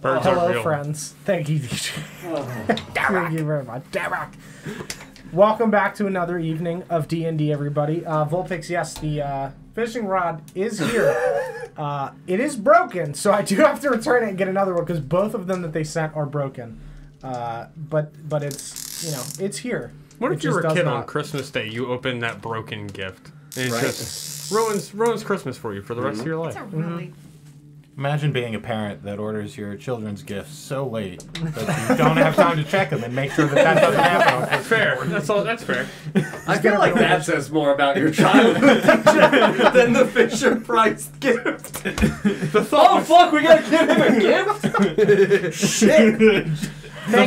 Birds are Hello, real. friends. Thank you, DJ. Thank you very much. Derek. Welcome back to another evening of D&D, everybody. Vulpix, yes, the fishing rod is here. It is broken, so I do have to return it and get another one because both of them that they sent are broken. But it's, you know, it's here. What It if you were a just kid does on not. Christmas Day, you open that broken gift, and it Right. just ruins Christmas for you for the rest of your life. That's a really Imagine being a parent that orders your children's gifts so late that you don't have time to check them and make sure that that doesn't happen. Fair. That's fair. I feel like that says more about your childhood than the Fisher Price gift. The thought Fuck, we gotta give him a gift? Shit!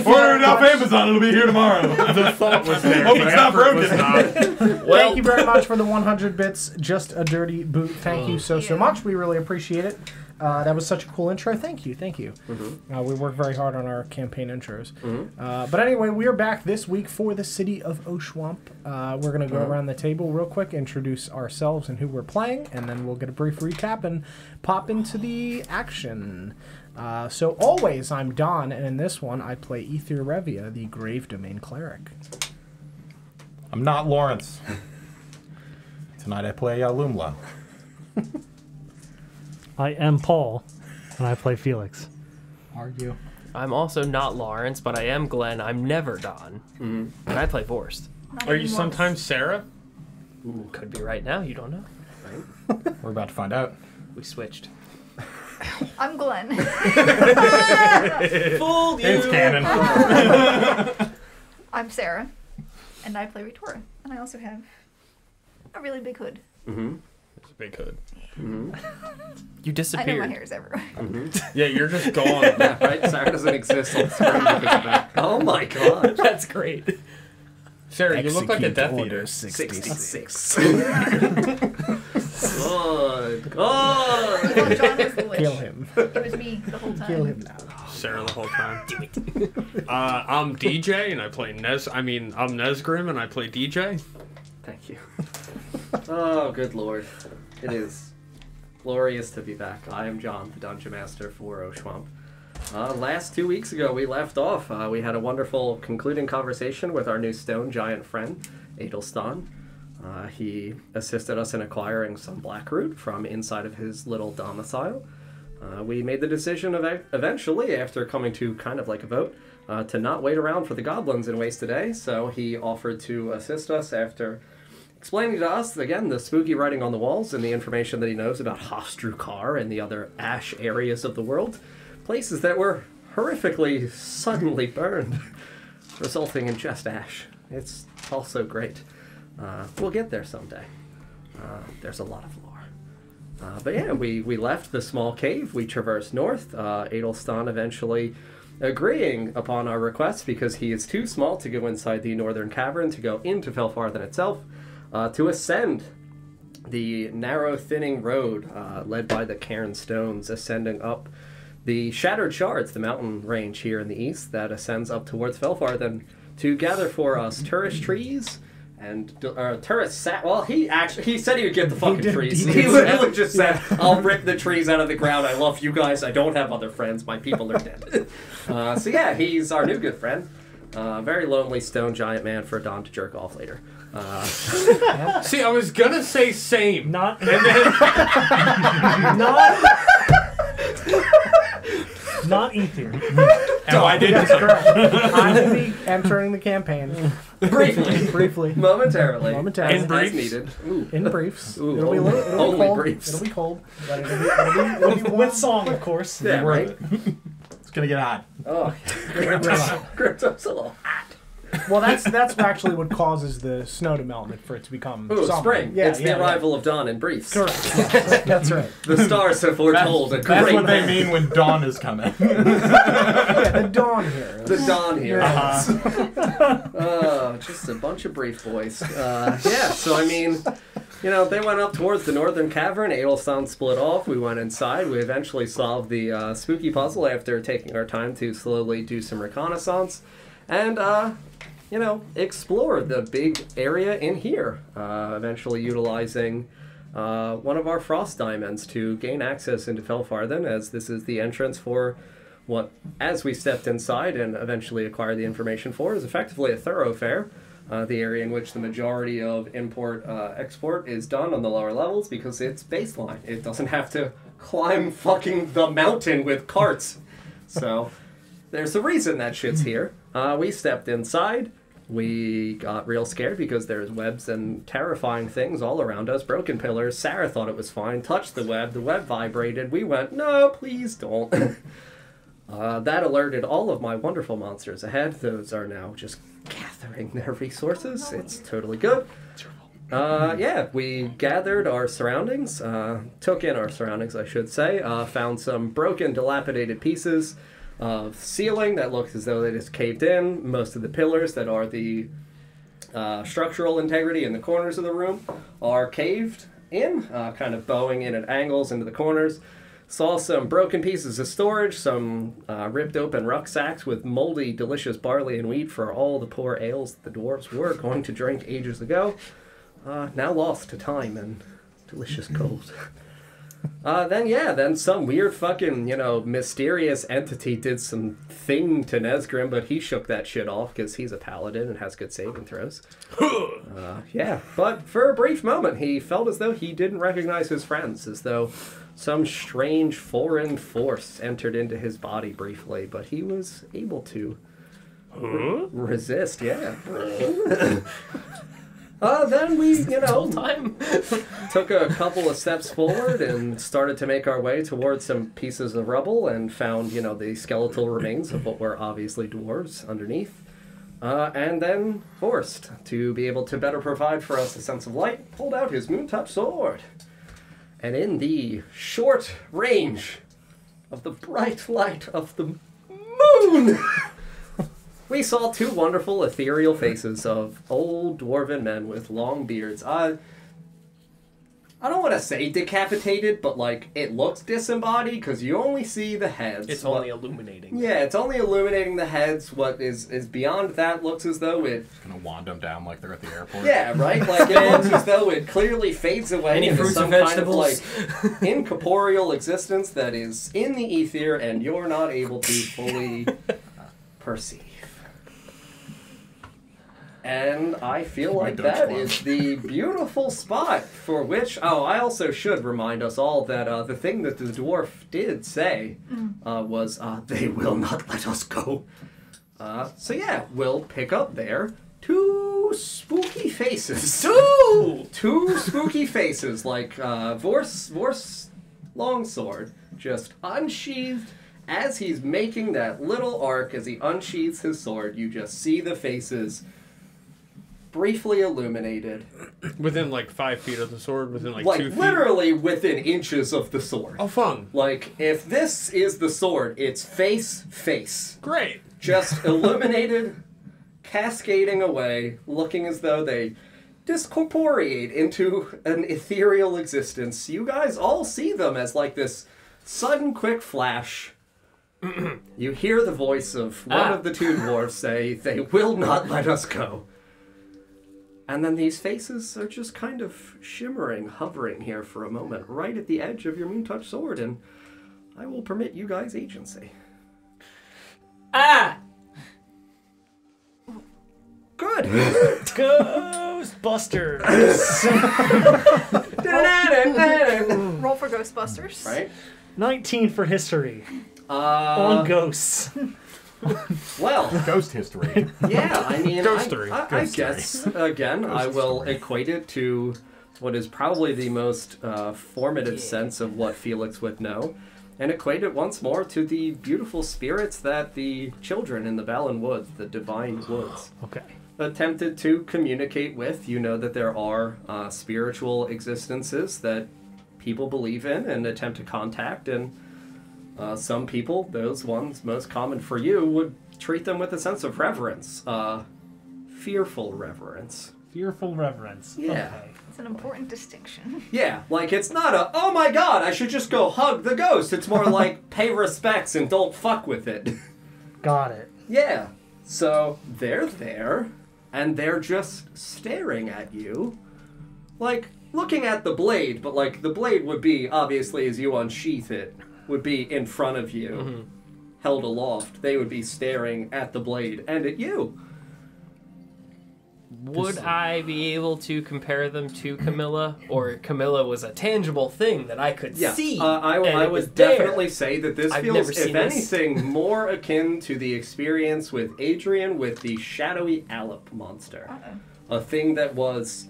Order it off Amazon, it'll be here tomorrow. the thought was there. Hope the it's not effort was broken. not. Thank you very much for the 100 bits. Just a dirty boot. Thank you so much. We really appreciate it. That was such a cool intro. Thank you. Mm-hmm. We work very hard on our campaign intros. But anyway, we are back this week for the city of Oshuamp. We're going to go around the table real quick, introduce ourselves and who we're playing, and then we'll get a brief recap and pop into the action. So always, I'm Don, and in this one, I play Ether Revia, the Grave Domain Cleric. I'm not Lawrence. Tonight I play Lumla. I am Paul, and I play Felix. Argue. I'm also not Lawrence, but I am Glenn. I'm never Don. And I play Vorst. not Are you even sometimes Sarah? Ooh, could be right now. You don't know. We're about to find out. We switched. I'm Glenn. Fooled you! It's canon. I'm Sarah, and I play Ritora. And I also have a really big hood. It's a big hood. You I know my disappeared. hair is everywhere. Yeah, you're just gone. Yeah, right? Sarah doesn't exist on screen because of that. Oh my god. That's great. Sarah, you look like a Death Eater. 66. God. Well, John was the witch. Kill him. It was me the whole time. Kill him now. Sarah the whole time. I'm DJ, and I play I'm Nesgrim, and I play DJ. Thank you. Oh, good lord. It is glorious to be back. I am John, the Dungeon Master for Oshuamp. Last 2 weeks ago, we left off. We had a wonderful concluding conversation with our new stone giant friend, Adelstan. He assisted us in acquiring some blackroot from inside of his little domicile. We made the decision eventually, after coming to kind of like a vote, to not wait around for the goblins and waste a day. So he offered to assist us after explaining to us, again, the spooky writing on the walls and the information that he knows about Hostrukar and the other ash areas of the world. Places that were horrifically suddenly burned, resulting in just ash. It's also great. We'll get there someday. There's a lot of lore. But yeah, we left the small cave. We traversed north. Adelstan eventually agreeing upon our request because he is too small to go inside the northern cavern to go into Felfarthen itself. To ascend the narrow, thinning road led by the cairn stones, ascending up the Shattered Shards, the mountain range here in the east that ascends up towards Felfarthen, to gather for us tourist trees and tourist sap. Well, he said he would get the fucking trees. He literally just said, "I'll rip the trees out of the ground. I love you guys. I don't have other friends. My people are dead." So yeah, he's our new good friend. Very lonely stone giant man for Don to jerk off later. See, I was gonna say same. Not, And then not Ether. And why didn't That's correct. I will be entering the campaign. Briefly. Momentarily. Momentarily. As In briefs. needed. Ooh. In briefs. Ooh, it'll be a little, it'll be only cold. briefs. It'll be cold. But it'll be With song, of course. Yeah, right? It's gonna get hot. Oh, Crypto's a little hot. Well, that's actually what causes the snow to melt for it to become Ooh, summer. spring. Yeah, It's the arrival of dawn in briefs. Correct. Yes, that's right. The stars have foretold a That's great what they mean when dawn is coming. Yeah, the dawn here. The dawn here. Yeah. Just a bunch of brief boys. Yeah, so I mean, you know, they went up towards the northern cavern. Adelstan split off. We went inside. We eventually solved the spooky puzzle after taking our time to slowly do some reconnaissance. And, you know, explore the big area in here. Eventually utilizing one of our frost diamonds to gain access into Felfarthen, as this is the entrance for as we stepped inside and eventually acquired the information for, is effectively a thoroughfare. The area in which the majority of export is done on the lower levels because it's baseline. It doesn't have to climb fucking the mountain with carts. So there's a reason that shit's here. We stepped inside. We got real scared because there's webs and terrifying things all around us. Broken pillars. Sarah thought it was fine. Touched the web. The web vibrated. We went, no, please don't. That alerted all of my wonderful monsters ahead. Those are now just gathering their resources. It's totally good. Yeah, we gathered our surroundings, took in our surroundings, I should say, found some broken, dilapidated pieces of ceiling that looked as though they just caved in. Most of the pillars that are the structural integrity in the corners of the room are caved in, kind of bowing in at angles into the corners. Saw some broken pieces of storage, some ripped open rucksacks with moldy, delicious barley and wheat for all the poor ales that the dwarves were going to drink ages ago. Now lost to time and delicious cold. Then some weird fucking, mysterious entity did some thing to Nesgrim, but he shook that shit off because he's a paladin and has good saving throws. But for a brief moment, he felt as though he didn't recognize his friends, as though some strange foreign force entered into his body briefly, but he was able to resist, yeah. Then we, time. took a couple of steps forward and started to make our way towards some pieces of rubble and found, the skeletal remains of what were obviously dwarves underneath. And then Vorst, to be able to better provide for us a sense of light, pulled out his moontouched sword. And in the short range of the bright light of the moon, we saw two wonderful ethereal faces of old dwarven men with long beards. I don't want to say decapitated, but it looks disembodied because you only see the heads. It's only illuminating. Yeah, it's only illuminating the heads. What is beyond that looks as though it... It's gonna wand them down like they're at the airport. Yeah, right? It looks as though it clearly fades away Any into fruits some or kind of vegetables? incorporeal existence that is in the ether and you're not able to fully perceive. And I feel like that is the beautiful spot for which... Oh, I also should remind us all that the thing that the dwarf did say was, they will not let us go. So yeah, we'll pick up there. Two spooky faces. Two spooky faces, like Vorst's longsword, just unsheathed. As he's making that little arc, as he unsheathes his sword, you just see the faces... briefly illuminated. Within 5 feet of the sword, within 2 feet. Literally within inches of the sword. Oh, fun. If this is the sword, it's face. Great. Just illuminated, cascading away, looking as though they discorporeate into an ethereal existence. You guys all see them as this sudden quick flash. You hear the voice of one of the two dwarves say, they will not let us go. And then these faces are just kind of shimmering, hovering here for a moment, right at the edge of your moontouched sword, and I will permit you guys agency. Good. Ghostbusters. Roll for Ghostbusters. Right? 19 for history. On ghosts. Well, Ghost history. yeah, I mean, Ghostery. I guess, again, I will equate it to what is probably the most formative sense of what Felix would know, and equate it once more to the beautiful spirits that the children in the Valen Woods, the Divine Woods, attempted to communicate with. You know that there are spiritual existences that people believe in and attempt to contact, and some people, those ones most common for you, would treat them with a sense of reverence. Fearful reverence. Fearful reverence. Yeah. Okay. It's an important distinction. Yeah, it's not a, oh my god, I should just go hug the ghost. It's more like, pay respects and don't fuck with it. Got it. Yeah. So, they're there, and they're just staring at you. Looking at the blade, but the blade would be, obviously, as you unsheath it, would be in front of you. held aloft, they would be staring at the blade and at you. Would I be able to compare them to Camilla, or Camilla was a tangible thing that I could see? I would definitely say that this I've feels, never if seen this. anything, more akin to the experience with Adrian with the shadowy Alep monster. A thing that was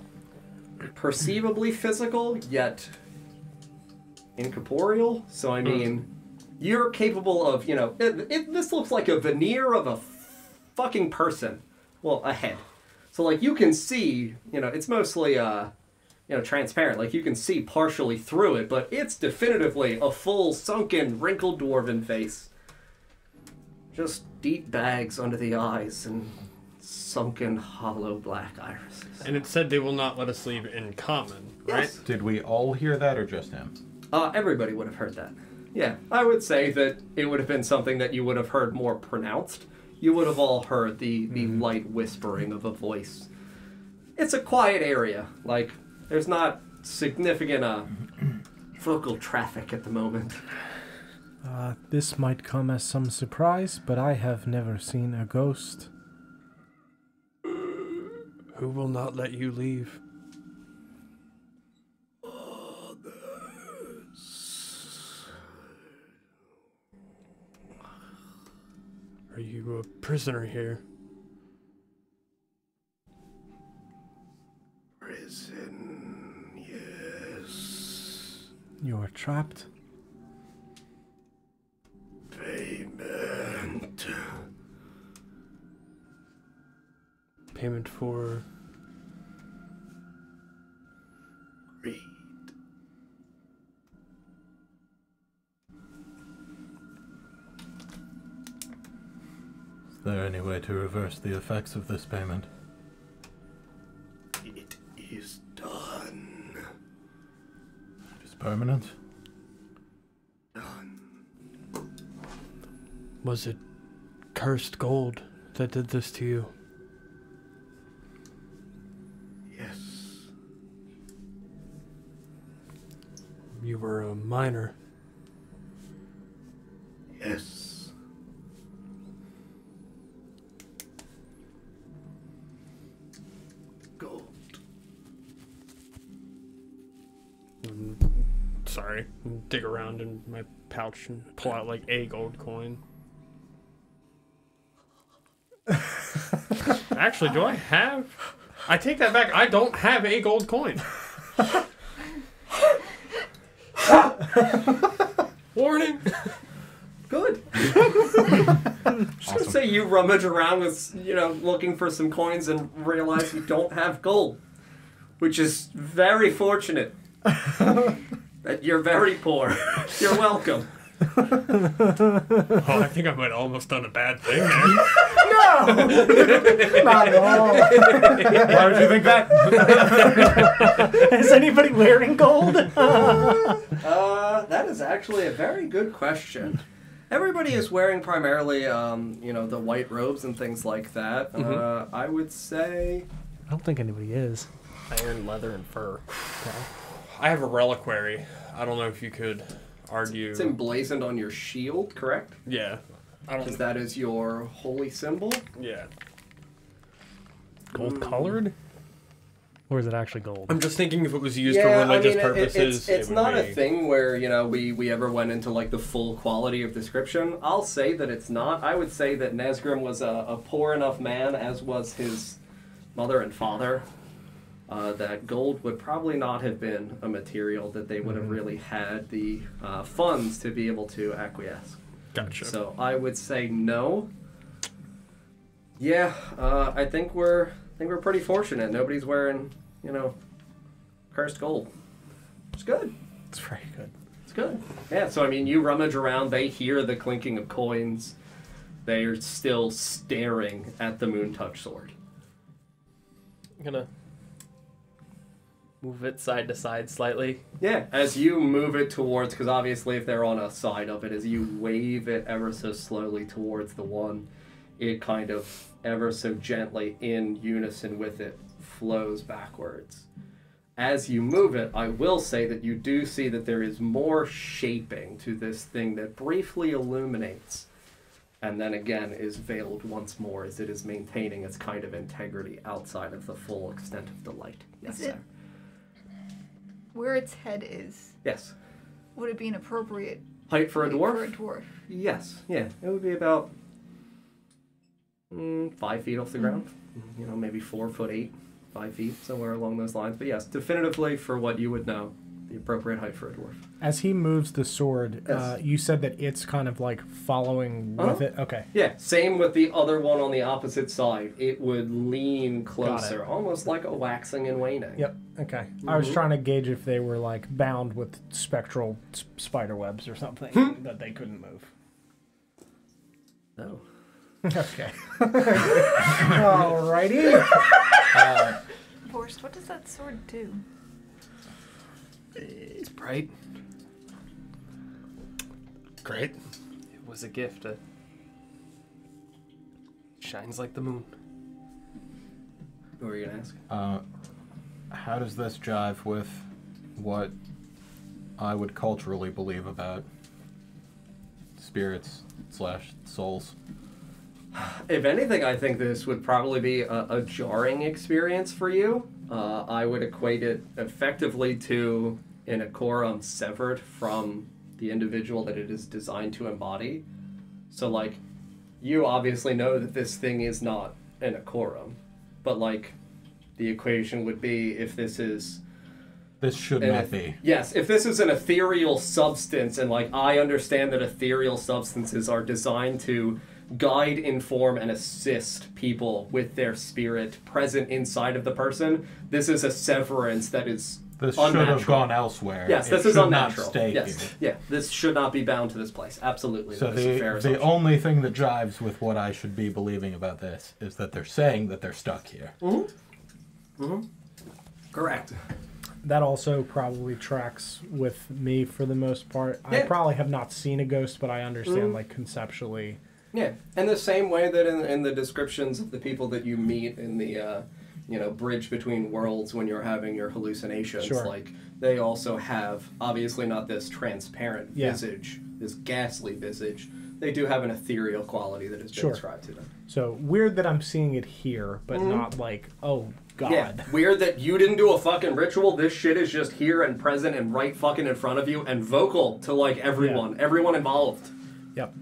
perceivably physical, yet incorporeal. So, I mean, you're capable of, you know, this looks like a veneer of a fucking person. Well, a head. So, like, you can see, you know, it's mostly, transparent. Like, you can see partially through it, but it's definitively a full, sunken, wrinkled dwarven face. Just deep bags under the eyes and sunken, hollow black irises. And it said they will not let us leave in common, right? Yes. Did we all hear that or just him? Everybody would have heard that. Yeah, I would say that it would have been something that you would have heard more pronounced. You would have all heard the light whispering of a voice. It's a quiet area. Like, there's not significant vocal traffic at the moment. This might come as some surprise, but I have never seen a ghost. Who will not let you leave? Are you a prisoner here? Prison, yes. You are trapped? Payment. Payment for... Read. Is there any way to reverse the effects of this payment? It is done. It is permanent? Done. Was it cursed gold that did this to you? Yes. You were a miner. Yes. Gold. Sorry. Dig around in my pouch and pull out like a gold coin. Actually, do I have... I take that back. I don't have a gold coin. Warning. Good. Just gonna say you rummage around with, looking for some coins and realize you don't have gold, which is very fortunate. That you're very poor. You're welcome. Oh, I think I might have almost done a bad thing there. No! Not at all. Why would you think that? Is anybody wearing gold? That is actually a very good question. Everybody is wearing primarily, the white robes and things like that. I would say... I don't think anybody is. Iron, leather, and fur. Okay. I have a reliquary. I don't know if you could argue. It's emblazoned on your shield, correct? Yeah. I don't. Because that is your holy symbol. Yeah. Gold colored? Or is it actually gold? I'm just thinking if it was used for religious purposes. It's it would not be... a thing where, we ever went into, like, the full quality of description. I'll say that it's not. I would say that Nesgrim was a poor enough man, as was his mother and father, that gold would probably not have been a material that they would have really had the funds to be able to acquiesce. Gotcha. So I would say no. Yeah, I think we're pretty fortunate. Nobody's wearing, cursed gold. It's good. It's very good. It's good. Yeah, so you rummage around, they hear the clinking of coins. They are still staring at the moontouched sword. I'm gonna move it side to side slightly. Yeah, as you move it towards, because obviously if they're on a side of it, as you wave it ever so slowly towards the one, it kind of ever so gently in unison with it flows backwards. As you move it, I will say that you do see that there is more shaping to this thing that briefly illuminates and then again is veiled once more as it is maintaining its kind of integrity outside of the full extent of the light. Yes, Is it sir. where its head is? Yes. Would it be an appropriate Height for a height dwarf? For a dwarf. Yes. Yeah. It would be about 5 feet off the ground. You know, maybe 4'8", 5 feet, somewhere along those lines. But yes, definitively for what you would know, the appropriate height for a dwarf. As he moves the sword, Yes. you said that it's kind of like following with it. Okay. Yeah, same with the other one on the opposite side. It would lean closer, almost like a waxing and waning. Yep. Okay. I was trying to gauge if they were like bound with spectral spider webs or something that they couldn't move. No. Okay. Alrighty. Vorst, what does that sword do? It's bright. Great. It was a gift. It shines like the moon. What were you going to ask? How does this jive with what I would culturally believe about spirits / souls? If anything, I think this would probably be a jarring experience for you. I would equate it effectively to an Ikorum severed from the individual that it is designed to embody. So, like, you obviously know that this thing is not an Ikorum, but, like, the equation would be if this is... This should not be. Yes, if this is an ethereal substance, and, like, I understand that ethereal substances are designed to guide, inform, and assist people with their spirit present inside of the person, this is a severance that is This unnatural. should have gone elsewhere. Yes, It this is should unnatural. Not stay Yes, here. yeah, this should not be bound to this place. Absolutely, So that is a fair the assumption. only thing that jives with what I should be believing about this is that they're saying that they're stuck here. Correct. That also probably tracks with me for the most part. I Yeah. probably have not seen a ghost, but I understand like conceptually. Yeah, and the same way that in the descriptions of the people that you meet in the bridge between worlds when you're having your hallucinations, Sure. like they also have obviously not this transparent Yeah. visage, this ghastly visage. They do have an ethereal quality that has been Sure. ascribed to them. So weird that I'm seeing it here, but not like, oh god. Yeah, weird that you didn't do a fucking ritual. This shit is just here and present and right fucking in front of you and vocal to like everyone involved. Yep.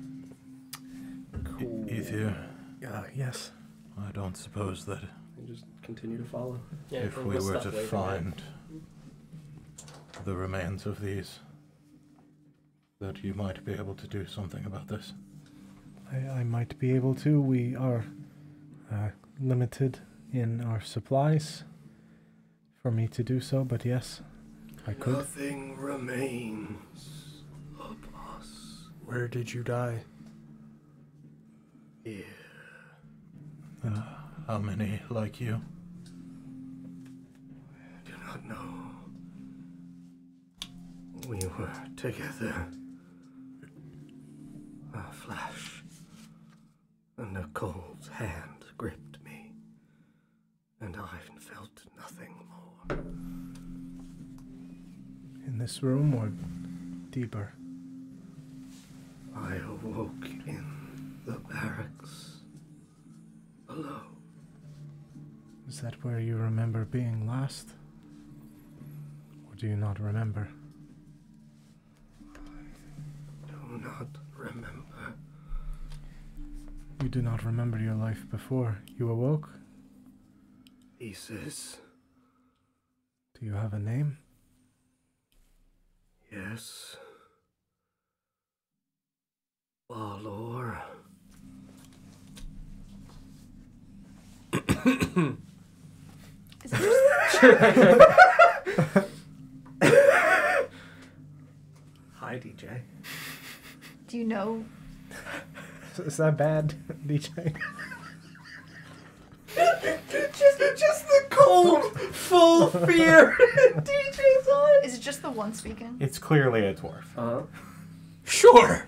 Ether, Yes. I don't suppose that And just continue to follow. Yeah, if and we we'll were stop to waving find the remains of these, that you might be able to do something about this. I might be able to. We are limited in our supplies for me to do so, but yes, I could. Nothing remains of us Where did you die? here. How many like you? Do not know. We were together. A flash, and a cold hand gripped me, and I felt nothing more. In this room or deeper? I awoke in the barracks below. Is that where you remember being last? Or do you not remember? Do not remember. You do not remember your life before you awoke? Pieces. Do you have a name? Yes. Valor. Is it just, Hi, DJ. do you know? Is that bad, DJ? just the cold, full fear in DJ's eyes. Is it just the one speaking? It's clearly a dwarf. Uh-huh. Sure.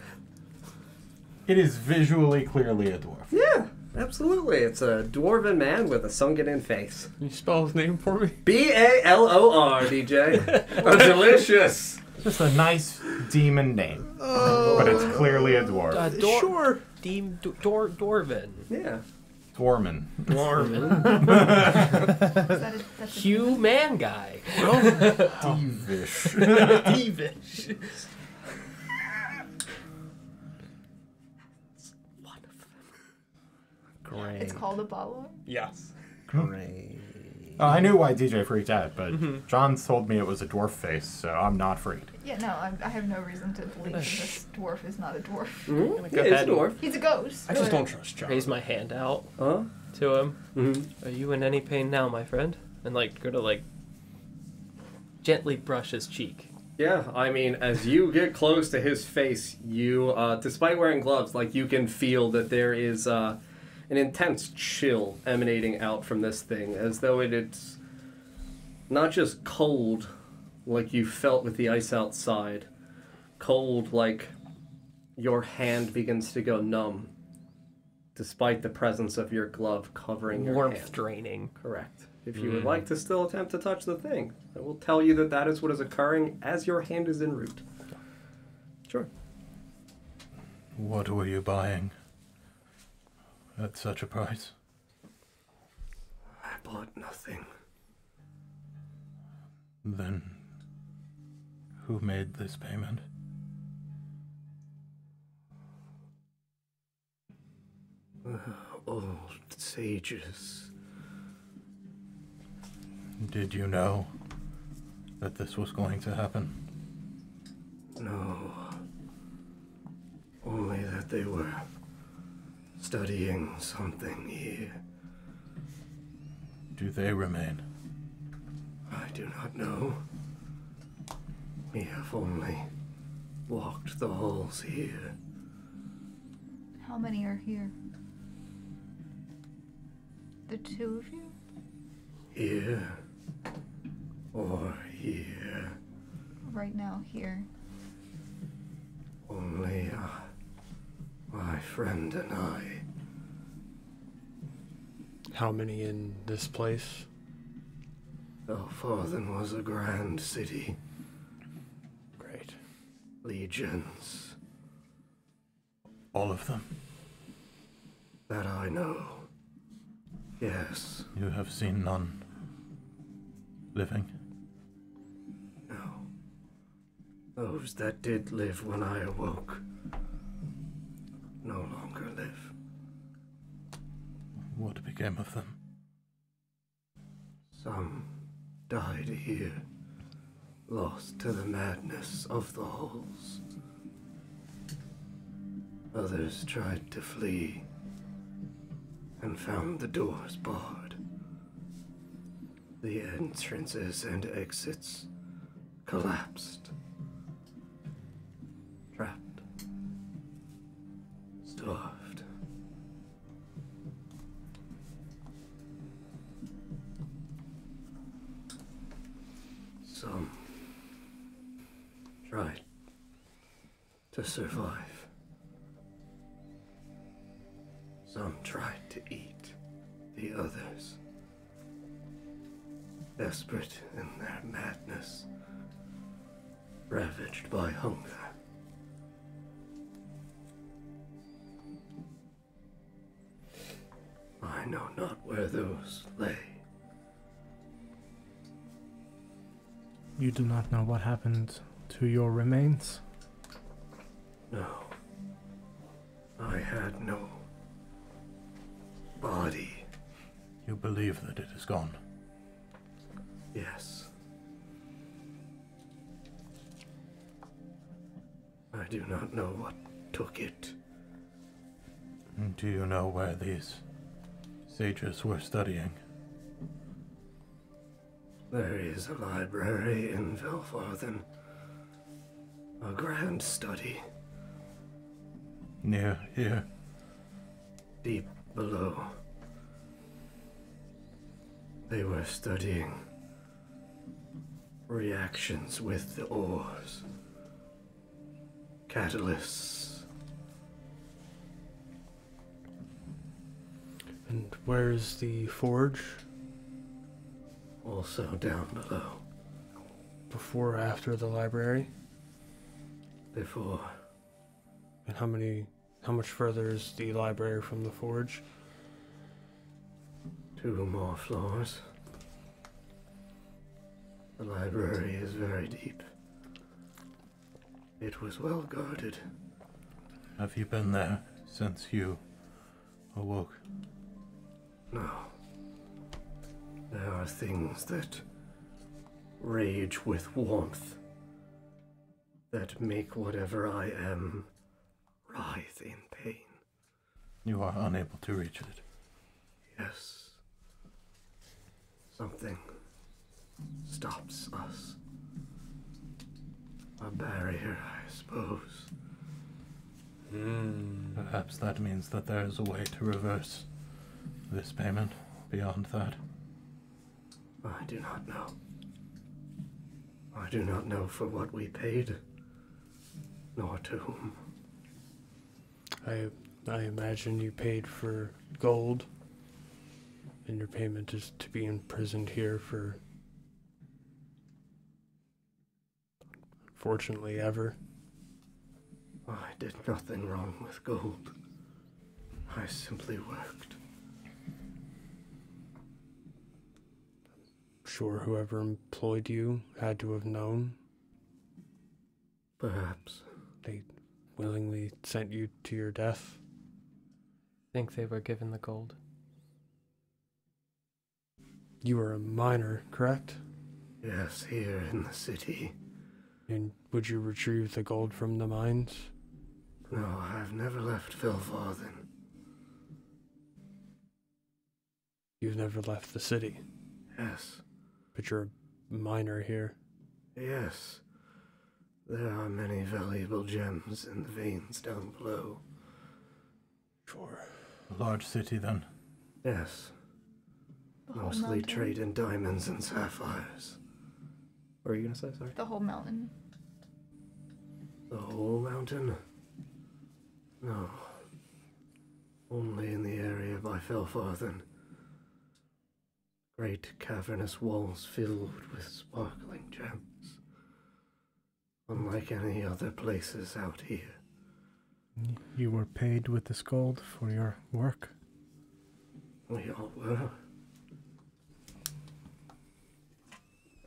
It is visually clearly a dwarf. Yeah, absolutely. It's a dwarven man with a sunken-in face. Can you spell his name for me? B-A-L-O-R, DJ. Oh, delicious. Just a nice demon name. But it's clearly a dwarf. Sure. Dwarven. Yeah. Dwarman. Dwarven. That's a Hugh man guy. Thievish. Thievish. One of them. Great. It's called a ballroom. Yes. Great. Oh, I knew why DJ freaked out, but John told me it was a dwarf face, so I'm not freaked. Yeah, no, I have no reason to believe that this dwarf is not a dwarf. Mm-hmm. Go Yeah, he's a ahead. dwarf. He's a ghost. I just but- don't trust John. Raise my hand out Huh? to him. Mm-hmm. Are you in any pain now, my friend? And go to gently brush his cheek. Yeah, I mean, as you get close to his face, you, despite wearing gloves, you can feel that there is an intense chill emanating out from this thing, as though it's not just cold, like you felt with the ice outside, cold like your hand begins to go numb, despite the presence of your glove covering your Warmth hand. draining. Correct. If you would like to still attempt to touch the thing, I will tell you that that is what is occurring as your hand is en route. Sure. What were you buying at such a price? I bought nothing. Then who made this payment? Old sages. Did you know that this was going to happen? No. Only that they were studying something here. Do they remain? I do not know. We have only walked the halls here. How many are here? The two of you? Here. Or here. Right now, here. Only my friend and I. How many in this place? Felfarthen was a grand city. Great. Legions. All of them? That I know. Yes. You have seen none living? No. Those that did live when I awoke no longer live. What became of them? Some died here, lost to the madness of the halls. Others tried to flee and found the doors barred. The entrances and exits collapsed. Trapped. Starved. Some tried to survive. Some tried to eat the others. Desperate in their madness, ravaged by hunger. I know not where those lay. You do not know what happened to your remains? No. I had no body. You believe that it is gone? Yes. I do not know what took it. Do you know where these sages were studying? There is a library in Felfarthen. A grand study. Near here? Deep below. They were studying reactions with the ores. Catalysts. And where's the forge? Also down below. Before or after the library? Before. And how many How much further is the library from the forge? 2 more floors. The library is very deep. It was well guarded. Have you been there since you awoke? No. There are things that rage with warmth, that make whatever I am writhe in pain. You are unable to reach it. Yes. Something stops us. A barrier, I suppose. Perhaps that means that there is a way to reverse this payment beyond that. I do not know. I do not know for what we paid, nor to whom. I imagine you paid for gold, and your payment is to be imprisoned here for, unfortunately, ever. I did nothing wrong with gold. I simply worked. Sure, whoever employed you had to have known. Perhaps. They willingly sent you to your death. Think they were given the gold. You were a miner, correct? Yes, here in the city. And would you retrieve the gold from the mines? No, I've never left Felfarthen. You've never left the city, Yes. but you're a miner here. Yes. There are many valuable gems in the veins down below. Sure. A large city, then. Yes. The whole Mostly mountain. trade in diamonds and sapphires. What were you gonna say? Sorry. The whole mountain. The whole mountain? No. Only in the area by Felfarthen. Great cavernous walls filled with sparkling gems. Unlike any other places out here. You were paid with this gold for your work? We all were.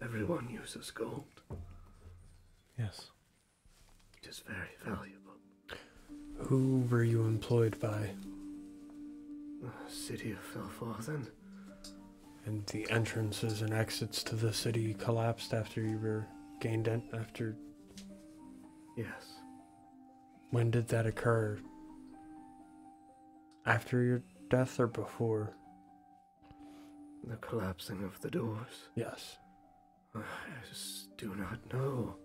Everyone uses gold. Yes. It is very valuable. Who were you employed by? The city of Felfarthen. And the entrances and exits to the city collapsed after you were gained in, after... Yes. When did that occur? After your death or before? The collapsing of the doors. Yes. I just do not know.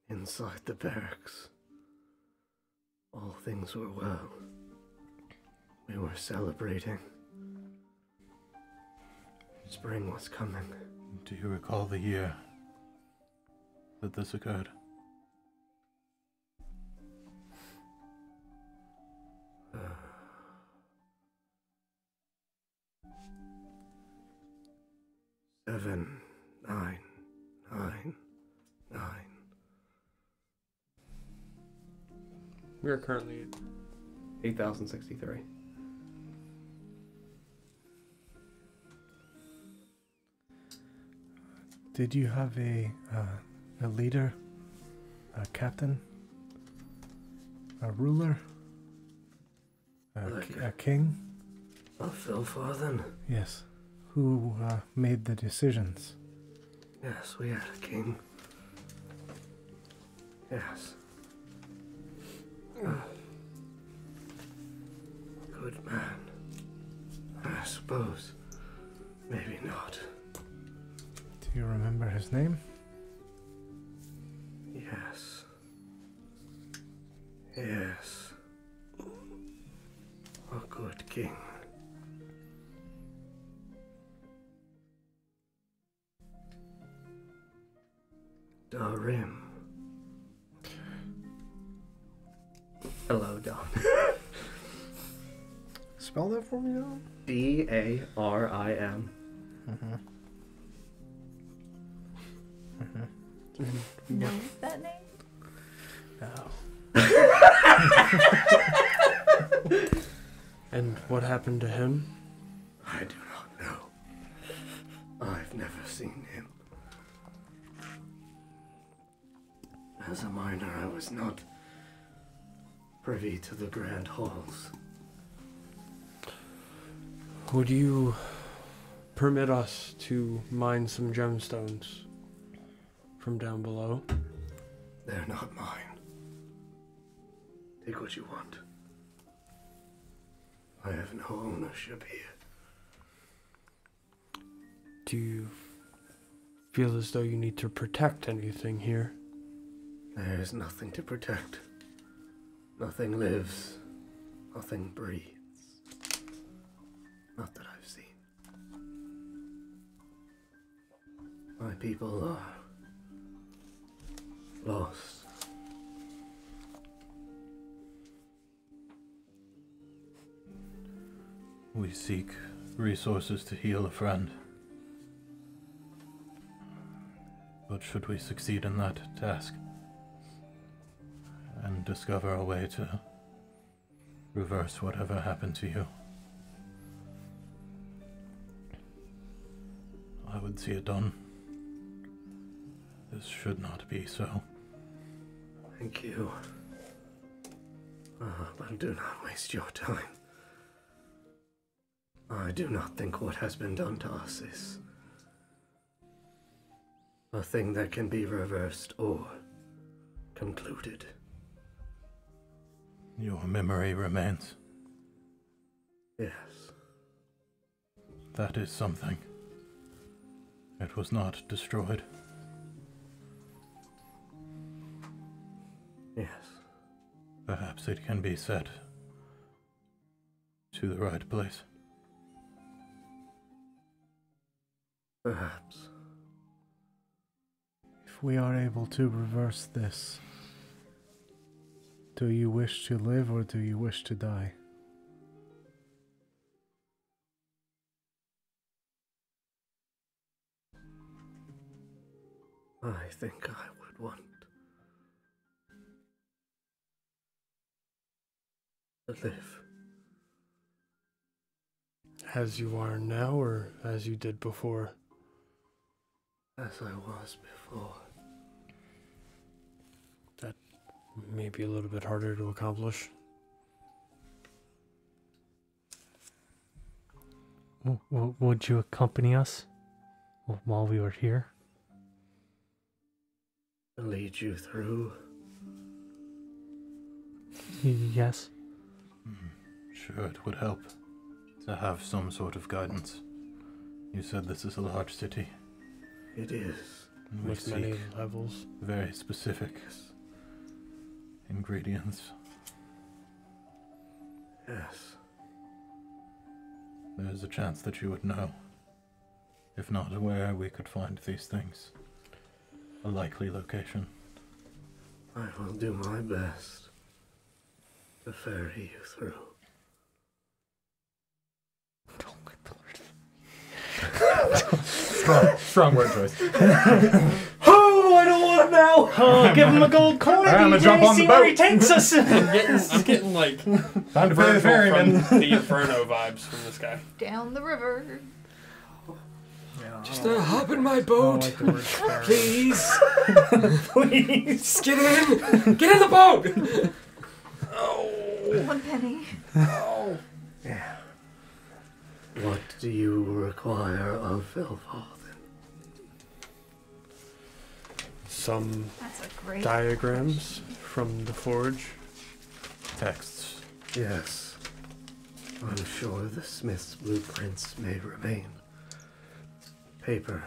Inside the barracks, all things were well. We were celebrating. Spring was coming. Do you recall the year that this occurred? Seven, 9, 9, 9. We are currently... 8,063. Did you have a leader, a captain, a ruler, a king? Of Felfarthen? Yes. Who made the decisions? Yes, we had a king. Yes. Good man. I suppose. Maybe not. Do you remember his name? Yes. Yes. A good king. Darim. Hello, Don. Spell that for me, Don? D-A-R-I-M. Knows that name? No. And what happened to him? I do not know. I've never seen him. As a minor, I was not privy to the grand halls. Would you permit us to mine some gemstones from down below? They're not mine. Take what you want. I have no ownership here. Do you feel as though you need to protect anything here? There is nothing to protect. Nothing lives. Nothing breathes. Not that I've seen. My people are lost. We seek resources to heal a friend. But should we succeed in that task and discover a way to reverse whatever happened to you, I would see it done. This should not be so. Thank you. But do not waste your time. I do not think what has been done to us is a thing that can be reversed or concluded. Your memory remains. Yes. That is something. It was not destroyed. Yes. Perhaps it can be set to the right place. Perhaps. If we are able to reverse this, do you wish to live or do you wish to die? I think I would want to live. As you are now, or as you did before? As I was before. That may be a little bit harder to accomplish. Would you accompany us while we were here? Lead you through. Yes. Sure, it would help to have some sort of guidance. You said this is a large city. It is. And we With many seek levels. very specific ingredients. Yes. There's a chance that you would know. If not, where we could find these things. A likely location. I will do my best to ferry you through. Strong word choice. Oh, I don't want to know. Oh, give him a gold coin. I'm gonna jump on the See where boat. he takes us. I'm getting like Time to pay the ferryman. from the Inferno vibes from this guy. Down the river. Just hop in my boat, please. Please. Just get in. Get in the boat. Oh. 1 penny. Oh. What do you require of Felfarthen? Some That's a great. diagrams from the forge. Texts. Yes. I'm sure the smith's blueprints may remain. Paper.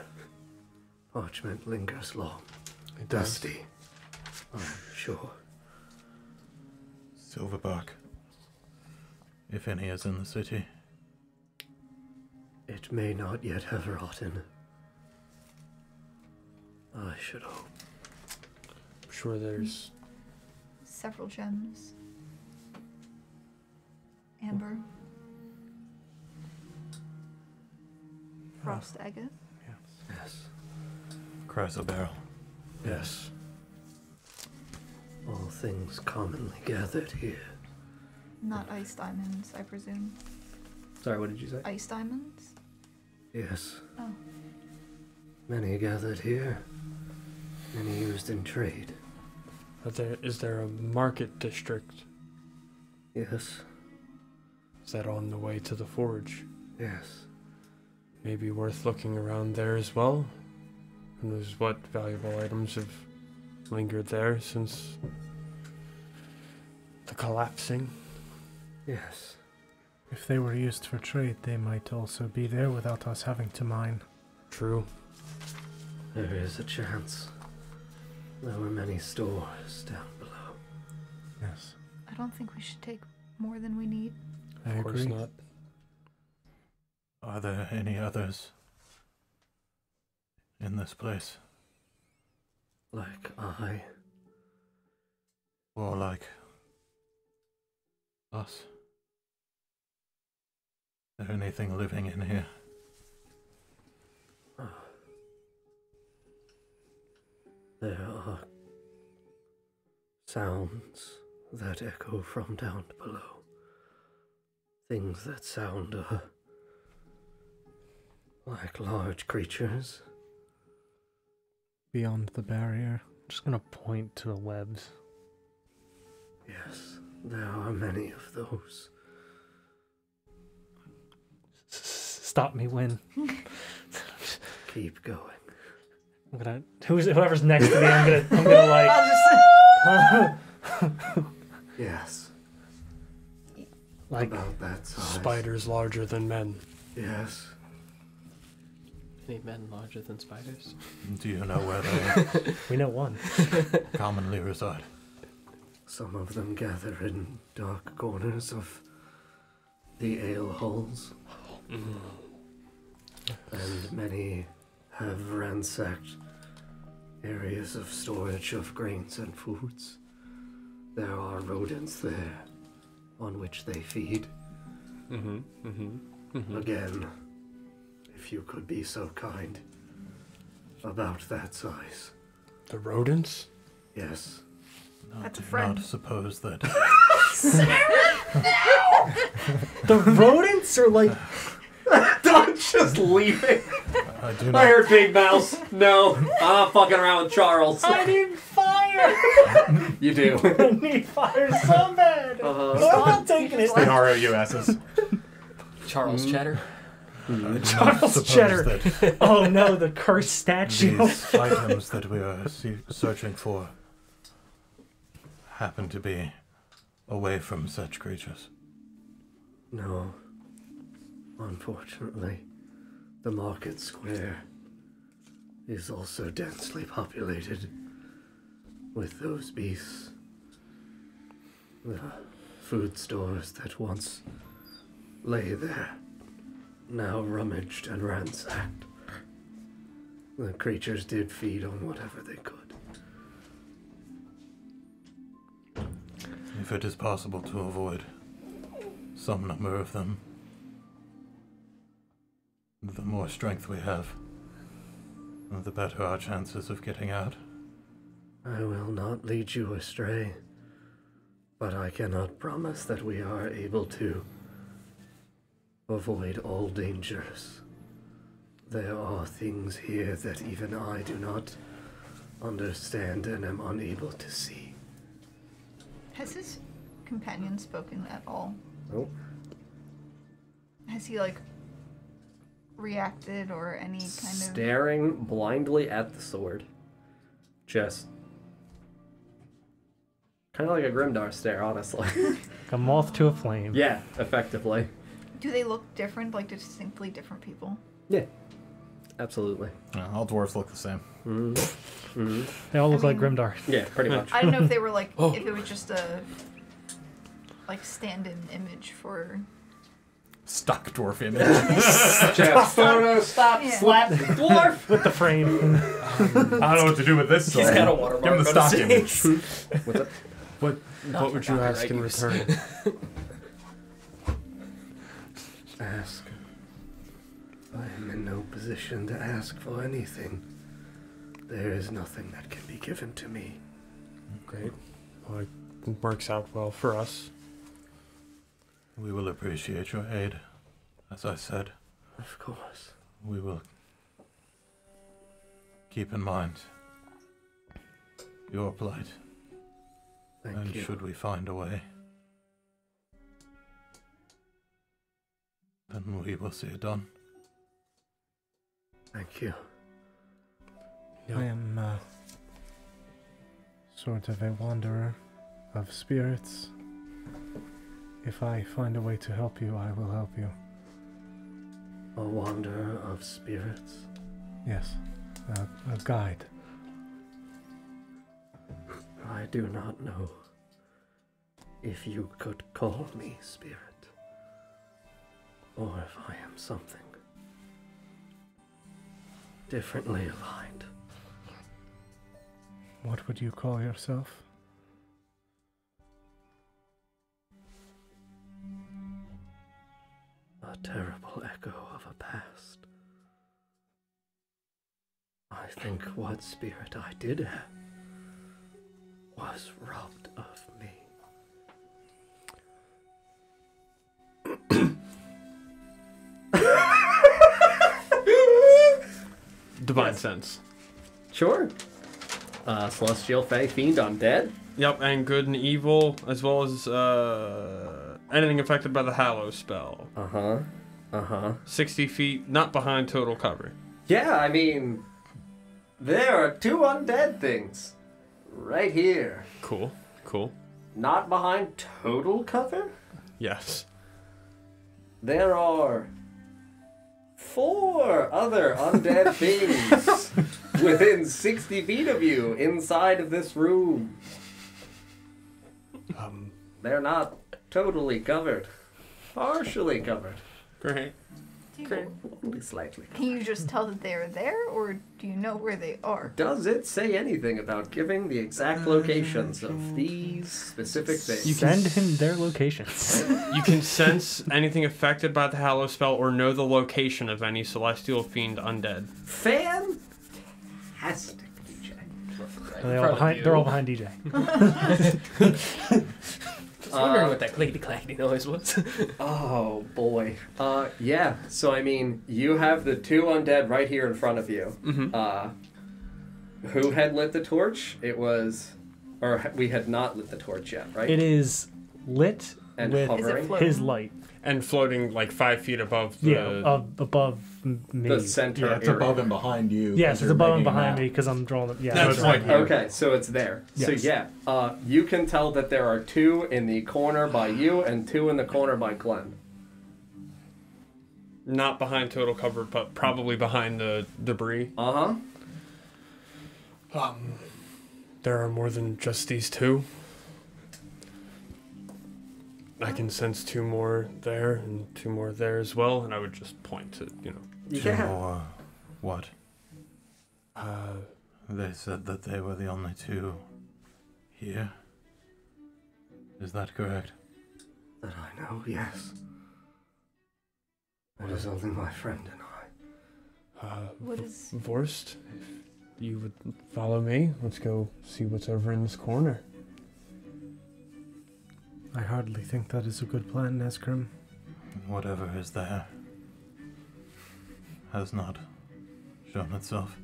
Parchment lingers long. It does. Dusty. I'm sure. Silverbark. If any is in the city. It may not yet have rotten. I should hope. I'm sure there's Several gems. Amber. Frost agate. Yes. Chrysoberyl. Yes. All things commonly gathered here. Not ice diamonds, I presume. Sorry, what did you say? Ice diamonds? Yes. Oh. Many gathered here. Many used in trade. Is there a market district? Yes. Is that on the way to the forge? Yes. Maybe worth looking around there as well. Who knows what valuable items have lingered there since the collapsing. Yes. If they were used for trade, they might also be there without us having to mine. True. There is a chance. There were many stores down below. Yes. I don't think we should take more than we need. I Of course agree. not. Are there any others in this place? Like I. Or like us? Is there anything living in here? There are sounds that echo from down below. Things that sound like large creatures. Beyond the barrier. I'm just gonna point to the webs. Yes, there are many of those. Stop me when. Keep going. I'm gonna. Whoever's next to me, I'm gonna like. Yes. Like about that size. Spiders larger than men. Yes. Any men larger than spiders? Do you know where they we know one. commonly reside? Some of them gather in dark corners of the ale halls. And many have ransacked areas of storage of grains and foods. There are rodents there on which they feed. Again, if you could be so kind, about that size. The rodents? Yes. That's a Do friend. not suppose that The rodents are like. Don't just leave it. I do I not. heard Big Mouse. No, I'm not fucking around with Charles. I need fire. You do. I need fire so bad. Uh-huh. I'm not taking it. The ROUSs. Charles Cheddar. I do not Charles suppose Cheddar. that Oh no, the cursed statue. these items that we are searching for happen to be away from such creatures. No. Unfortunately, the market square is also densely populated with those beasts. The food stores that once lay there, now rummaged and ransacked. The creatures did feed on whatever they could. If it is possible to avoid some number of them, the more strength we have, the better our chances of getting out. I will not lead you astray, but I cannot promise that we are able to avoid all dangers. There are things here that even I do not understand and am unable to see. Has his companion spoken at all? Nope. Has he, like, reacted or any kind of... Staring blindly at the sword. Just kind of like a Grimdar stare, honestly. Like a moth to a flame. Yeah, effectively. Do they look different, like distinctly different people? Yeah, absolutely. All dwarves look the same. They all look I like mean- Grimdar. Yeah, pretty much. I don't know if they were like, Oh. if it was just a, like, stand-in image for... Stock dwarf image. Jeff, photo stop, Yeah. slap, dwarf. With the frame. I don't know what to do with this. He's sword. got a watermark Give him the on stock his image. face. What's up? What would you ask in use. return? Ask. I am in no position to ask for anything. There is nothing that can be given to me. Great. Well, it works out well for us. We will appreciate your aid. As I said, Of course. we will keep in mind your plight. Thank And you. should we find a way, then we will see it done. Thank you. I am sort of a wanderer of spirits. If I find a way to help you, I will help you. A wanderer of spirits. Yes, a guide. I do not know if you could call me spirit, or if I am something differently aligned. What would you call yourself? A terrible echo of a past. I think what spirit I did have was robbed of me. Divine sense. Sure. Celestial, Fey, Fiend, Undead. Yep, and good and evil, as well as anything affected by the Hallow spell. 60 feet, not behind total cover. Yeah, I mean, there are 2 undead things right here. Cool, cool. Not behind total cover? Yes. There are 4 other undead things within 60 feet of you inside of this room. They're not totally covered. Partially covered. Great. Only slightly. Can you just tell that they're there, or do you know where they are? Does it say anything about giving the exact locations of these specific things? You send him their locations. You can sense anything affected by the Hallow spell or know the location of any celestial fiend undead. Fantastic, DJ. They're all behind DJ. I was wondering what that clickety-clackety noise was. Oh, boy. Yeah, so I mean, you have the 2 undead right here in front of you. Who had lit the torch? It was... Or we had not lit the torch yet, right? It is lit And with hovering? his light. And floating like 5 feet above the... Above me. The center Yeah, it's area. above and behind you. Yes, 'cause it's you're above and making a behind map. me because I'm drawing it. Yeah, That's it's right. here. Okay, so it's there. So Yes. yeah, you can tell that there are 2 in the corner by you and 2 in the corner by Glenn. Not behind total cover, but probably behind the debris. There are more than just these 2. I can sense 2 more there and 2 more there as well, and I would just point to, Two Yeah. more. What? They said that they were the only 2 here. Is that correct? That I know, yes. It is only my friend and I. What is... Vorst, if you would follow me, let's go see what's over in this corner. I hardly think that is a good plan, Nesgrim. Whatever is there has not shown itself.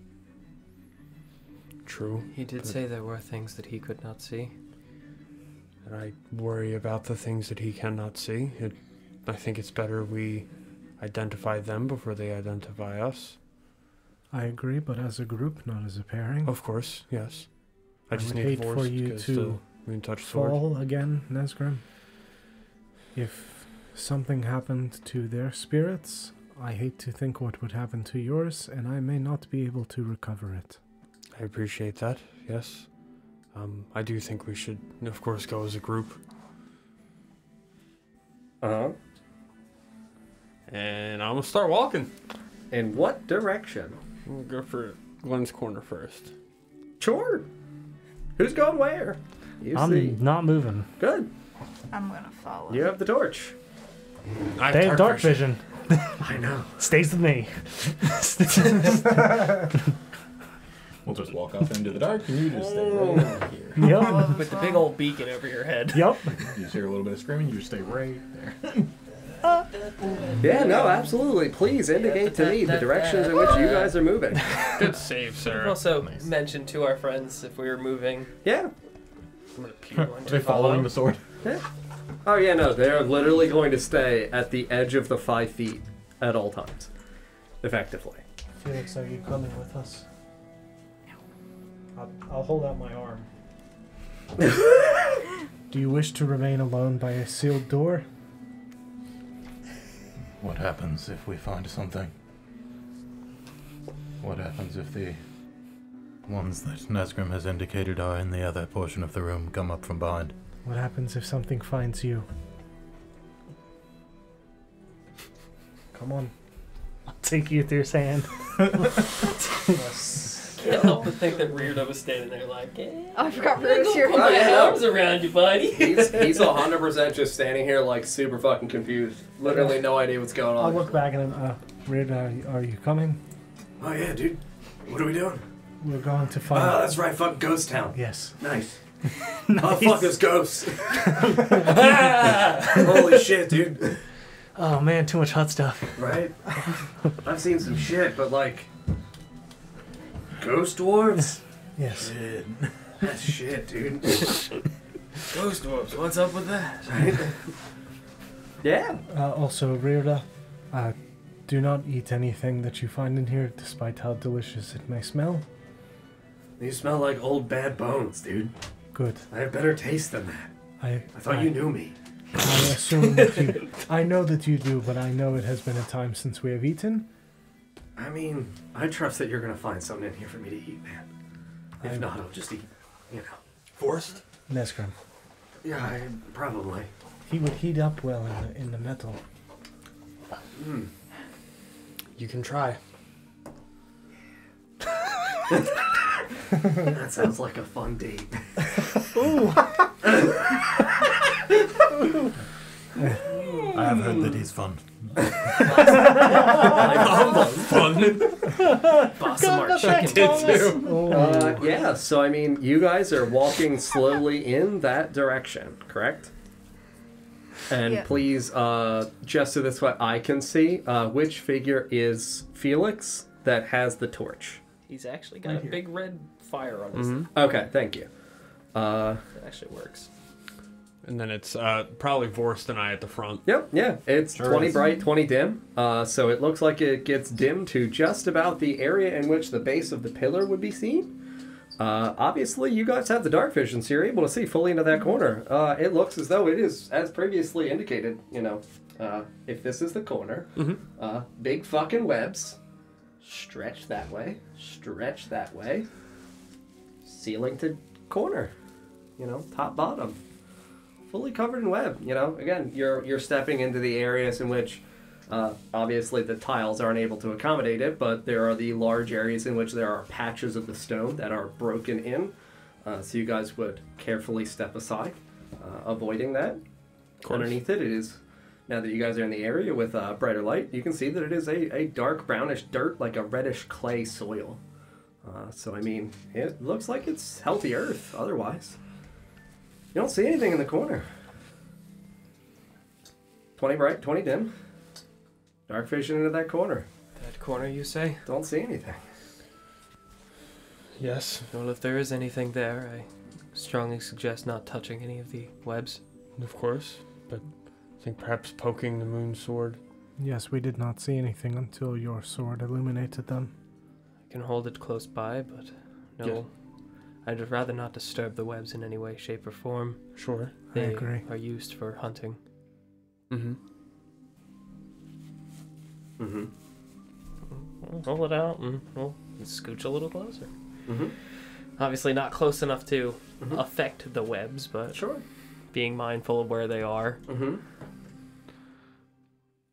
True. He did But- say there were things that he could not see. And I worry about the things that he cannot see. I think it's better we identify them before they identify us. I agree, but as a group, not as a pairing. Of course, yes. I just would need hate for Vorst you because to the moontouched sword. Fall again, Nesgrim. If something happened to their spirits, I hate to think what would happen to yours, and I may not be able to recover it. I appreciate that, yes. I do think we should, of course, go as a group. And I'm gonna start walking. In what direction? We'll go for Glenn's corner first. Sure. Who's going where? You I'm see. not moving. Good. I'm gonna follow. You have the torch. I They have dark vision. I know. Stays with me. We'll just walk off into the dark, and you just stay right here. Yep. With the big old beacon over your head. Yep. You just hear a little bit of screaming, you just stay right there. Yeah, no, absolutely. Please indicate to me the directions in which you guys are moving. Good save, sir. We've also mentioned to our friends if we were moving. Yeah. I'm gonna peel Are they following the sword? Yeah. Oh, yeah, no, they're literally going to stay at the edge of the 5 feet at all times. Effectively. Felix, are you coming with us? I'll hold out my arm. Do you wish to remain alone by a sealed door? What happens if we find something? What happens if the ones that Nesgrim has indicated are in the other portion of the room come up from behind? What happens if something finds you? Come on. I'll take you through sand. Can't help but think that Reardo was standing there like, Oh, I forgot Rude was here. Put my arms around you, buddy. He's 100% just standing here like super fucking confused. Literally no idea what's going on. I'll look back at him. Rid, are you coming? Oh yeah, dude. What are we doing? We're going to find... Oh, that's right. Fuck Ghost Town. Yes. Nice. Oh, fuck this ghost. Holy shit, dude. Oh man, too much hot stuff. Right? I've seen some shit, but like... Ghost dwarves? Yes. Shit. That's shit, dude. Ghost dwarves, what's up with that? Right? Yeah. Also, Rirda, do not eat anything that you find in here, despite how delicious it may smell. You smell like old bad bones, dude. Good. I have better taste than that. I thought you knew me. I assume that you... I know that you do, but I know it has been a time since we have eaten. I mean, I trust that you're gonna find something in here for me to eat, man. If not, I'll just eat, you know. Vorst? Nesgrim. Yeah, probably. He would heat up well in the metal. You can try. That sounds like a fun date. I have heard that he's fun. Fun. Boss of our chicken too. Yeah, so I mean, you guys are walking slowly in that direction, correct? And Yeah. please, just so this what I can see, which figure is Felix that has the torch? He's actually got a big red fire on his. Okay, thank you. It actually works. And then it's probably Vorst and I at the front. Yep, yeah. It's Sure 20 is. bright, 20 dim. So it looks like it gets dim to just about the area in which the base of the pillar would be seen. Obviously, you guys have the dark vision, so you're able to see fully into that corner. It looks as though it is, as previously indicated, you know, if this is the corner, big fucking webs. Stretch that way, ceiling to corner, you know, top bottom, fully covered in web. You know, again, you're stepping into the areas in which obviously the tiles aren't able to accommodate it, but there are the large areas in which there are patches of the stone that are broken in, so you guys would carefully step aside, avoiding that. Underneath it is, now that you guys are in the area with brighter light, you can see that it is a dark brownish dirt, like a reddish clay soil. So, I mean, it looks like it's healthy earth, otherwise. You don't see anything in the corner. 20 bright, 20 dim. Dark vision into that corner. That corner, you say? Don't see anything. Yes. Well, if there is anything there, I strongly suggest not touching any of the webs. Of course. But I think perhaps poking the moon sword. Yes, we did not see anything until your sword illuminated them. I can hold it close by, but no. Yeah. I'd rather not disturb the webs in any way, shape, or form. Sure. They I agree. are used for hunting. Mm-hmm. Roll it out and we'll scooch a little closer. Mm-hmm. Obviously not close enough to affect the webs, but Sure. being mindful of where they are. Mm-hmm.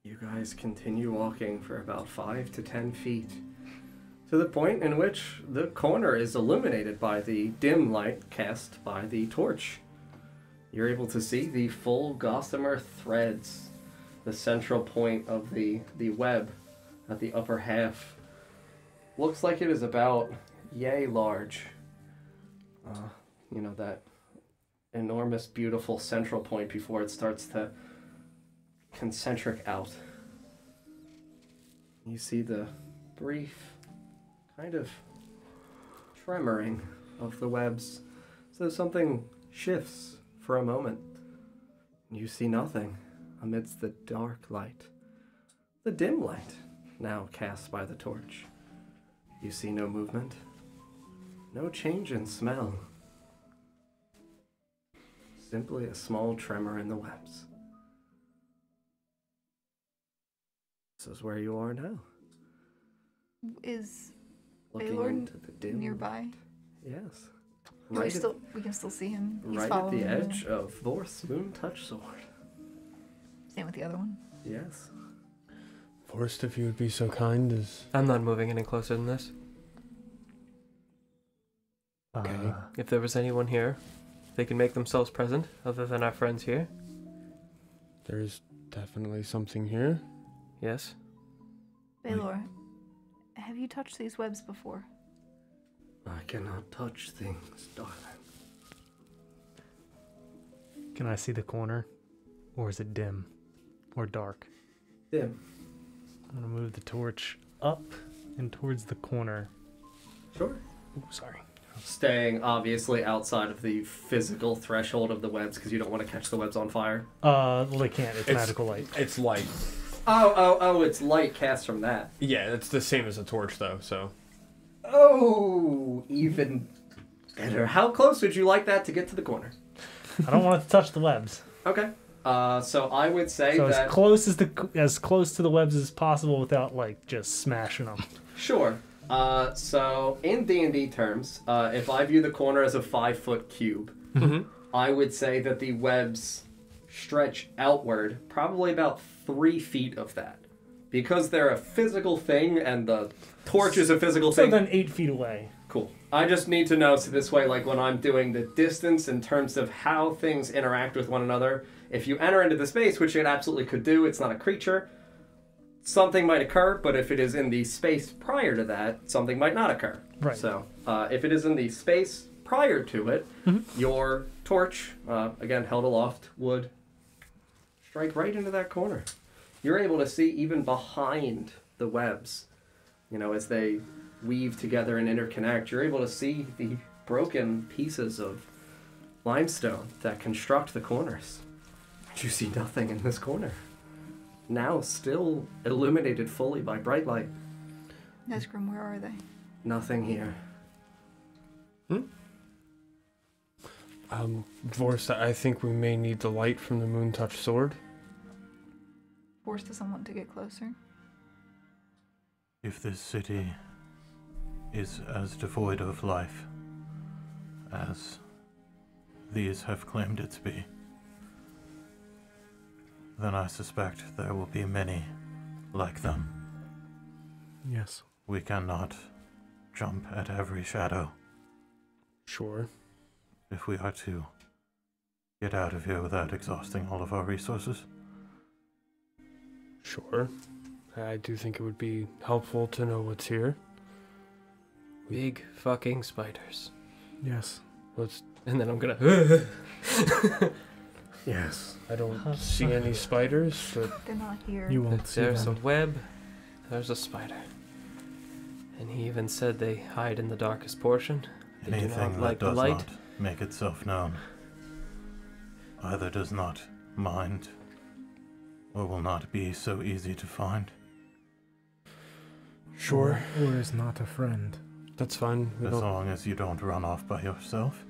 You guys continue walking for about 5 to 10 feet to the point in which the corner is illuminated by the dim light cast by the torch. You're able to see the full gossamer threads, the central point of the web at the upper half. Looks like it is about yay large. You know, that enormous, beautiful central point before it starts to concentric out. You see the brief kind of tremoring of the webs. So something shifts for a moment. You see nothing amidst the dark light. The dim light now cast by the torch. You see no movement. No change in smell. Simply a small tremor in the webs. This is where you are now. Is Looking Baylor into the dim nearby? light. Yes. We can still see him. He's Right at following the edge of Vorst's moontouched sword. Same with the other one. Yes. Vorst, if you would be so kind as... I'm not moving any closer than this. Okay. If there was anyone here, they can make themselves present, other than our friends here. There's definitely something here. Yes. Baylor, have you touched these webs before? I cannot touch things, darling. Can I see the corner? Or is it dim? Or dark? Dim. I'm gonna move the torch up and towards the corner. Sure. Ooh, sorry. Staying obviously outside of the physical threshold of the webs because you don't want to catch the webs on fire. Well, they can't. It's magical light. It's light. Oh, it's light cast from that. Yeah, it's the same as a torch, though, so... Oh, even better. How close would you like that to get to the corner? I don't want it to touch the webs. Okay. So I would say So that... as close to the webs as possible without, like, just smashing them. Sure. So in D&D terms, if I view the corner as a 5-foot cube, I would say that the webs stretch outward probably about 3 feet of that. Because they're a physical thing and the torch is a physical thing. So then 8 feet away. Cool. I just need to know, so this way, like when I'm doing the distance in terms of how things interact with one another, if you enter into the space, which it absolutely could do, it's not a creature, something might occur, but if it is in the space prior to that, something might not occur. Right. So, if it is in the space prior to it, your torch, again held aloft, would strike right into that corner. You're able to see even behind the webs, you know, as they weave together and interconnect, you're able to see the broken pieces of limestone that construct the corners. But you see nothing in this corner. Now still illuminated fully by bright light. Nesgrim, where are they? Nothing here. Vorst, I think we may need the light from the moontouched sword. Force someone to get closer. If this city is as devoid of life as these have claimed it to be, then I suspect there will be many like them. Yes. We cannot jump at every shadow. Sure. If we are to get out of here without exhausting all of our resources. Sure. I do think it would be helpful to know what's here. Big fucking spiders. Yes. And then I'm gonna... Yes. I don't see any spiders, but... They're not here. You won't see There's them. a web, there's a spider. And he even said they hide in the darkest portion. They do Anything not that like the does light. not make itself known either does not mind or will not be so easy to find. Sure. Or is not a friend. That's fine. We As don't... long as you don't run off by yourself.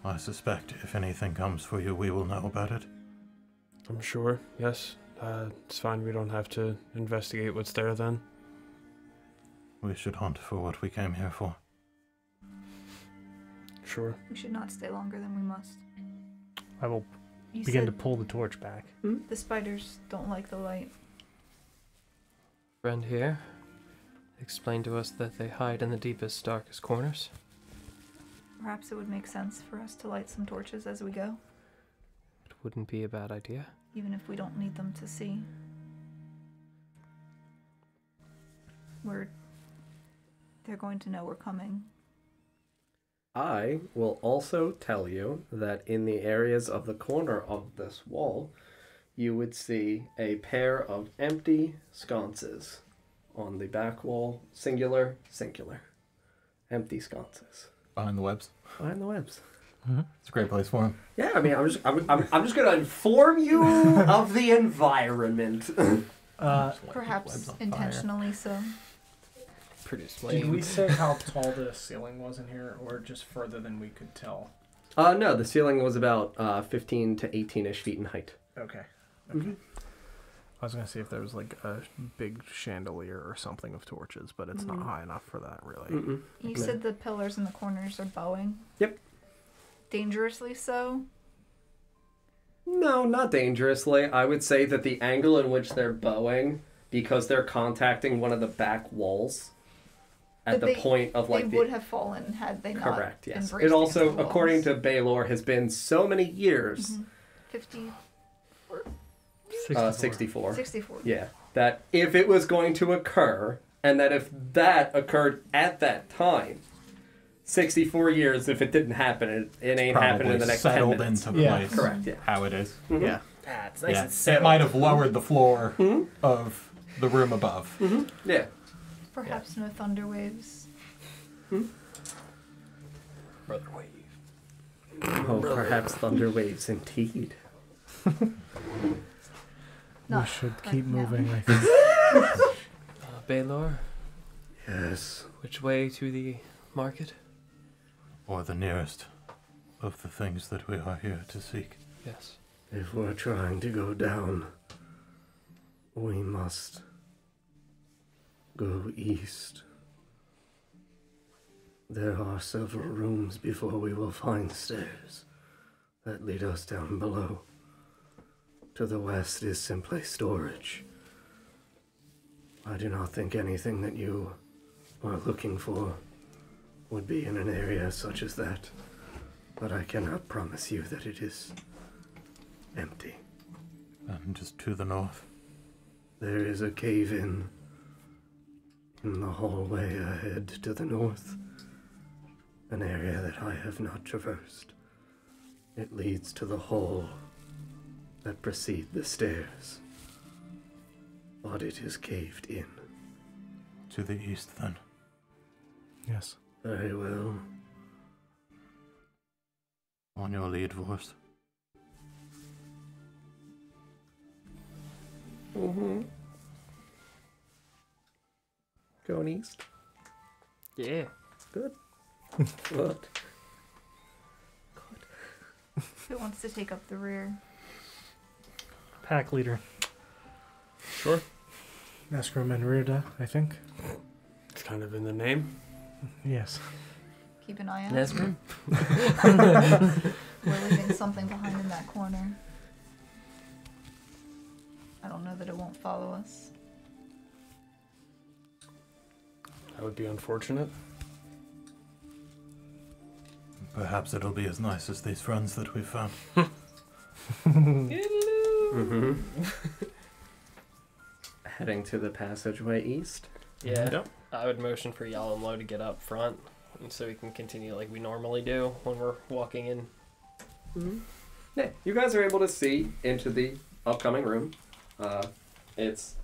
I suspect if anything comes for you, we will know about it. I'm sure, yes. It's fine, we don't have to investigate what's there then. We should hunt for what we came here for. Sure. We should not stay longer than we must. I will You begin to said pull the torch back. the spiders don't like the light. Friend here explained to us that they hide in the deepest, darkest corners. Perhaps it would make sense for us to light some torches as we go, It wouldn't be a bad idea. even if we don't need them to see. We're they're going to know we're coming. I will also tell you that in the areas of the corner of this wall, you would see a pair of empty sconces on the back wall. Singular. Empty sconces. Behind the webs. Behind the webs. Mm-hmm. It's a great place for them. Yeah, I mean, I'm just going to inform you of the environment. Perhaps intentionally so. Produce Did we say how tall the ceiling was in here, or just further than we could tell? No, the ceiling was about 15 to 18-ish feet in height. Okay. Mm-hmm. I was going to see if there was like a big chandelier or something of torches, but it's not high enough for that, really. Mm-mm. You said the pillars in the corners are bowing? Yep. Dangerously so? No, not dangerously. I would say that the angle in which they're bowing, because they're contacting one of the back walls, at the point of like they would have fallen had they not. Correct. Yes. embraced It also, the walls. according to Baylor, has been so many years. 64. 64. Yeah. That if it was going to occur, and that if that occurred at that time, 64 years, if it didn't happen, it ain't happening in the next 10 minutes. Into place. Correct. Yeah. How it is. Mm-hmm. Yeah. It's nice and It settled. might have lowered the floor of the room above. Mm-hmm. Yeah. Perhaps no thunder waves. Brother wave. Oh, perhaps thunder waves indeed. We should keep now. moving, I think. Baylor, Yes. which way to the market? Or the nearest of the things that we are here to seek. Yes. If we're trying to go down, we must go east. There are several rooms before we will find stairs that lead us down below. To the west is simply storage. I do not think anything that you are looking for would be in an area such as that, but I cannot promise you that it is empty. And just to the north. There is a cave-in in the hallway ahead to the north, an area that I have not traversed. It leads to the hall that precede the stairs, but it is caved in. To the east, then. Yes. Very well. On your lead, Vorst. Mm-hmm. Going east. Yeah. Good. Good. Who wants to take up the rear? Pack leader. Sure. Neskrim and Rirda, I think. It's kind of in the name. Yes. Keep an eye out. Nesgrim? We're leaving something behind in that corner. I don't know that it won't follow us. That would be unfortunate. Perhaps it'll be as nice as these friends that we've found. Mm-hmm. Heading to the passageway east. Yeah. Yep. I would motion for Yal and Lo to get up front, and so we can continue like we normally do when we're walking in. Mm-hmm. Yeah, you guys are able to see into the upcoming room. It's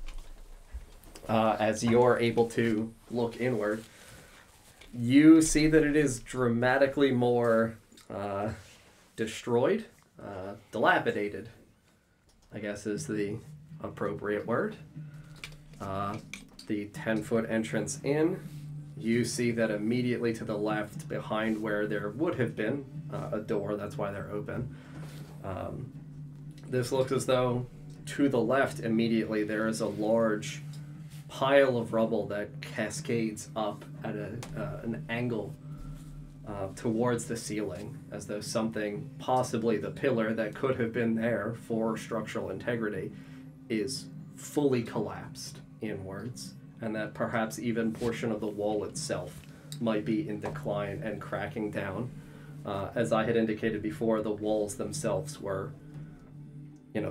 as you're able to look inward, you see that it is dramatically more destroyed, dilapidated, I guess is the appropriate word. The 10-foot entrance in, you see that immediately to the left, behind where there would have been a door, that's why they're open. This looks as though to the left immediately there is a large pile of rubble that cascades up at an angle towards the ceiling, as though something, possibly the pillar that could have been there for structural integrity, is fully collapsed inwards, and that perhaps even portion of the wall itself might be in decline and cracking down. As I had indicated before, the walls themselves were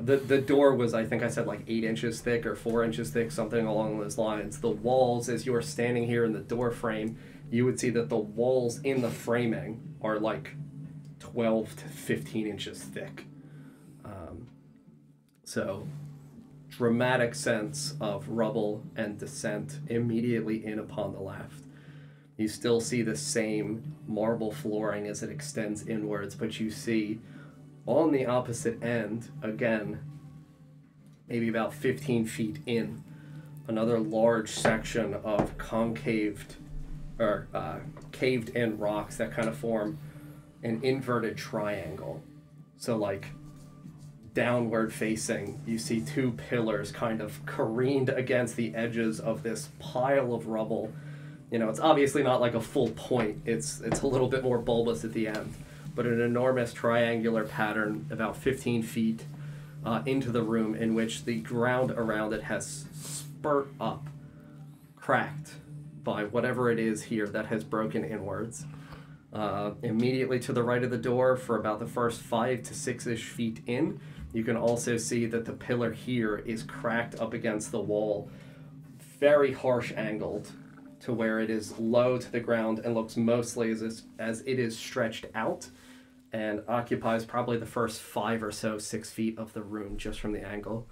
the door was, I think I said, like 8 inches thick or 4 inches thick, something along those lines. The walls, as you're standing here in the door frame, you would see that the walls in the framing are like 12 to 15 inches thick. So, dramatic sense of rubble and descent immediately in upon the left. You still see the same marble flooring as it extends inwards, but you see on the opposite end, again, maybe about 15 feet in, another large section of concaved or caved in rocks that kind of form an inverted triangle. So like downward facing, you see 2 pillars kind of careened against the edges of this pile of rubble. It's obviously not like a full point. It's a little bit more bulbous at the end, but an enormous triangular pattern about 15 feet into the room, in which the ground around it has spurt up, cracked by whatever it is here that has broken inwards. Immediately to the right of the door, for about the first 5 to 6-ish feet in, you can also see that the pillar here is cracked up against the wall, very harsh angled, to where it is low to the ground and looks mostly as it is stretched out, and occupies probably the first 5 or so 6 feet of the room just from the angle.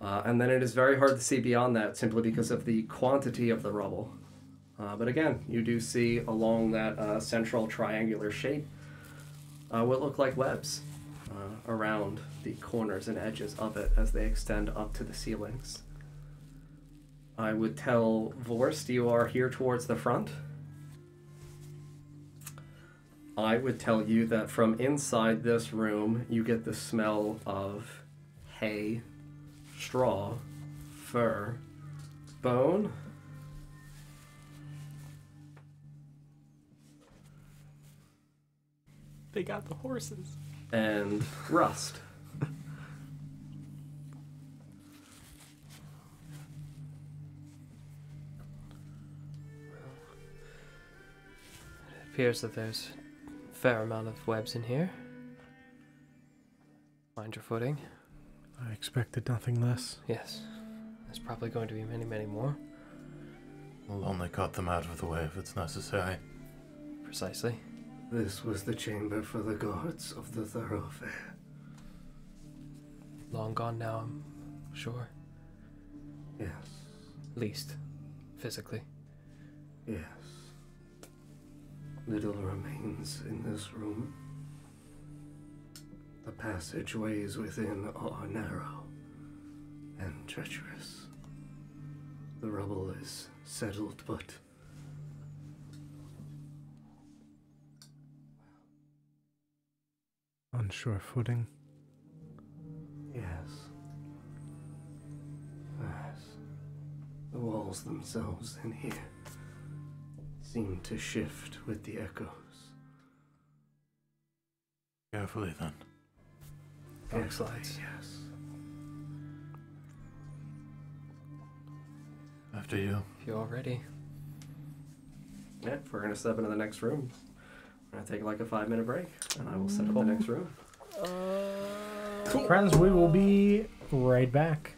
And then it is very hard to see beyond that, simply because of the quantity of the rubble. But again, you do see along that central triangular shape what look like webs around the corners and edges of it as they extend up to the ceilings. I would tell Vorst you are here towards the front. I would tell you that from inside this room, you get the smell of hay, straw, fur, bone, They got the horses. and rust. It appears that there's a fair amount of webs in here. Mind your footing. I expected nothing less. Yes. There's probably going to be many, many more. We'll only cut them out of the way if it's necessary. Precisely. This was the chamber for the guards of the thoroughfare. Long gone now, I'm sure. Yes. At least, physically. Yes. Little remains in this room. The passageways within are narrow and treacherous. The rubble is settled, but unsure footing. yes. Yes. The walls themselves in here seem to shift with the echoes. Carefully then. Dark slides. Yes. After you. If you're all ready. Yeah, we're going to step into the next room. We're going to take like a 5-minute break, and I will set up the next room. Friends, we will be right back.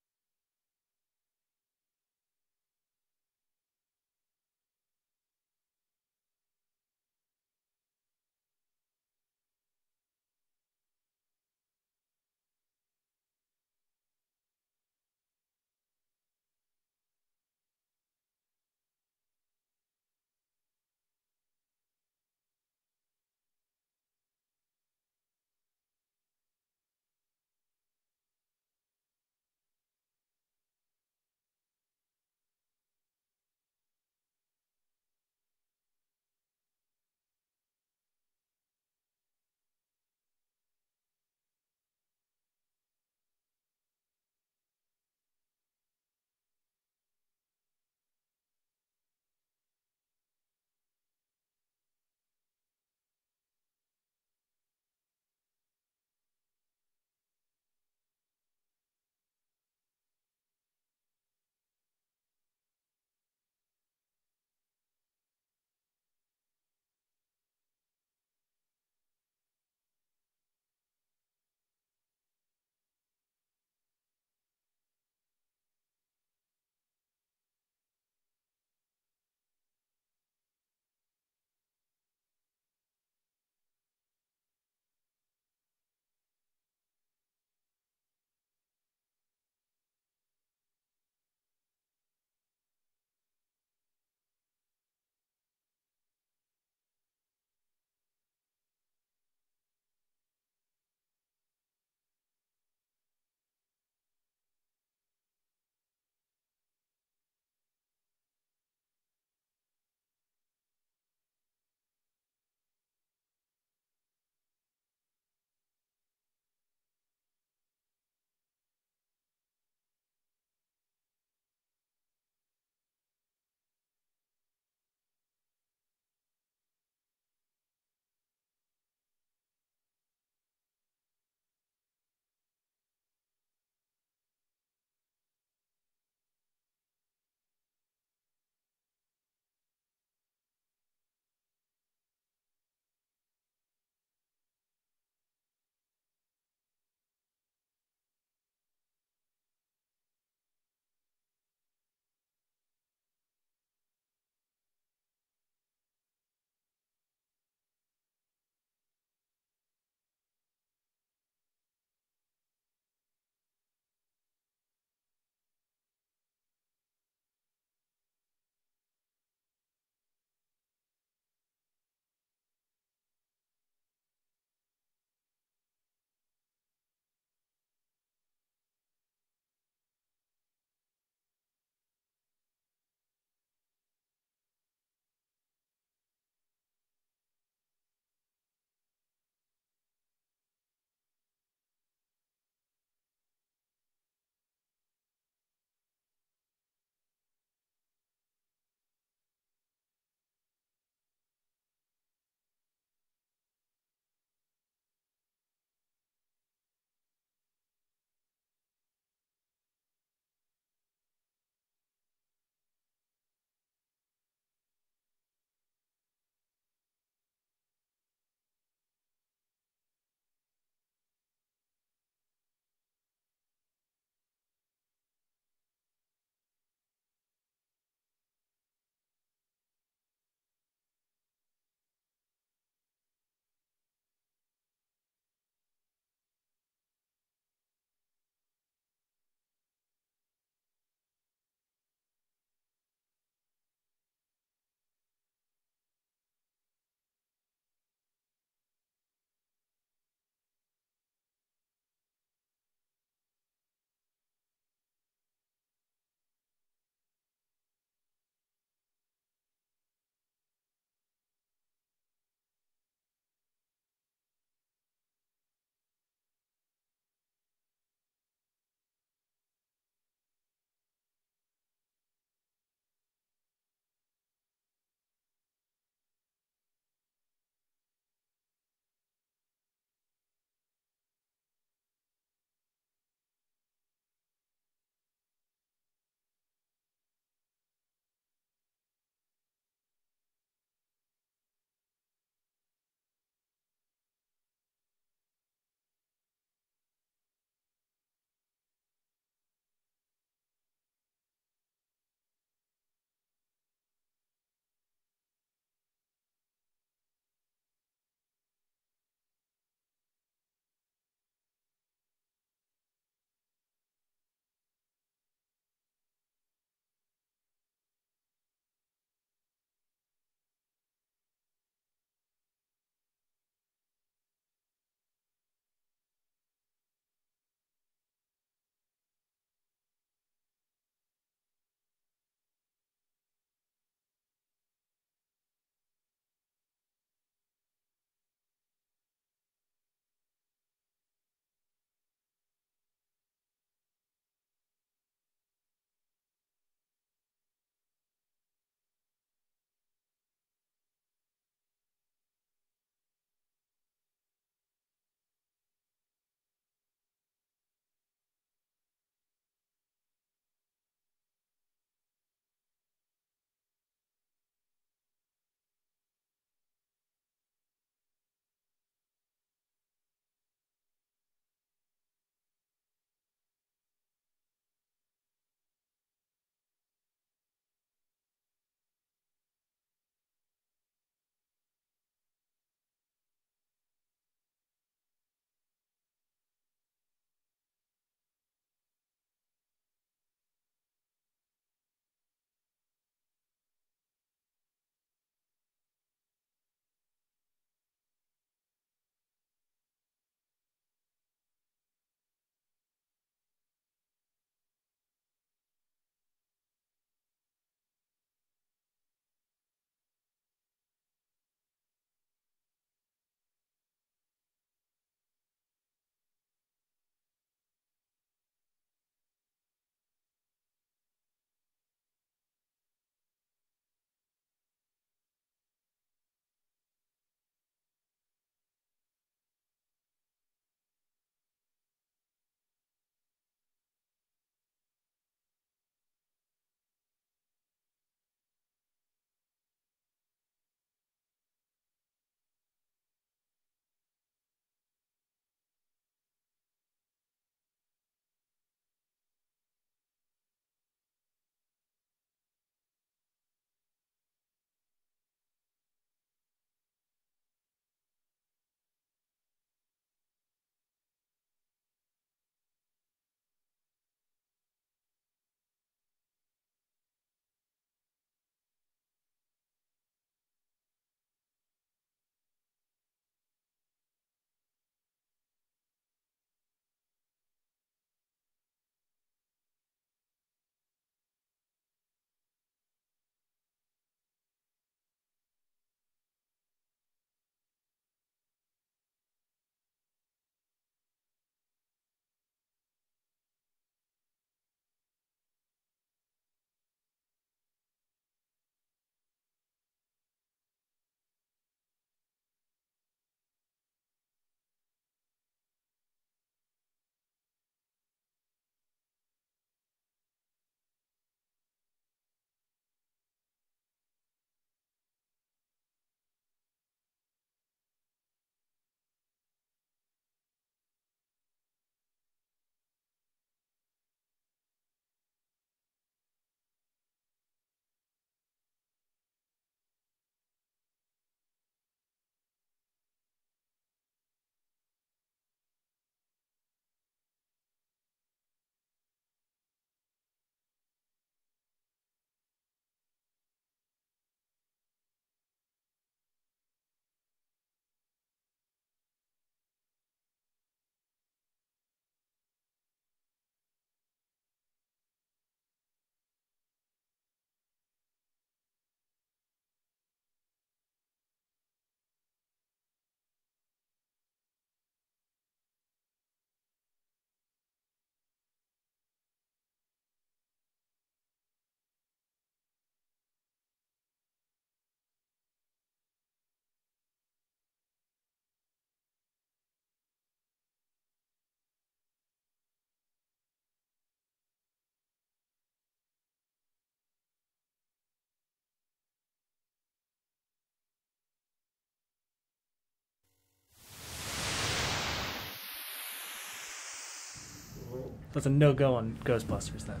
That's a no-go on Ghostbusters then.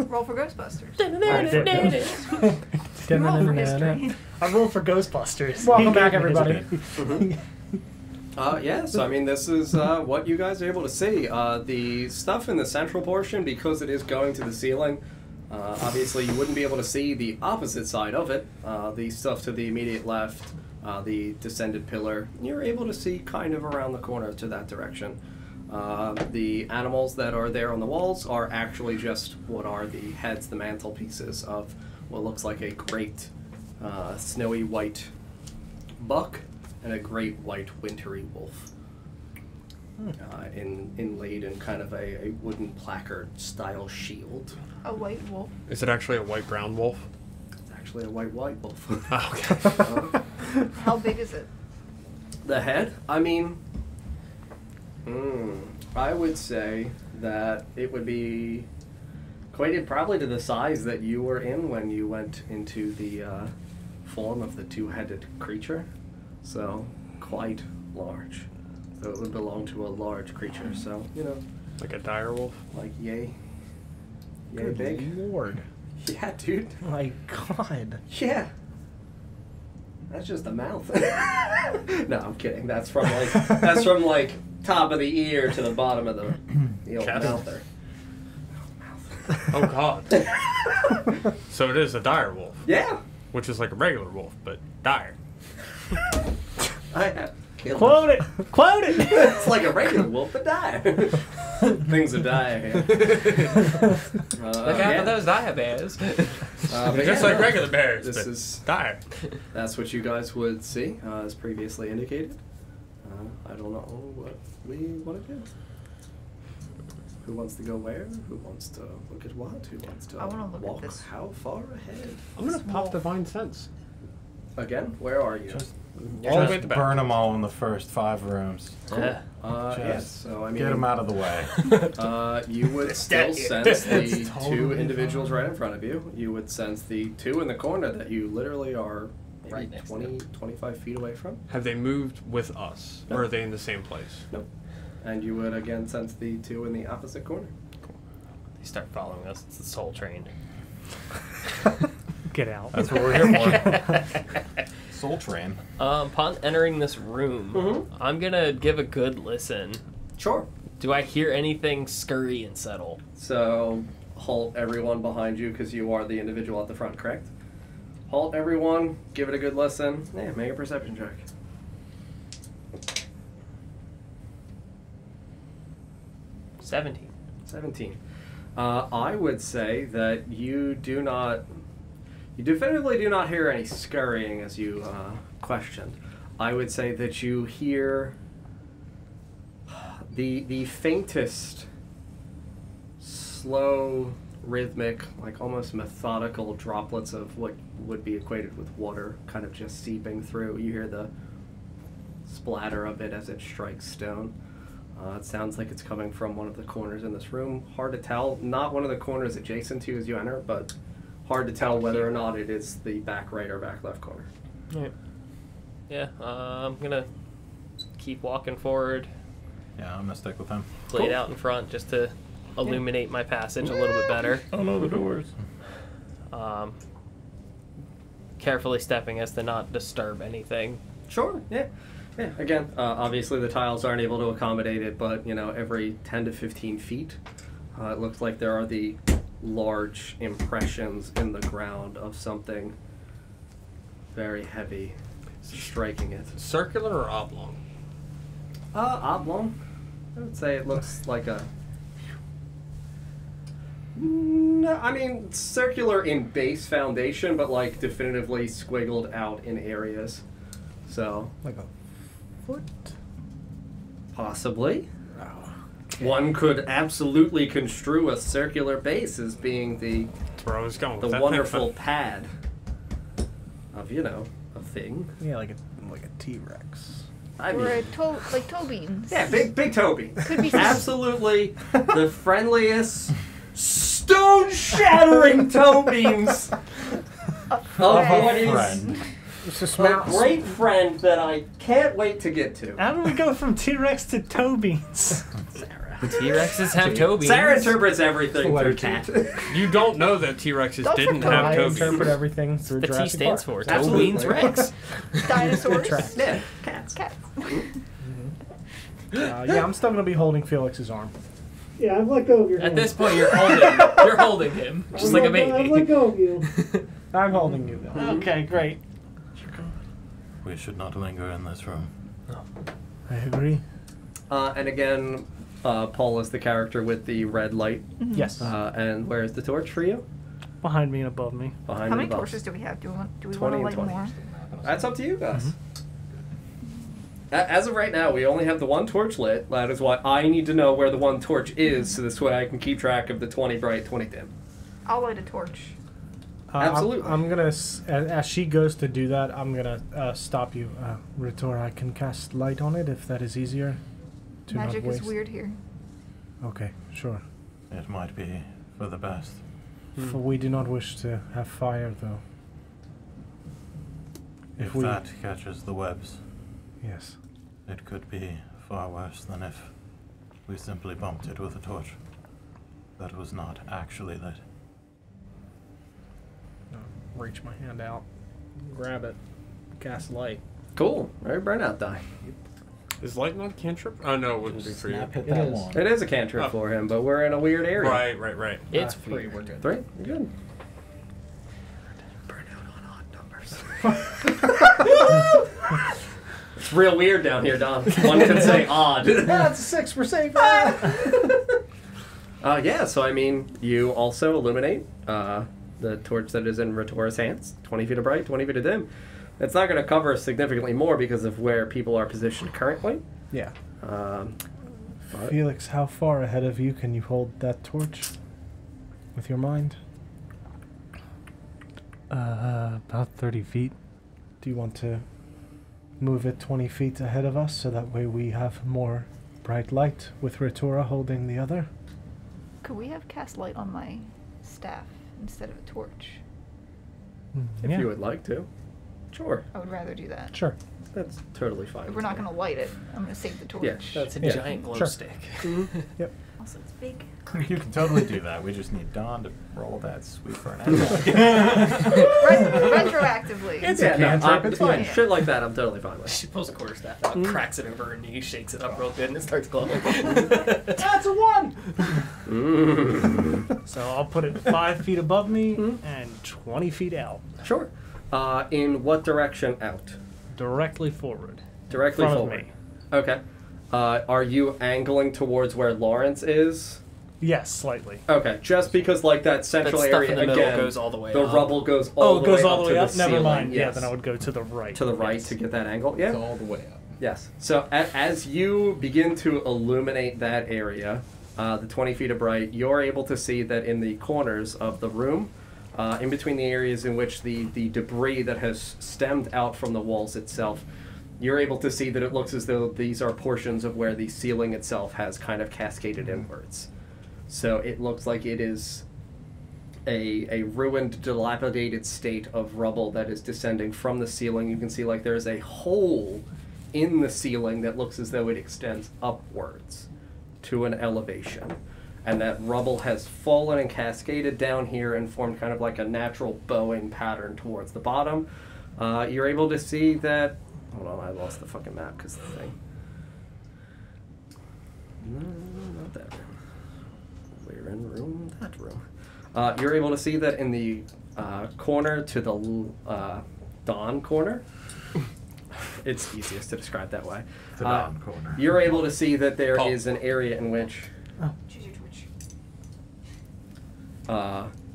Roll for Ghostbusters. Roll for history. I roll for Ghostbusters. Welcome back, everybody. Yeah, so I mean, this is what you guys are able to see. The stuff in the central portion, because it is going to the ceiling, obviously you wouldn't be able to see the opposite side of it. The stuff to the immediate left, the descended pillar, you're able to see kind of around the corner to that direction. The animals that are there on the walls are actually just what are the heads, the mantelpieces of what looks like a great snowy white buck and a great white wintry wolf, inlaid in kind of a wooden placard style shield. A white wolf. Is it actually a white-brown wolf? It's actually a white wolf. Oh, okay. How big is it? The head? I mean, I would say that it would be equated probably to the size that you were in when you went into the form of the two-headed creature. So, quite large. So it would belong to a large creature, so, you know. Like a dire wolf? Like, yay. Yay Good big. Lord. Yeah, dude. My God. Yeah. That's just the mouth. No, I'm kidding. That's from like top of the ear to the bottom of the old mouth there. Oh God. So it is a dire wolf. Yeah. Which is like a regular wolf, but dire. I have killed Quote it! Quote it! It's like a regular wolf, but dire. Things are dire here. Look out for those dire bears. Just like regular bears, This but is dire. That's what you guys would see, as previously indicated. I don't know what we want to do. Who wants to go where? Who wants to look at what? Who wants to I wanna look at walk this. how far ahead? I'm gonna pop Divine Sense. Again, where are you? Just All the way at the back. burn them all in the first 5 rooms. Yeah. Yes. So I mean, Get them out of the way. You would still sense the two individuals right in front of you. You would sense the two in the corner that you literally are maybe Right next to 20, 25 feet away from. Have they moved with us? No. Or are they in the same place? Nope. And you would again sense the two in the opposite corner. They start following us. It's the Soul Train. Get out. That's what we're here for. Soul Train. Upon entering this room, I'm gonna give a good listen. Sure. Do I hear anything scurry and settle? So, halt everyone behind you because you are the individual at the front, correct? Halt everyone, give it a good listen. Yeah, make a perception check. 17. 17. I would say that you definitively do not hear any scurrying as you questioned. I would say that you hear the faintest, slow, rhythmic, like almost methodical droplets of what would be equated with water kind of just seeping through. You hear the splatter of it as it strikes stone. It sounds like it's coming from one of the corners in this room. Hard to tell. Not one of the corners adjacent to you as you enter, but hard to tell whether or not it is the back right or back left corner. Right. Yeah, I'm gonna keep walking forward. Yeah, I'm gonna stick with him. Play it out in front just to illuminate my passage a little bit better. Oh no, the doors. Carefully stepping as to not disturb anything. Sure, yeah. Yeah, again, obviously the tiles aren't able to accommodate it, but, you know, every 10 to 15 feet, it looks like there are the large impressions in the ground of something very heavy striking it. Circular or oblong? Oblong. I would say it looks like a... No, I mean, circular in base foundation, but, like, definitively squiggled out in areas. So... Like a foot? Possibly. Oh, okay. One could absolutely construe a circular base as being the That's where I was going with that wonderful thing, pad of, you know, a thing. Yeah, like a T-Rex. I Or mean, like toe beans. yeah, big Toby. Could be Absolutely the friendliest, stone-shattering toe beans of what is Friend. It's a a smell. great friend that I can't wait to get to. How do we go from T-Rex to toe beans? Sarah. T-Rexes have toe beams. Sarah interprets everything through cat. You don't know that T-Rexes didn't have I toe beams. interpret everything through The T Jurassic stands Park. for toe beams Rex. Dinosaurs. Tracks. Yeah. Cats. Yeah, I'm still gonna be holding Felix's arm. Yeah, I've let go of your At hand. this point, you're holding him, just like a I've baby. let go of you. I'm holding you though. Okay, great. We should not linger in this room. I agree. And again, Paul is the character with the red light. Yes. And where's the torch for you? Behind me and above me. Behind How me many above. torches do we have? Do we want 20 to and light 20. more? That's up to you guys. As of right now, we only have the one torch lit. That is why I need to know where the one torch is, so this way I can keep track of the 20 bright, 20 dim. I'll light a torch. Absolutely. I'm gonna, as she goes to do that, I'm gonna stop you. Ritor, I can cast light on it if that is easier. To Magic not is waste. weird here. Okay, sure. It might be for the best. For we do not wish to have fire, though. If that catches the webs, yes, it could be far worse than if we simply bumped it with a torch that was not actually lit. Reach my hand out, grab it, cast light. Cool. Very burnout die. Is light not a cantrip? Oh no, it wouldn't be for you. Hit that one. It is a cantrip for him, but we're in a weird area. Right. It's free. We're good. 3? You're good. Burnout on odd numbers. It's real weird down here, Don. One can say odd. That's a 6 for safe. Yeah, so I mean, you also illuminate the torch that is in Ritora's hands. 20 feet of bright, 20 feet of dim. It's not going to cover significantly more because of where people are positioned currently. Yeah. Felix, how far ahead of you can you hold that torch with your mind? About 30 feet. Do you want to move it 20 feet ahead of us so that way we have more bright light with Ritora holding the other? Could we have cast light on my staff instead of a torch? If you would like to. Sure. I would rather do that. Sure. That's totally fine. If we're not going to light it, I'm going to save the torch. Yeah, That's a giant glow stick. Yep. Also, it's big. You can totally do that. We just need Dawn to roll that sweet for an Retroactively. It's a cantrip. It's fine. Shit like that, I'm totally fine with. She pulls a quarterstaff out, cracks it over her knee, shakes it up real good, and it starts glowing. That's a 1. So I'll put it 5 feet above me and 20 feet out. Sure. In what direction out? Directly forward. Directly Front of forward. me. Okay. Are you angling towards where Lawrence is? Yes, slightly. Okay, just because like that central That stuff area in the middle again, goes all the way the up. rubble goes all the way it goes up all the way to up? the Never ceiling. mind. Yeah, Yes. then I would go to the right. To the right Yes. to get that angle. Yeah. all the way up. Yes. So as you begin to illuminate that area, the 20 feet of bright, you're able to see that in the corners of the room, in between the areas in which the debris that has stemmed out from the walls itself, you're able to see that it looks as though these are portions of where the ceiling itself has kind of cascaded inwards. So it looks like it is a ruined, dilapidated state of rubble that is descending from the ceiling. You can see like there's a hole in the ceiling that looks as though it extends upwards to an elevation. And that rubble has fallen and cascaded down here and formed kind of like a natural bowing pattern towards the bottom. You're able to see that... Hold on, I lost the fucking map because the thing... No, not that room. We're in that room. You're able to see that in the corner to the dawn corner. It's easiest to describe that way. The dawn corner. You're able to see that there is an area in which... Choose your torch.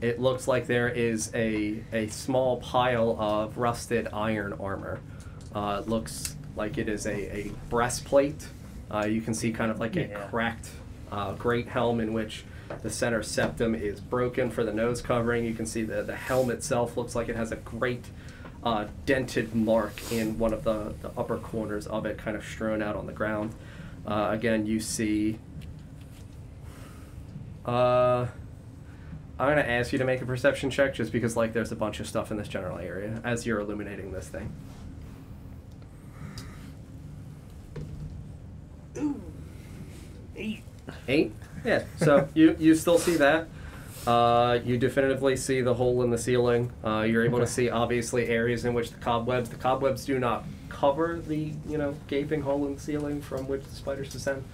It looks like there is a small pile of rusted iron armor. It looks like it is a breastplate. You can see kind of like a cracked great helm in which the center septum is broken for the nose covering. You can see the helm itself looks like it has a great dented mark in one of the upper corners of it, kind of strewn out on the ground. Again, you see... I'm going to ask you to make a perception check just because like there's a bunch of stuff in this general area as you're illuminating this thing. Ooh. 8. 8? Yeah, so you still see that. You definitively see the hole in the ceiling. You're able to see, obviously, areas in which the cobwebs do not cover the, gaping hole in the ceiling from which the spiders descend.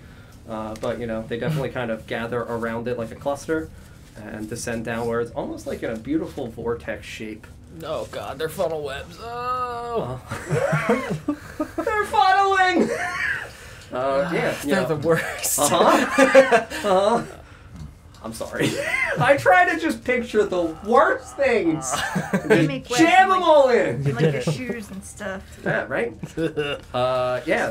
But, they definitely kind of gather around it like a cluster and descend downwards, almost like in a beautiful vortex shape. Oh god, they're funnel webs. Oh! They're funneling! They're the worst. I'm sorry. I try to just picture the worst things. You make webs jam them all in. and, like your shoes and stuff. Yeah, right?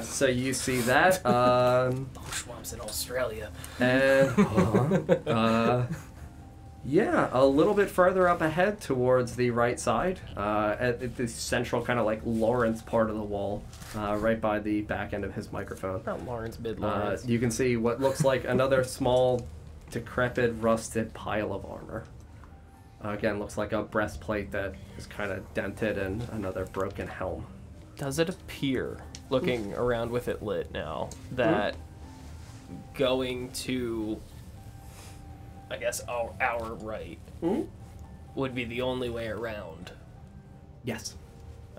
So you see that. Swamps in Australia. And, a little bit further up ahead towards the right side, at the central kind of like Lawrence part of the wall, right by the back end of his microphone. Not Lawrence, mid-Lawrence. You can see what looks like another small, decrepit, rusted pile of armor. Again, looks like a breastplate that is kind of dented and another broken helm. Does it appear, looking around with it lit now, that going to, I guess, our right would be the only way around? Yes.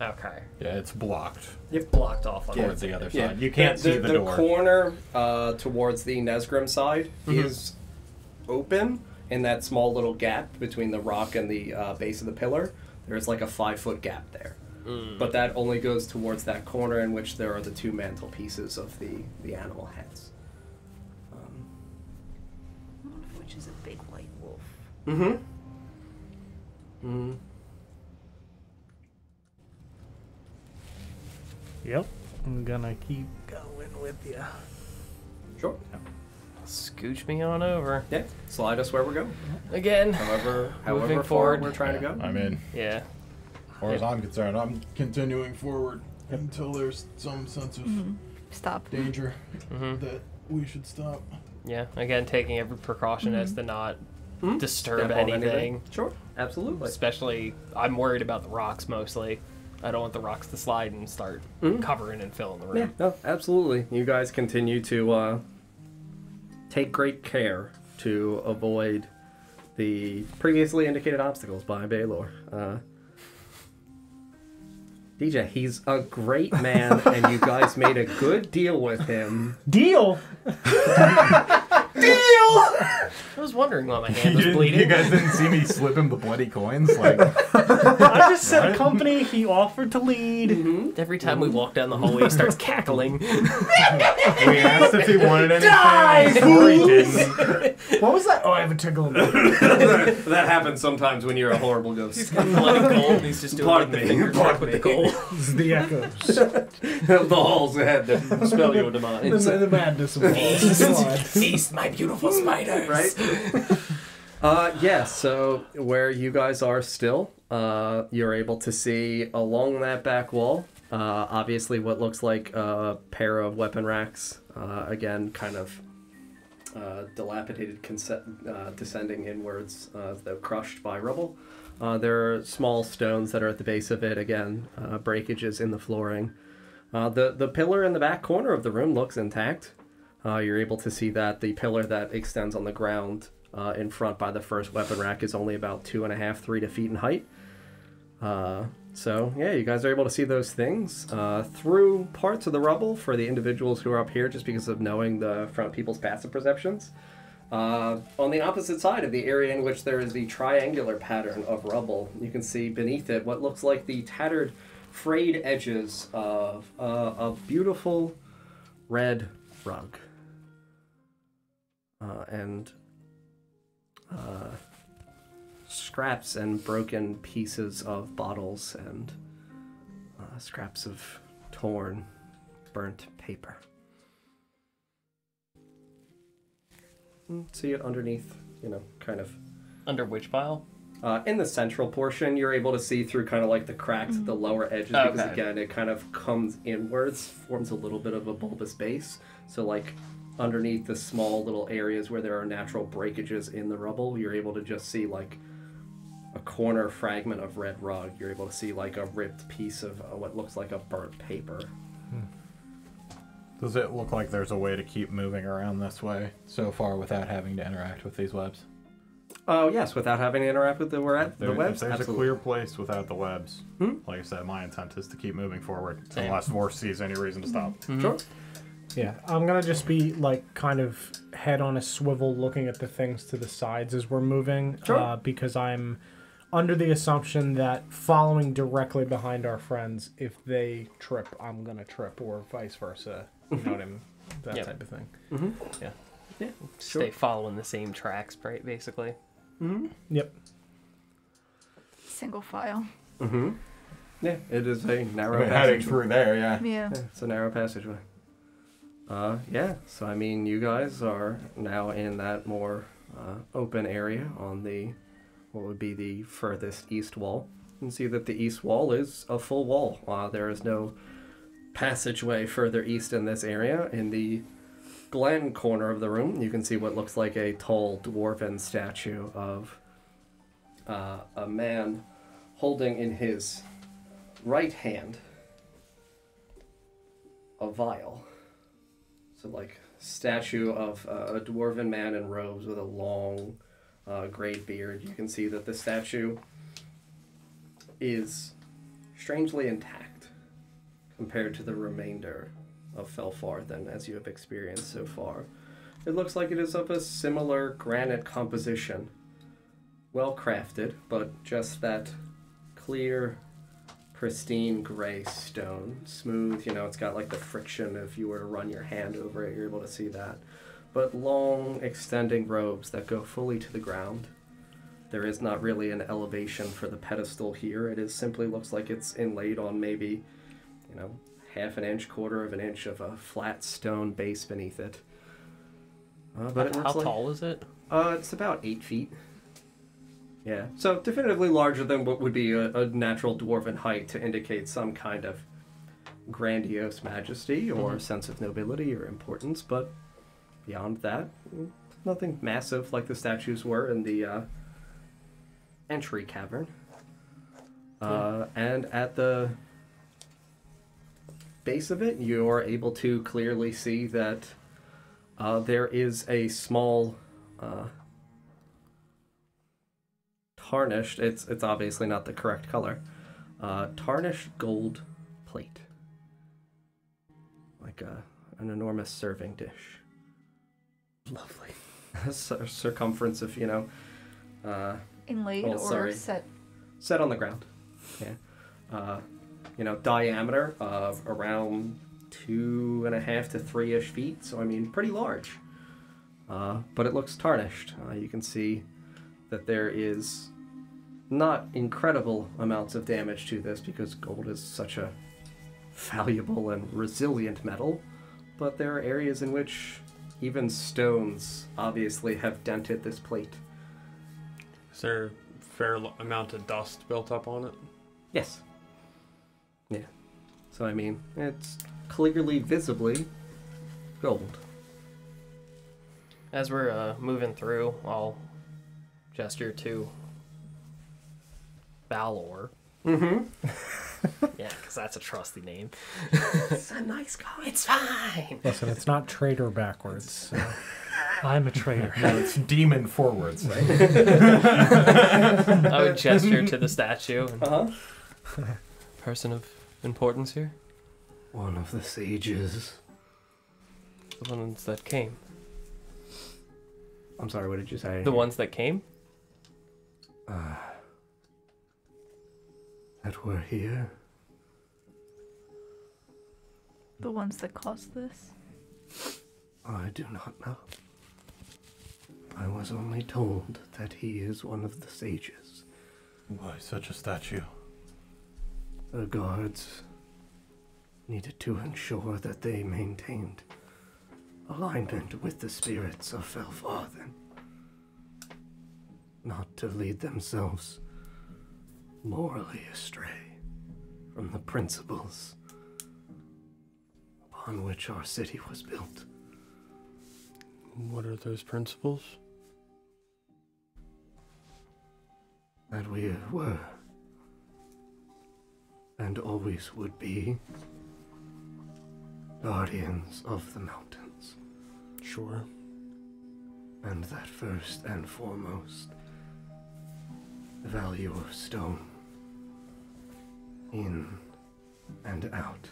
Okay. Yeah, it's blocked. It's blocked off on towards the other side. You can't see the door. The corner towards the Nesgrim side is open in that small little gap between the rock and the base of the pillar. There's like a 5-foot gap there. But that only goes towards that corner in which there are the 2 mantle pieces of the animal heads. One of which is a big white wolf. Yep. I'm gonna keep going with you. Sure. Scooch me on over. Yeah. Slide us where we're going. Again. However Moving far forward. we're trying to go. I'm in. Yeah. As far as I'm concerned, I'm continuing forward until there's some sense of Stop. danger that we should stop. Yeah. Again, taking every precaution as to not disturb Step on anything. Sure. Absolutely. Especially, I'm worried about the rocks mostly. I don't want the rocks to slide and start covering and filling the room. Yeah, no, absolutely. You guys continue to take great care to avoid the previously indicated obstacles by Baylor. DJ, he's a great man, and you guys made a good deal with him. Deal? I was wondering why my hand was bleeding. You guys didn't see me slip him the bloody coins? Like, I just said company, he offered to lead. Every time we walk down the hallway, he starts cackling. we asked if he wanted anything. Die, Or he didn't. What was that? Oh, I have a tickle in my That happens sometimes when you're a horrible ghost. He's got bloody gold, and he's just doing like the finger trick with the gold. This is the echoes. The halls ahead that spell your demise. The madness of balls. Feast, my beautiful spiders. Right? So where you guys are still, you're able to see along that back wall, obviously what looks like a pair of weapon racks, again, kind of dilapidated, descending inwards, though crushed by rubble. There are small stones that are at the base of it, again, breakages in the flooring. The pillar in the back corner of the room looks intact. You're able to see that the pillar that extends on the ground in front by the first weapon rack is only about 2.5, 3 feet in height. So, yeah, you guys are able to see those things through parts of the rubble for the individuals who are up here just because of knowing the front people's passive perceptions. On the opposite side of the area in which there is the triangular pattern of rubble, you can see beneath it what looks like the tattered, frayed edges of a beautiful red rug. And scraps and broken pieces of bottles and scraps of torn, burnt paper. See it underneath, kind of. Under which pile? In the central portion, you're able to see through kind of like the cracks at the lower edges because, again, it kind of comes inwards, forms a little bit of a bulbous base. So, like, underneath the small little areas where there are natural breakages in the rubble, you're able to just see, like, a corner fragment of red rug. You're able to see, like, a ripped piece of what looks like a burnt paper. Does it look like there's a way to keep moving around this way so far without having to interact with these webs? Oh, yes, without having to interact with the webs? If there's Absolutely. a clear place without the webs, like I said, my intent is to keep moving forward unless Vorst sees any reason to stop. Sure. Yeah, I'm gonna just be like kind of head on a swivel looking at the things to the sides as we're moving, because I'm under the assumption that following directly behind our friends, if they trip, I'm gonna trip, or vice versa. You know what I mean? That type of thing. Yeah. Yeah. Stay following the same tracks, right? Basically. Yep. Single file. Yeah, it is a narrow Heading passageway. through there, yeah. Yeah. It's a narrow passageway. Yeah, so I mean, you guys are now in that more open area on the, what would be the furthest east wall. You can see that the east wall is a full wall. There is no passageway further east in this area. In the Glen corner of the room, you can see what looks like a tall dwarven statue of a man holding in his right hand a vial. So, like, statue of a dwarven man in robes with a long gray beard. You can see that the statue is strangely intact compared to the remainder of Felfarthen as you have experienced so far. It looks like it is of a similar granite composition, well crafted, but just that clear, pristine gray stone, smooth. It's got like the friction. If you were to run your hand over it, you're able to see that. But long, extending robes that go fully to the ground. There is not really an elevation for the pedestal here. It is simply looks like it's inlaid on maybe, half an inch, quarter of an inch of a flat stone base beneath it. But it looks How tall is it? It's about 8 feet. Yeah, so definitively larger than what would be a natural dwarven height to indicate some kind of grandiose majesty or sense of nobility or importance, but beyond that, nothing massive like the statues were in the entry cavern. And at the base of it, you're able to clearly see that there is a small tarnished, it's obviously not the correct color, tarnished gold plate. Like an enormous serving dish. Lovely. Circumference of, Inlaid or set? Set on the ground. Yeah. Diameter of around 2.5 to 3-ish feet, so I mean, pretty large. But it looks tarnished. You can see that there is not incredible amounts of damage to this because gold is such a valuable and resilient metal, but there are areas in which even stones obviously have dented this plate. Is there a fair amount of dust built up on it? Yes. Yeah. So, I mean, it's clearly, visibly gold. As we're moving through, I'll gesture to Balor. Yeah, because that's a trusty name. It's a nice guy. It's fine. Listen, it's not traitor backwards. So. I'm a traitor. No, it's demon forwards. I would gesture to the statue. Person of importance here? One of the sages. The ones that came. I'm sorry, what did you say? The ones that came? That were here. The ones that caused this? I do not know. I was only told that he is one of the sages. Why such a statue? The guards needed to ensure that they maintained alignment with the spirits of Felfarthen, not to lead themselves morally astray from the principles upon which our city was built. What are those principles? That we were and always would be guardians of the mountains. Sure. And that first and foremost, the value of stone, in and out,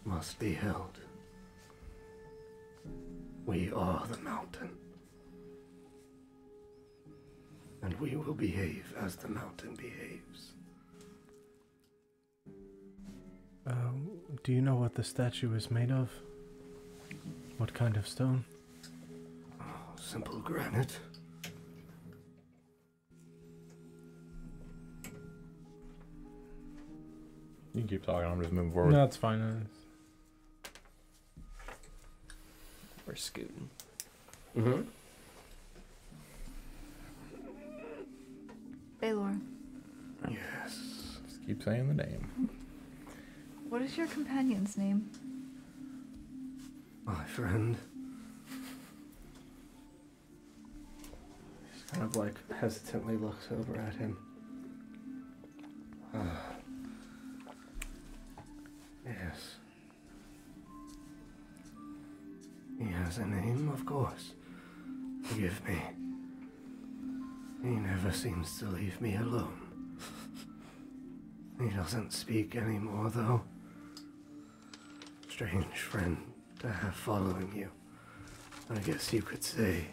must be held. We are the mountain, and we will behave as the mountain behaves. Do you know what the statue is made of? What kind of stone? Simple granite. You can keep talking, I'm just moving forward. No, it's fine. We're scooting. Mm-hmm. Baylor, Yes. Just keep saying the name. what is your companion's name? My friend. She kind of like hesitantly looks over at him. Yes. He has a name, of course. Forgive me. He never seems to leave me alone. He doesn't speak anymore, though. Strange friend to have following you, I guess you could say.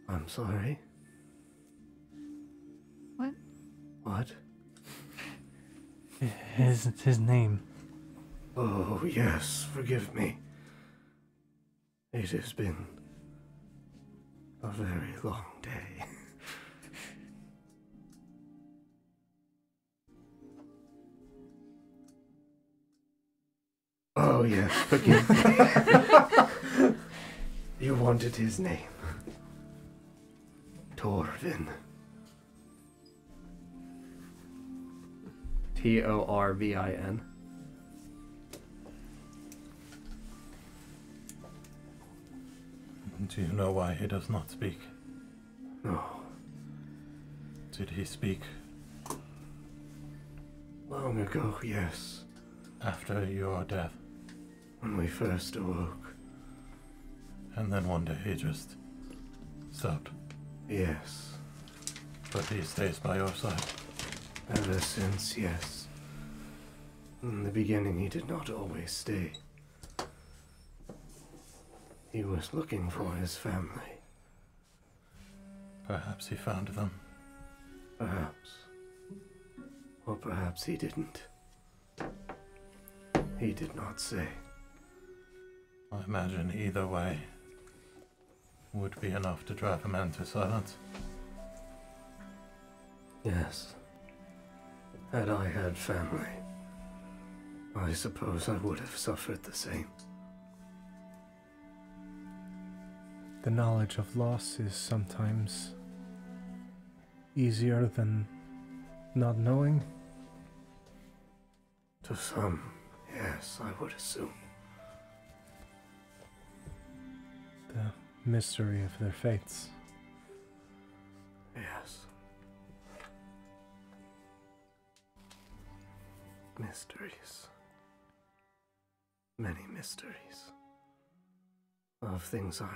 I'm sorry. What? What? His name. Oh, yes, forgive me. It has been a very long day. Oh, yes, forgive me. You wanted his name. Torvin. Torvin. Do you know why he does not speak? No. Did he speak Long ago, yes. after your death? When we first awoke. And then one day he just stopped? Yes. But he stays by your side? Ever since, yes. In the beginning, he did not always stay. He was looking for his family. Perhaps he found them. Perhaps. Or perhaps he didn't. He did not say. I imagine either way would be enough to drive a man to silence. Yes. Had I had family, I suppose I would have suffered the same. The knowledge of loss is sometimes easier than not knowing. To some, yes, I would assume. The mystery of their fates. Yes. Mysteries. Many mysteries. Of things I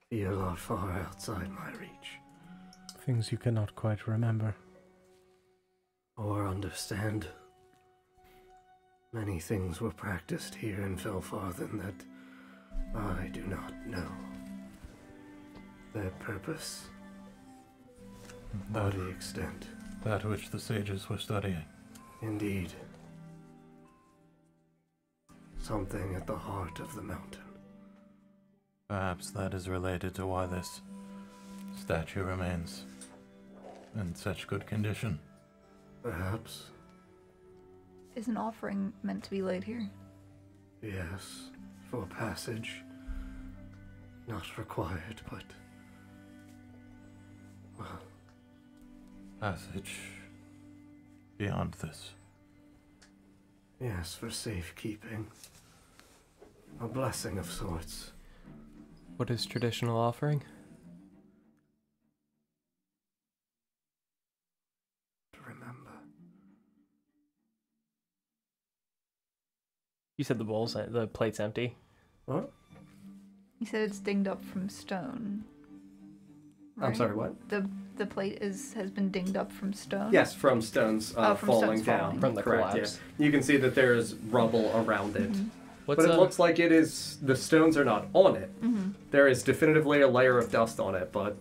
feel are far outside my reach. Things you cannot quite remember. Or understand. Many things were practiced here in Felfarthen that I do not know. Their purpose, or the extent. That which the sages were studying. Indeed. Something at the heart of the mountain. Perhaps that is related to why this statue remains in such good condition. Perhaps. Is an offering meant to be laid here? Yes, for passage. Not required, but... well... Passage beyond this. Yes, for safekeeping. A blessing of sorts. What is traditional offering? You said the plate's empty. What? You said it's dinged up from stone. Right? I'm sorry, what? The plate has been dinged up from stone? Yes, from stones from falling stones down. falling. From the Correct, collapse. yeah. You can see that there's rubble around it. Mm-hmm. But it looks like it is, the stones are not on it. Mm-hmm. There is definitively a layer of dust on it, but...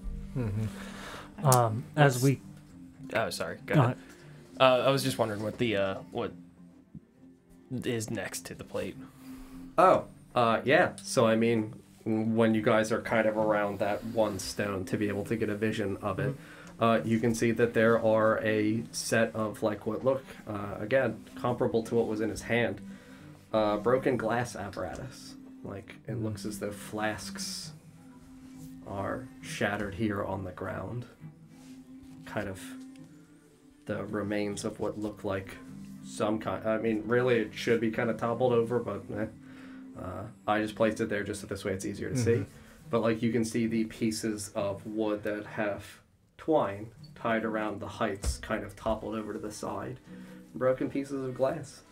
As we... Oh, sorry. Go ahead. I was just wondering what the, what is next to the plate. Oh, yeah. So, I mean, when you guys are kind of around that one stone to be able to get a vision of it, you can see that there are a set of, like, what look, again, comparable to what was in his hand, broken glass apparatus. Like, it looks as though flasks are shattered here on the ground. Kind of the remains of what look like some kind... I mean, really, it should be kind of toppled over, but I just placed it there just so this way it's easier to see. But, like, you can see the pieces of wood that have twine tied around the heights kind of toppled over to the side. Broken pieces of glass.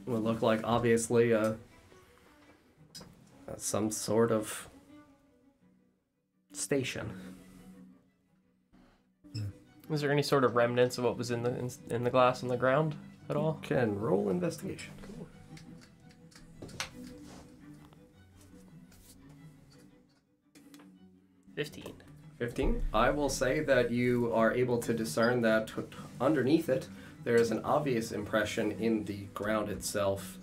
It would look like, obviously, some sort of station. Is there any sort of remnants of what was in the glass on the ground at all? Can roll investigation. Cool. 15. I will say that you are able to discern that underneath it there is an obvious impression in the ground itself,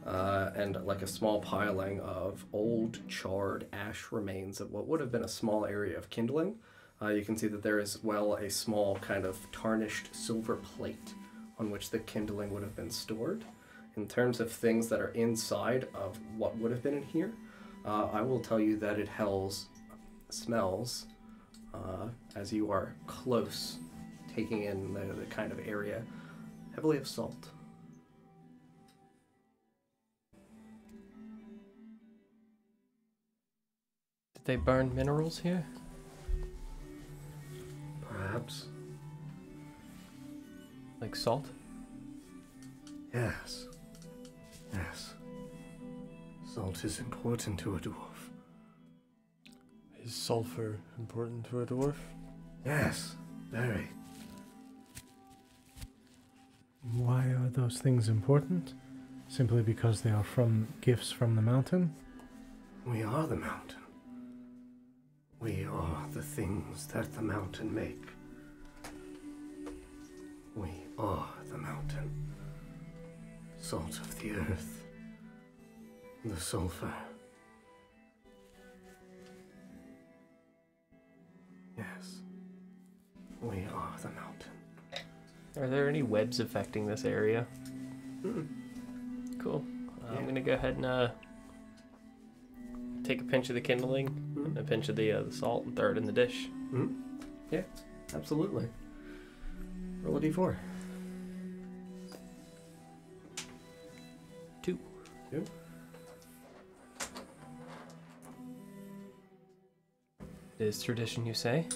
and like a small piling of old charred ash remains of what would have been a small area of kindling. You can see that there is, well, a small kind of tarnished silver plate on which the kindling would have been stored. In terms of things that are inside of what would have been in here, I will tell you that it smells, as you are close, taking in the kind of area, heavily of salt. Did they burn minerals here? Perhaps. Like salt? Yes. Yes. Salt is important to a dwarf. Is sulfur important to a dwarf? Yes, very. Why are those things important? Simply because they are gifts from the mountain? We are the mountain. We are the things that the mountain make. We are the mountain. Salt of the earth. The sulfur. Yes. We are the mountain. Are there any webs affecting this area? Cool. I'm gonna go ahead and take a pinch of the kindling, and a pinch of the salt, and throw it in the dish. Yeah, absolutely. Roll a d4. 2. It is tradition, you say?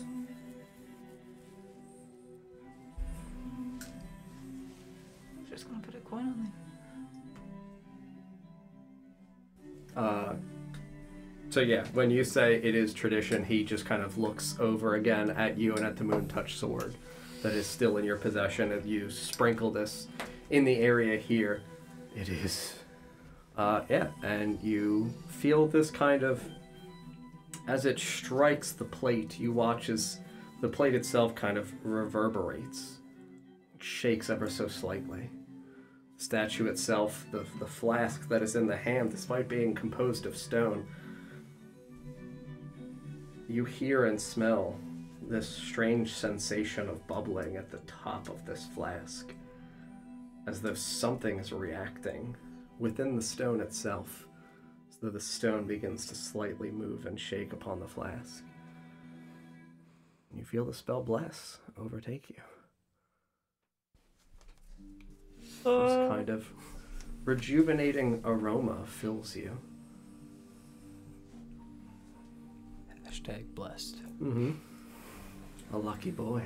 Just gonna put a coin on there. So yeah, when you say it is tradition, he just kind of looks over again at you and at the moontouched sword that is still in your possession, and you sprinkle this in the area here. It is. Yeah, and you feel this kind of, as it strikes the plate, you watch as the plate itself kind of reverberates, shakes ever so slightly. The statue itself, the flask that is in the hand, despite being composed of stone, you hear and smell this strange sensation of bubbling at the top of this flask, as though something is reacting within the stone itself, as though the stone begins to slightly move and shake upon the flask. You feel the spell bless overtake you. This kind of rejuvenating aroma fills you. Hashtag blessed. Mm-hmm. A lucky boy.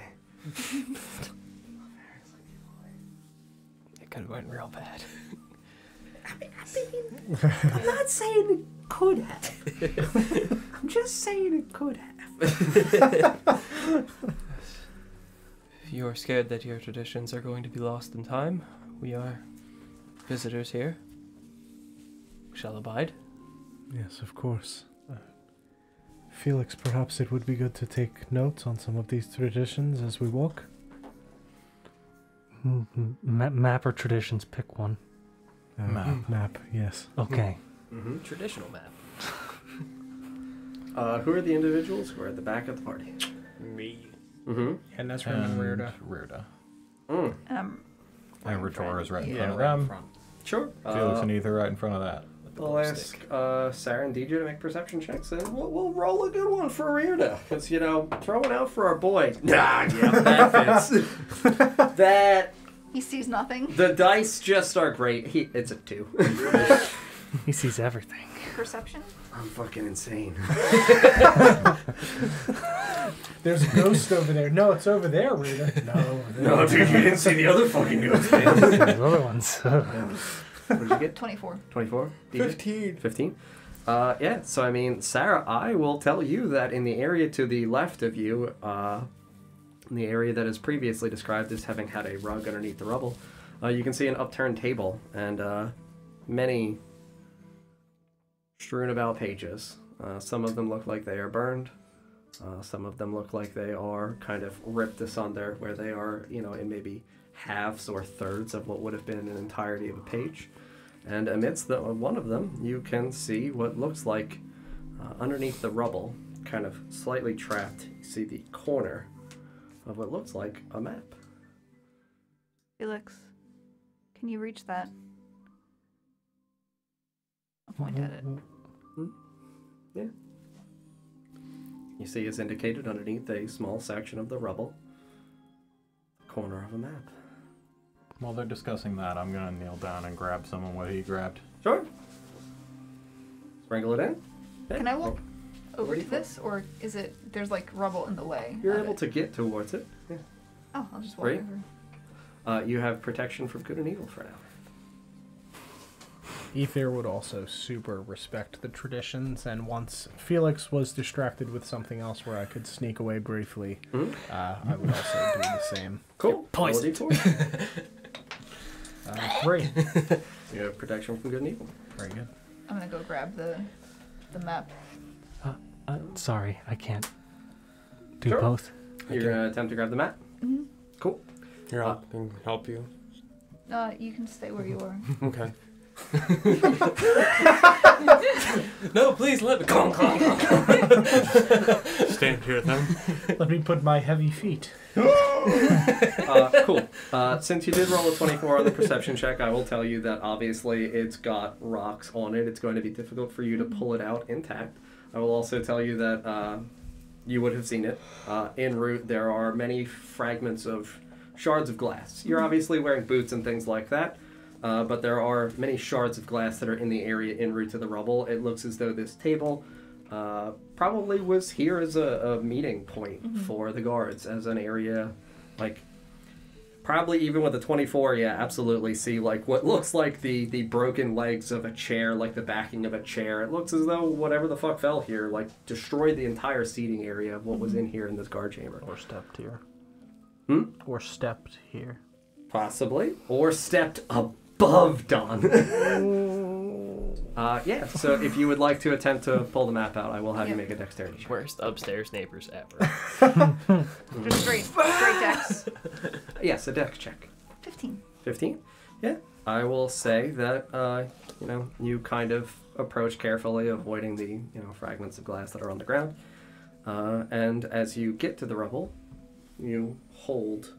It could have went real bad. I'm not saying it could have. I'm just saying it could have. If you are scared that your traditions are going to be lost in time, we are visitors here. We shall abide. Yes, of course. Felix, perhaps it would be good to take notes on some of these traditions as we walk. Map or traditions, pick one. Map, yes. Okay. Traditional map. Who are the individuals who are at the back of the party? Me. And that's from Rerda. Rerda. And And Ritora is right in Yeah, front of right in them. front. Sure. Felix and Ether right in front of that. I'll ask Sarah and DJ to make perception checks, and we'll roll a good one for Rerda. Because, throwing out for our boy. Nah, yeah, that fits. That... he sees nothing. The dice just are great. It's a 2. He sees everything. Perception? I'm fucking insane. There's a ghost over there. No, it's over there, Rita. No, dude, you didn't see the other fucking ghost, man. Those other ones. What did you get? 24. 24? 15. 15? Yeah, so I mean, Sarah, I will tell you that in the area to the left of you, in the area that is previously described as having had a rug underneath the rubble, you can see an upturned table and many strewn about pages. Some of them look like they are burned. Some of them look like they are kind of ripped asunder, where they are, in maybe halves or thirds of what would have been an entirety of a page. And amidst one of them, you can see what looks like, underneath the rubble, kind of slightly trapped, you see the corner of what looks like a map. Felix, can you reach that? I'll point at it. Yeah. You see it's indicated underneath a small section of the rubble. Corner of a map. While they're discussing that, I'm going to kneel down and grab some of what he grabbed. Sure. Sprinkle it in. Yeah. Can I walk over to this, or is it, there's like rubble in the way? You're able to get towards it. Yeah. Oh, I'll just walk Right. over. You have protection from good and evil for now. Ether would also super respect the traditions, and once Felix was distracted with something else where I could sneak away briefly, I would also do the same. Cool. Poison. 3. You have protection from good and evil. Very good. I'm gonna go grab the map. Sorry, I can't do Sure. both. You're going to attempt to grab the map? Mm-hmm. Cool. Here, I can help you. You can stay where you are. Okay. No, please let me. Come on. Stand here then. Let me put my heavy feet. Cool. Since you did roll a 24 on the perception check, I will tell you that obviously it's got rocks on it. It's going to be difficult for you to pull it out intact. I will also tell you that you would have seen it. En route, there are many fragments of shards of glass. You're obviously wearing boots and things like that. But there are many shards of glass that are in the area en route to the rubble. It looks as though this table probably was here as a meeting point for the guards, as an area, probably even with the 24, yeah, absolutely see, what looks like the broken legs of a chair, like the backing of a chair. It looks as though whatever the fuck fell here, destroyed the entire seating area of what was in here in this guard chamber. Or stepped here. Or stepped here. Possibly. Or stepped above Don. Yeah, so if you would like to attempt to pull the map out, I will have you make a dexterity check. Worst upstairs neighbors ever. Just straight dex. Yes, a dex check. 15. 15? Yeah. I will say that, you kind of approach carefully, avoiding the, fragments of glass that are on the ground. And as you get to the rubble, you hold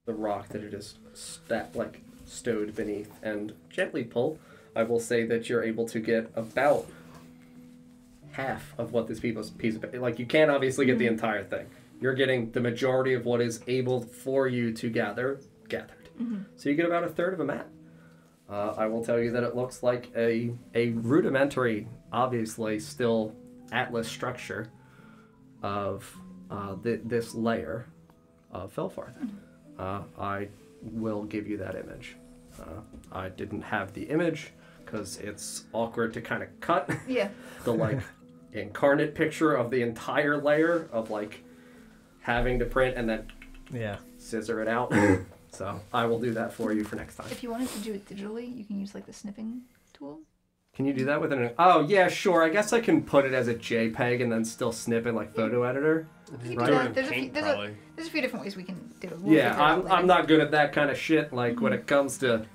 the rock that it is stowed beneath and gently pull. I will say that you're able to get about half of what this piece of you can't obviously get the entire thing. You're getting the majority of what is able for you to gathered. So you get about a third of a map. I will tell you that it looks like a rudimentary, obviously still atlas structure of this layer of Felfarthen. I will give you that image. I didn't have the image because it's awkward to kind of cut the like incarnate picture of the entire layer of like having to print and then scissor it out. So I will do that for you for next time. If you wanted to do it digitally, you can use like the snipping tool. Can you do that with an... Oh, yeah, sure. I guess I can put it as a JPEG and then still snip in, like, photo editor. You can do that. There's a few different ways we can do it. We'll I'm not good at that kind of shit, like, when it comes to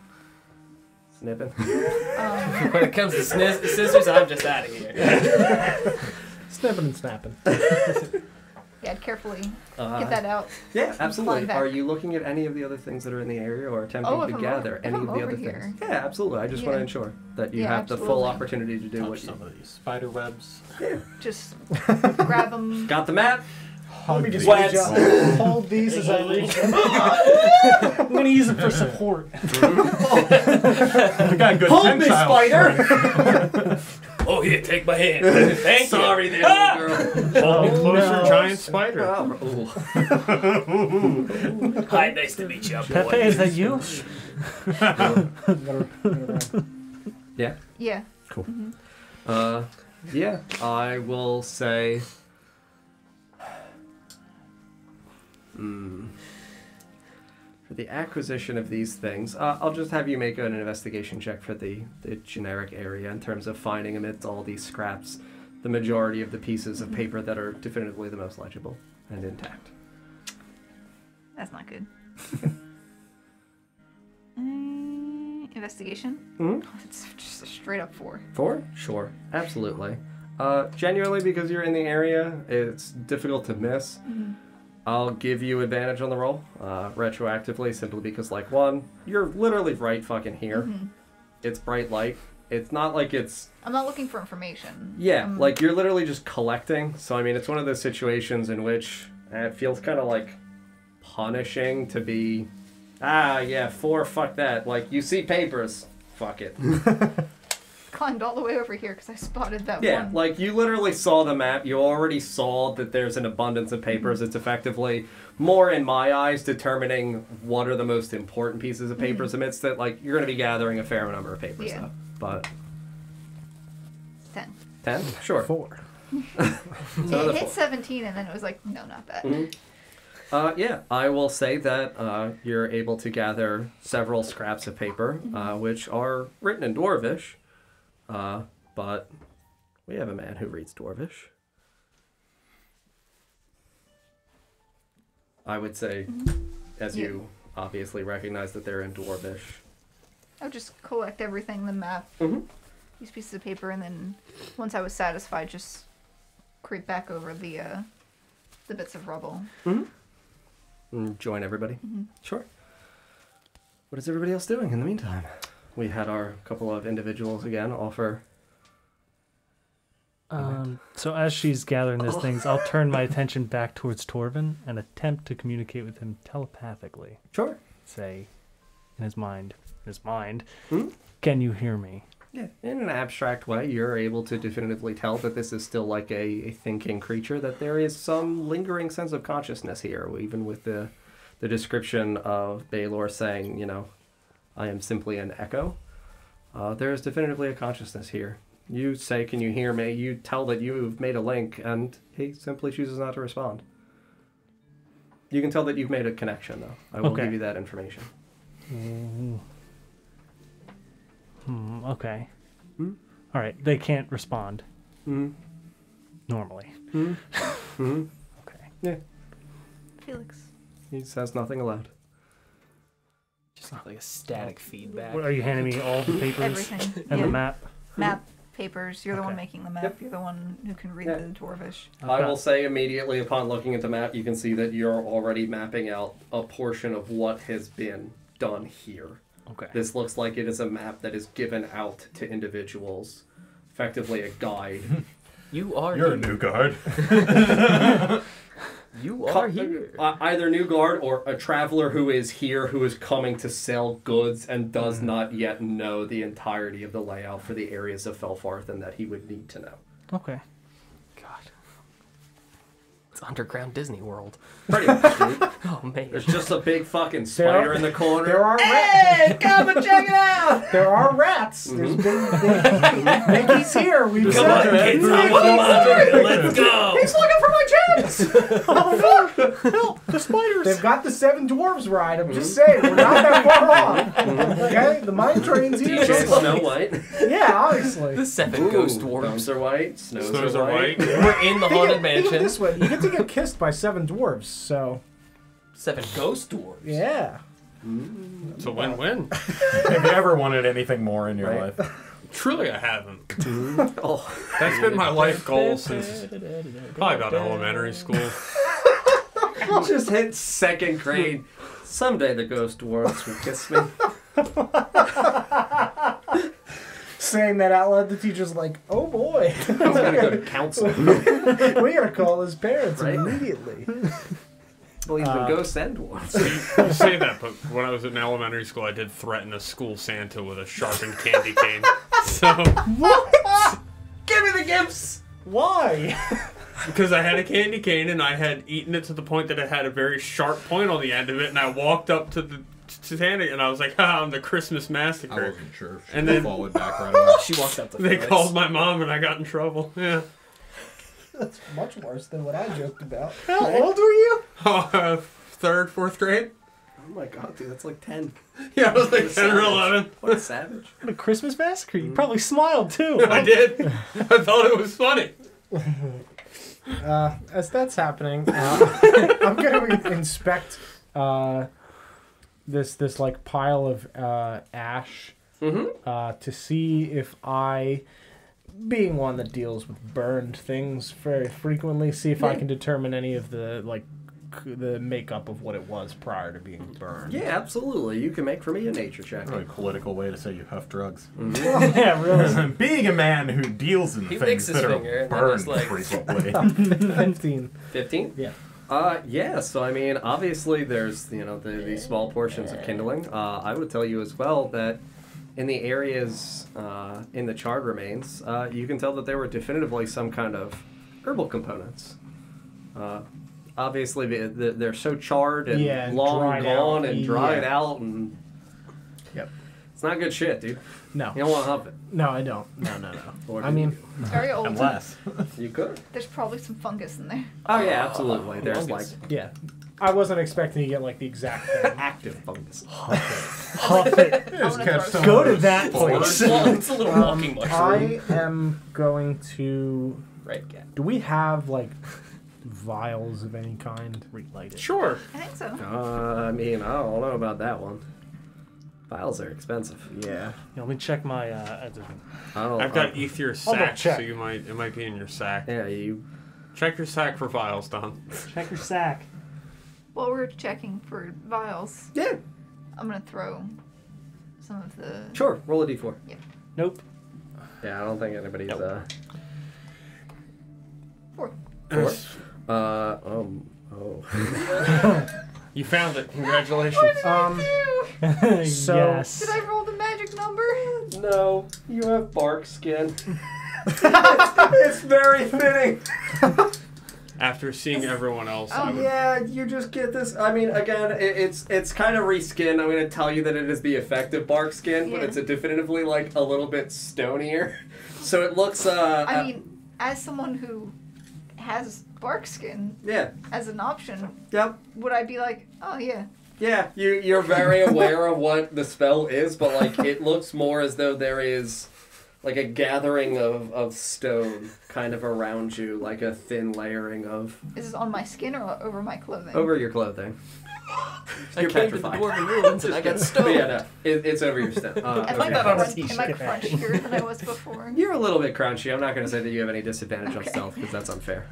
snipping. When it comes to scissors, I'm just out of here. Snipping and snapping. Yeah, I'd carefully get that out. Yeah, absolutely. Are you looking at any of the other things that are in the area or attempting to gather any of the other things? Yeah, absolutely. I just want to ensure that you have the full opportunity to do what you... Some of these spider webs. Yeah. Just grab them. Got the map? Let me just hold these as I reach them. I'm going to use it for support. Hold me, spider! Oh, here, take my hand. Thank Sorry you. there, little girl. Hold me closer, giant spider. Hi, nice to meet you, boy. Pepe, is that you? Yeah? Yeah. Cool. Yeah, I will say... For the acquisition of these things, I'll just have you make an investigation check for the generic area in terms of finding amidst all these scraps the majority of the pieces of paper that are definitively the most legible and intact. That's not good. Investigation? It's just a straight up 4. 4? Sure. Absolutely. Genuinely, because you're in the area, it's difficult to miss. I'll give you advantage on the roll, retroactively, simply because, like, one, you're literally right fucking here. It's bright light. It's not like it's... I'm not looking for information. Yeah, like, you're literally just collecting. So, I mean, it's one of those situations in which it feels kind of, like, punishing to be... Ah, yeah, 4, fuck that. Like, you see papers, fuck it. Climbed all the way over here because I spotted that one. Yeah, like you literally saw the map. You already saw that there's an abundance of papers. It's effectively more, in my eyes, determining what are the most important pieces of papers amidst that. Like, you're going to be gathering a fair number of papers, though. But 10. 10? Sure. 4. It hit 17 and then it was like, no, not that. Yeah, I will say that you're able to gather several scraps of paper, which are written in Dwarvish. But we have a man who reads Dwarvish. I would say, as you obviously recognize that they're in Dwarvish. I would just collect everything, the map, these pieces of paper, and then once I was satisfied, just creep back over the bits of rubble. And join everybody? Sure. What is everybody else doing in the meantime? We had our couple of individuals again offer. So as she's gathering these things, I'll turn my attention back towards Torvin and attempt to communicate with him telepathically. Sure. Say, in his mind, can you hear me? Yeah, in an abstract way, you're able to definitively tell that this is still like a thinking creature, that there is some lingering sense of consciousness here, even with the description of Baylor saying, you know, I am simply an echo. There is definitively a consciousness here. You say, can you hear me? You tell that you've made a link, and he simply chooses not to respond. You can tell that you've made a connection, though. I will give you that information. Okay. All right, they can't respond. Normally. Okay. Yeah. Felix. He says nothing aloud. Just not like a static feedback. What, are you handing me all the papers Everything. and the map? Map, papers. You're the one making the map. You're the one who can read the Dwarvish. I will say immediately upon looking at the map, you can see that you're already mapping out a portion of what has been done here. Okay. This looks like it is a map that is given out to individuals. Effectively a guide. You're a new guard. You are here. Either new guard or a traveler who is here, who is coming to sell goods and does not yet know the entirety of the layout for the areas of Felfarthen that he would need to know. Okay. God. It's underground Disney World. Pretty much, dude. Oh man. There's just a big fucking spider in the corner. There are Hey, come and check it out! There are rats. There's Mickey's here. We've Come on, kids. Let's go. He's looking for my chance. Oh no! Help! The spiders. They've got the 7 dwarves ride. I'm just saying, we're not that far off. Okay, the mine train's here. DJ Snow White. Yeah, obviously. The 7 ghost dwarves. Thumbs are white. Snows are white. We're in the haunted Think of it mansion. this way: you get to get kissed by 7 dwarves. So 7 ghost dwarves. yeah. It's a win-win. Have you ever wanted anything more in your life? Truly, I haven't. Oh, That's been my life goal since probably about elementary school. just hit 2nd grade. Someday the ghost dwarves will kiss me. Saying that out loud, the teacher's like, "Oh boy, He's gonna go to counseling. we gotta call his parents Right? immediately." Believe in ghosts and dwarves. You say that, but when I was in elementary school, I did threaten a school Santa with a sharpened candy cane. So What? Give me the gifts! Why? because I had a candy cane and I had eaten it to the point that it had a very sharp point on the end of it, and I walked up to the Santa and I was like, "I'm the Christmas massacre." I wasn't sure. If she And then- followed back right away. She walked up to They Felix. called my mom and I got in trouble. Yeah. That's much worse than what I joked about. How old were you? 3rd, 4th grade? Oh my god, dude, that's like 10. Yeah, I was like 10 or 11. What a savage. What a Christmas massacre. You probably smiled too. I did. I thought it was funny. As that's happening, I'm gonna inspect this like pile of ash to see if I, being one that deals with burned things very frequently, see if I can determine any of the the makeup of what it was prior to being burned. Yeah, absolutely. You can make for me a nature check. Really political way to say you huff drugs. Yeah, really. Being a man who deals in He licks things his that are finger and then burned just, like- frequently. 15. 15? Yeah. Yeah, so I mean, obviously there's, the small portions of kindling. I would tell you as well that in the areas in the charred remains, you can tell that there were definitively some kind of herbal components. Obviously, they're so charred and long dried gone out. and dried Yeah. out, and Yep. it's not good shit, dude. No. You don't want to huff it. No, I don't. No. Or I mean, Very old. Unless. you could. There's probably some fungus in there. Oh yeah, absolutely. There's like yeah. I wasn't expecting to get like the exact thing. active fungus. Huff it. Just catch some Go of to those that spores. place. It's a little walking mushroom. I am going to. Right, cat. Do we have like vials of any kind? Relight it. Sure. I think so. I mean, I don't know about that one. Files are expensive. Yeah. Yeah, let me check my. I've got ether I'll sack, check. so it might be in your sack. Yeah, you. Check your sack for vials, Don. check your sack. While we're checking for vials, Yeah, I'm gonna throw some of the. sure. Roll a d4. Nope. Yeah, I don't think anybody's. Four. Oh. You found it. Congratulations. So- Yes. Did I roll the magic number? No, you have bark skin. It's very fitting. After seeing everyone else, I would... Yeah, you just get this. I mean, again, it's kind of reskin. I'm going to tell you that it is the effective bark skin, but Yeah. it's definitively like a little bit stonier. So it looks. I mean, as someone who has bark skin Yeah. as an option, Yep. would I be like, oh yeah, Yeah, you're very aware of what the spell is, but like it looks more as though there is like a gathering of stone kind of around you, like a thin layering of is this on my skin or over my clothing? over your clothing. I You're came to the petrified. dwarven ruins and I got But stoned. yeah, no, it's over your stone. Am I, over your that on a face. t-shirt. am I crunchier than I was before? You're a little bit crunchy. I'm not going to say that you have any disadvantage on Okay. stealth because that's unfair.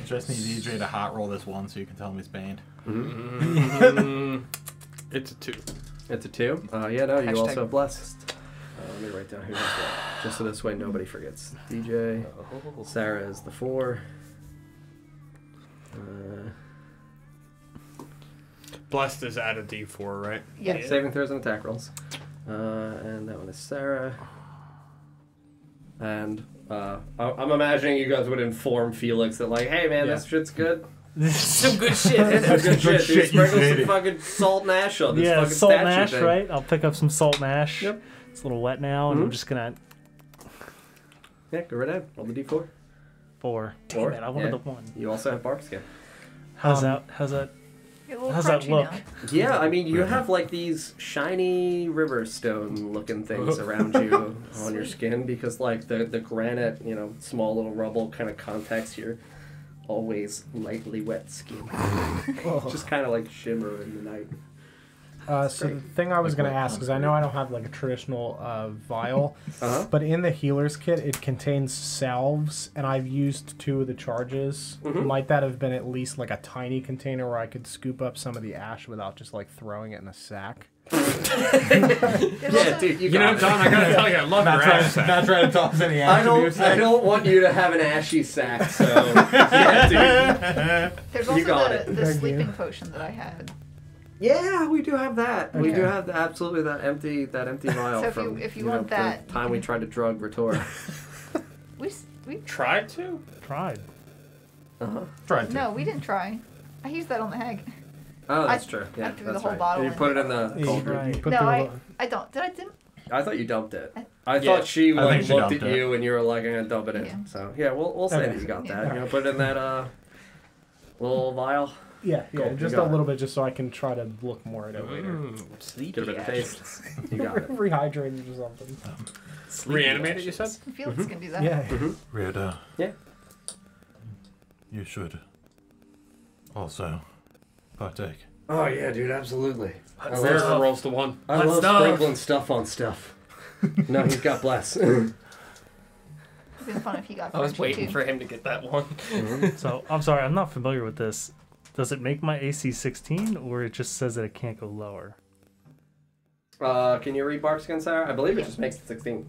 Just need EJ to hot roll this one so you can tell him he's banned. It's a 2. It's a 2. Yeah, no, you Hashtag also have blessed. Let me write down who has what, just so this way nobody forgets. DJ, Sarah is the 4. Blessed is at a D4, right? Yeah. Saving throws and attack rolls. And that one is Sarah. And I'm imagining you guys would inform Felix that like, hey man, this shit's good. Some good shit. That's good shit. Dude. Sprinkle some Maybe. fucking salt and ash on this Yeah, fucking salt and statue ash, thing. right? I'll pick up some salt and ash. Yep. It's a little wet now, and I'm just gonna Yeah, go right ahead. Roll the d4. 4. Damn Four? it, I wanted Yeah. the 1. You also have bark skin. How's that? How's that? You're a little How's that crunchy look? now. Yeah, I mean, you have like these shiny river stone looking things around you on your skin because like the granite, you know, small little rubble kind of contacts your always lightly wet skin. Just kind of like shimmer in the night. So the thing I was going to ask, because I know I don't have like a traditional vial, but in the healer's kit it contains salves, and I've used 2 of the charges. Might that have been at least like a tiny container where I could scoop up some of the ash without just like throwing it in a sack? Yeah, dude, You know, Don, I gotta tell you, I love your ass sack. Not trying to toss any ash. I don't want you to have an ashy sack, so yeah, dude. There's You got also it. the Thank sleeping you. potion that I had. Yeah, we do have that. We Okay. do have absolutely that empty vial So if from you know, want that, the time we tried to drug Retor. We Tried to? Tried. Tried to. no, we didn't try. I used that on the hag. Oh, that's I- true. I Yeah, threw the that's whole right. bottle You in. put it in the You cauldron. put No, the- I don't. Did I didn't? I thought you dumped it. I Yeah. thought she I think like she looked at dumped it. you and you were like, "I'm gonna dump it in." Yeah. So yeah, we'll say Okay. that you got Yeah. that. You know, put it in that little vial. Yeah, Cool, you just got a it. little bit, just so I can try to look more at it later. Sleepy Get a bit of ashes. taste. You got it. Rehydrated or something. Reanimate it, you said? Felix can do that. Yeah. Rita. Yeah. You should also partake. Oh yeah, dude, absolutely. I Miracle love, rolls to 1. I Hot love stuff. sprinkling stuff on stuff. No, he's got bless. It'd been fun if he got. I was crunchy, waiting too. for him to get that one. So I'm sorry, I'm not familiar with this. Does it make my AC 16, or it just says that it can't go lower? Can you read Barkskin, Sarah? I believe it Yeah. just makes it 16.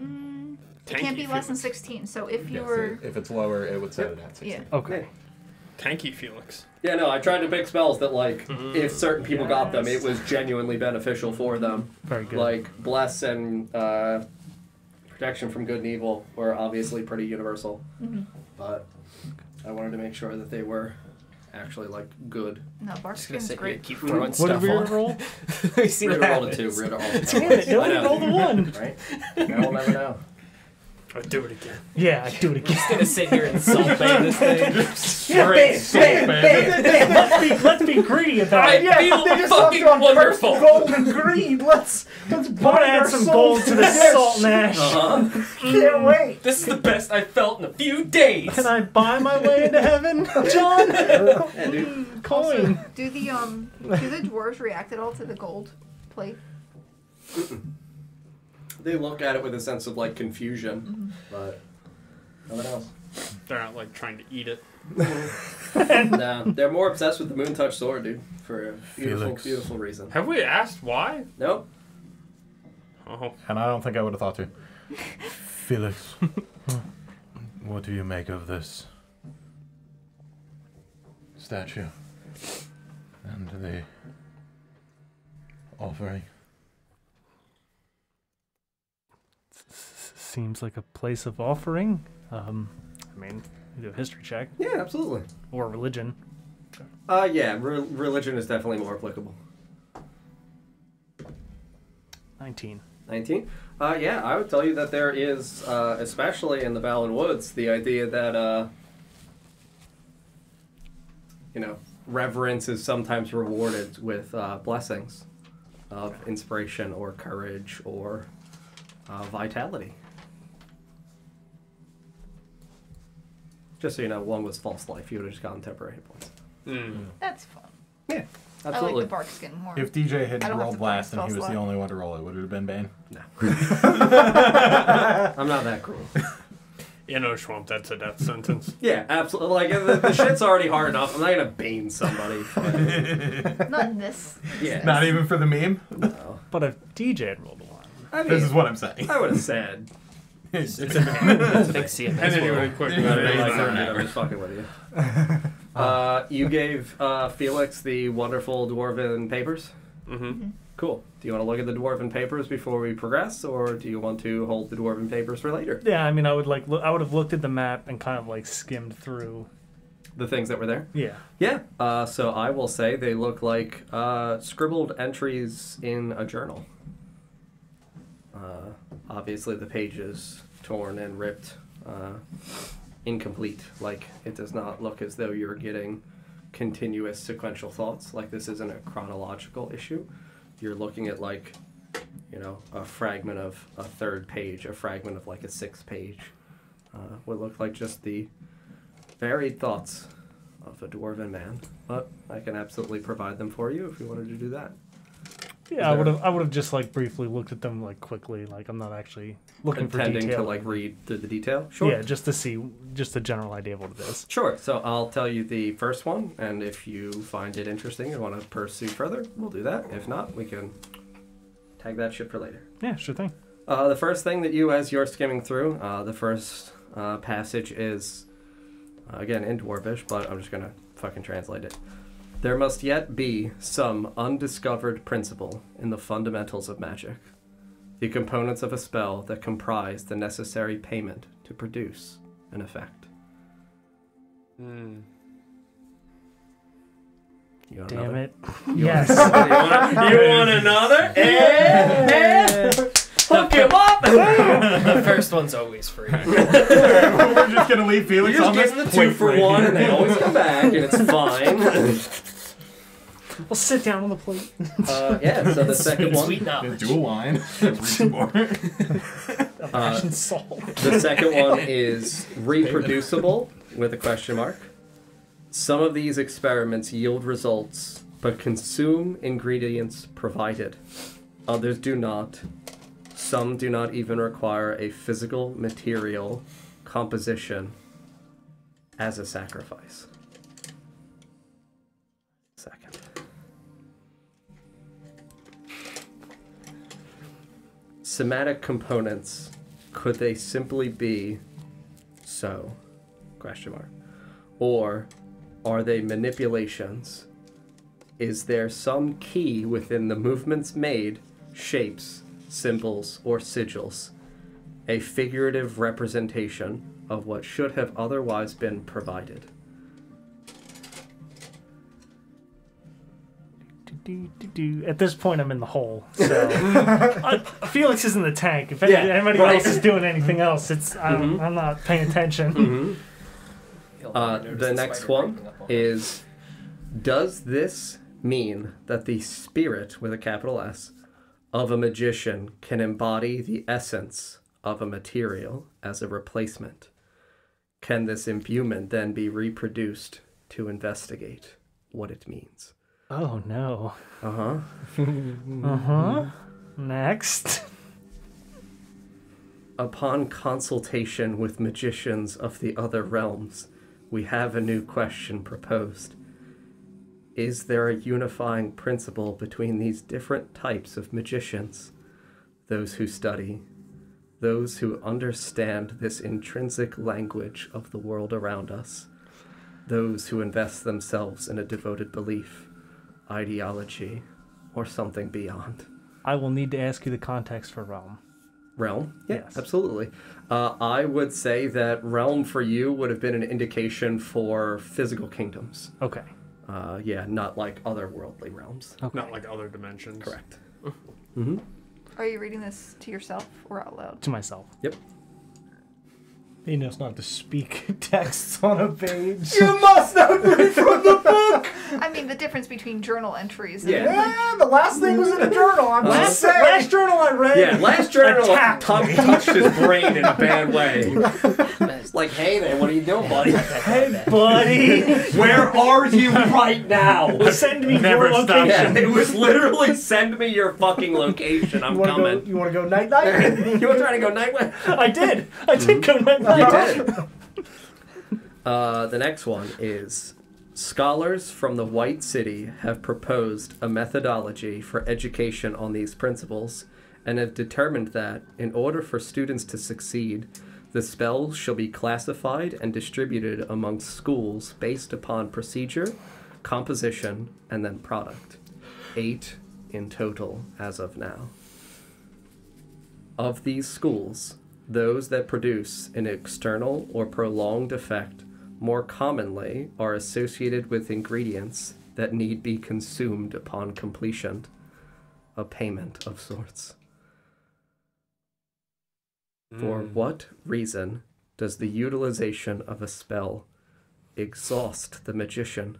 It can't be less than 16. So if you were, If it's lower, it would set it at 16. yeah. Okay. Tanky Felix. Yeah, no, I tried to pick spells that, like, if certain people got them, it was genuinely beneficial for them. Very good. Like, Bless and Protection from Good and Evil were obviously pretty universal. But I wanted to make sure that they were actually, like, good. No, Just gonna Barkskin's sit here great. and keep throwing What stuff did we on. roll? We see Rita what rolled a happens. 2, Rita rolled a 2. Damn it, nobody I know. rolled a 1. Right? Now we'll never know. I'd do it again. Yeah, I do it again. Just gonna sit here and salt ban this thing. Let's be greedy about I it. feel fucking wonderful. Gold and greed. Let's I'm bind gonna add our some souls gold to the salt and ash. Can't wait. This is the best I've felt in a few days. Can I buy my way into heaven, John? Yeah, dude. Coin. Also, do the dwarves react at all to the gold plate? They look at it with a sense of, like, confusion. But nothing else. They're not like trying to eat it. Nah, they're more obsessed with the moontouched sword, dude. For a beautiful, Felix. beautiful reason. Have we asked why? Nope. Oh, And I don't think I would have thought to. Felix, what do you make of this statue and the offering? Seems like a place of offering. I mean, you do a history check Yeah, absolutely. or religion. Yeah, religion is definitely more applicable. 19. 19? Yeah, I would tell you that there is, especially in the Balin Woods, the idea that, you know, reverence is sometimes rewarded with blessings of inspiration or courage or vitality. Just so you know, one was false life. You would have just gotten temporary hit points. That's fun. Yeah, I like absolutely. the Barkskin more. If DJ had I don't have rolled to blast and play he was spell the slot. only one to roll it, would it have been Bane? I'm not that cruel. in Oshuamp, that's a death sentence. Yeah, absolutely. Like, the shit's already hard enough. I'm not going to bane somebody. But, Not in this. yeah. Not even for the meme? No. But if DJ had rolled a 1. I mean, This is what I'm saying. I would have said. It's a big CMS. And then you would quick I'm about just fucking with you. You gave Felix the wonderful dwarven papers. Mm-hmm. Cool. Do you want to look at the dwarven papers before we progress, or do you want to hold the dwarven papers for later? Yeah, I mean, I would have looked at the map and kind of like skimmed through The things that were there? Yeah. Yeah. So I will say they look like scribbled entries in a journal. Obviously, the pages torn and ripped, incomplete. Like, it does not look as though you're getting continuous sequential thoughts. Like, this isn't a chronological issue. You're looking at, like, you know, a fragment of a third page, a fragment of, like, a sixth page. Would look like just the varied thoughts of a dwarven man. But I can absolutely provide them for you if you wanted to do that. Yeah, I would have just like briefly looked at them like quickly. Like I'm not actually looking for detail. Intending to like read through the detail? Sure. Yeah, just to see just a general idea of what it is. Sure. So I'll tell you the first one, and if you find it interesting and want to pursue further, we'll do that. If not, we can tag that shit for later. Yeah, sure thing. The first thing that you, as you're skimming through, the first passage is, again, in Dwarvish, but I'm just going to fucking translate it. There must yet be some undiscovered principle in the fundamentals of magic, the components of a spell that comprise the necessary payment to produce an effect. Damn another? it. You Yes. you want another? Hook him up! The first one's always free. We're just gonna leave Felix You on just this give them the 2 for 1 and they always come back and it's fine. We'll sit down on the plate. Yeah, so the second one. Sweet knowledge. Do a line. Read some more. The second one is reproducible with a question mark. Some of these experiments yield results, but consume ingredients provided. Others do not. Some do not even require a physical material composition as a sacrifice. Second. Somatic components, could they simply be so? Question mark. Or are they manipulations? Is there some key within the movements made, shapes, symbols, or sigils, a figurative representation of what should have otherwise been provided? At this point, I'm in the hole. So Felix is in the tank. If anybody else is doing anything else, I'm not paying attention. The next one is, does this mean that the spirit, with a capital S, of a magician can embody the essence of a material as a replacement? Can this imbuement then be reproduced to investigate what it means? Oh no. Uh-huh. Next. Upon consultation with magicians of the other realms, we have a new question proposed. Is there a unifying principle between these different types of magicians? Those who study, those who understand this intrinsic language of the world around us, those who invest themselves in a devoted belief, ideology, or something beyond. I will need to ask you the context for realm. Realm? Yeah, Yes. absolutely. I would say that realm for you would have been an indication for physical kingdoms. Okay. Yeah, not like otherworldly realms. Okay. Not like other dimensions. Correct. Are you reading this to yourself or out loud? To myself. Yep. He knows not to speak texts on a page. You must not read from the book! I mean, the difference between journal entries. And Yeah, the last thing was in a journal. I'm just saying. Last journal I read. Yeah, last journal touched me. his brain in a bad way. Like, hey man, what are you doing, buddy? Hey, buddy. Where are you right now? Send me Never your stop. location. Yeah, it was literally send me your fucking location. I'm coming. You want to go night night? You were trying to go night way? I did. I did go night night. You did. The next one is, scholars from the White City have proposed a methodology for education on these principles and have determined that, in order for students to succeed, the spells shall be classified and distributed amongst schools based upon procedure, composition, and then product. 8 in total as of now. Of these schools, those that produce an external or prolonged effect more commonly are associated with ingredients that need be consumed upon completion, a payment of sorts. For what reason does the utilization of a spell exhaust the magician?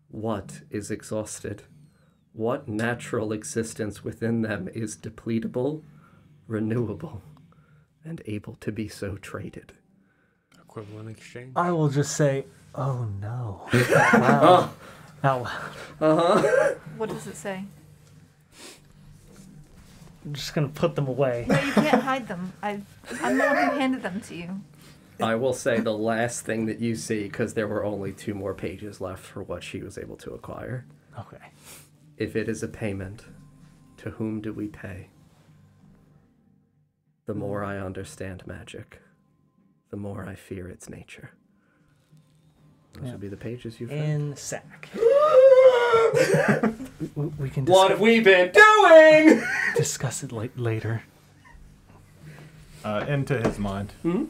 What is exhausted? What natural existence within them is depletable, renewable, and able to be so traded? Equivalent exchange. I will just say, oh no. Wow. Out loud. What does it say? I'm just going to put them away. No, you can't hide them. I'm the one who handed them to you. I will say the last thing that you see, because there were only 2 more pages left for what she was able to acquire. Okay. If it is a payment, to whom do we pay? The more I understand magic, the more I fear its nature. Those would be the pages you found. In sack. we can. What have we been doing? Discuss it later. Into his mind. Hmm?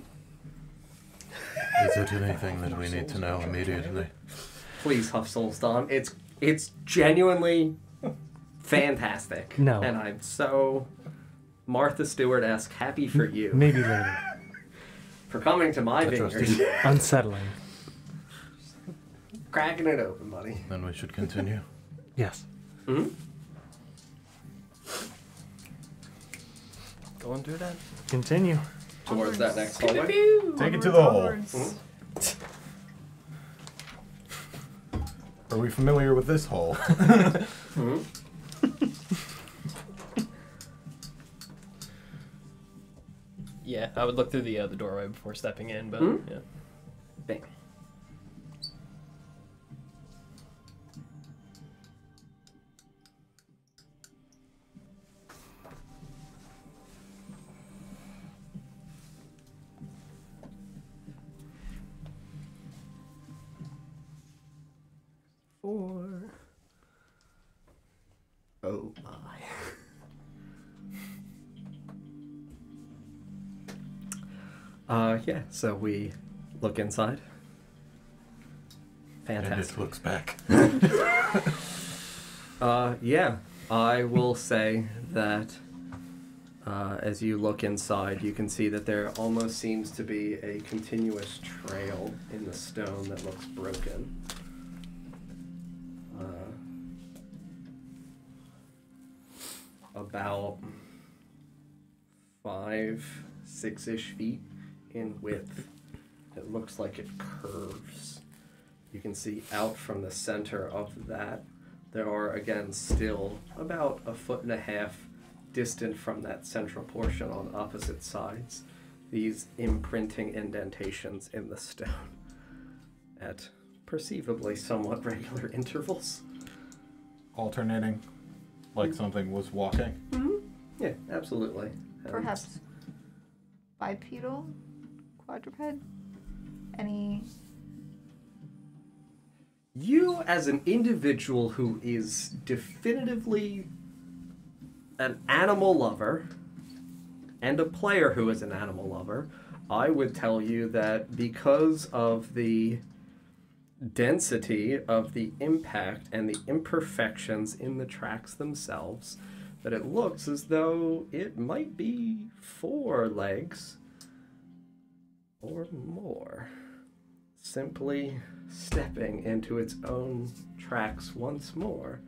Is it anything that we need to know immediately? Please, Huff Soulstorm. It's genuinely fantastic. No. And I'm so Martha Stewart-esque happy for you. Maybe later. For coming to my vineyard. Unsettling. Cracking it open, buddy. Then we should continue. Yes. Hmm? Go and do that. Continue. Towards that next hallway. Take it to the hole. Are we familiar with this hole? Yeah, I would look through the doorway before stepping in, but yeah. Bang. Oh my. Yeah, so we look inside. Fantastic. And it looks back. Yeah, I will say that as you look inside, you can see that there almost seems to be a continuous trail in the stone that looks broken. About 5, 6-ish feet in width. It looks like it curves. You can see out from the center of that, there are again still about 1.5 feet distant from that central portion on opposite sides, these imprinting indentations in the stone at perceivably somewhat regular intervals. Alternating, like something was walking. Mm-hmm. Yeah, absolutely. Perhaps bipedal, quadruped? Any... You, as an individual who is definitively an animal lover, and a player who is an animal lover, I would tell you that because of the density of the impact and the imperfections in the tracks themselves, that it looks as though it might be 4 legs or more, simply stepping into its own tracks once more,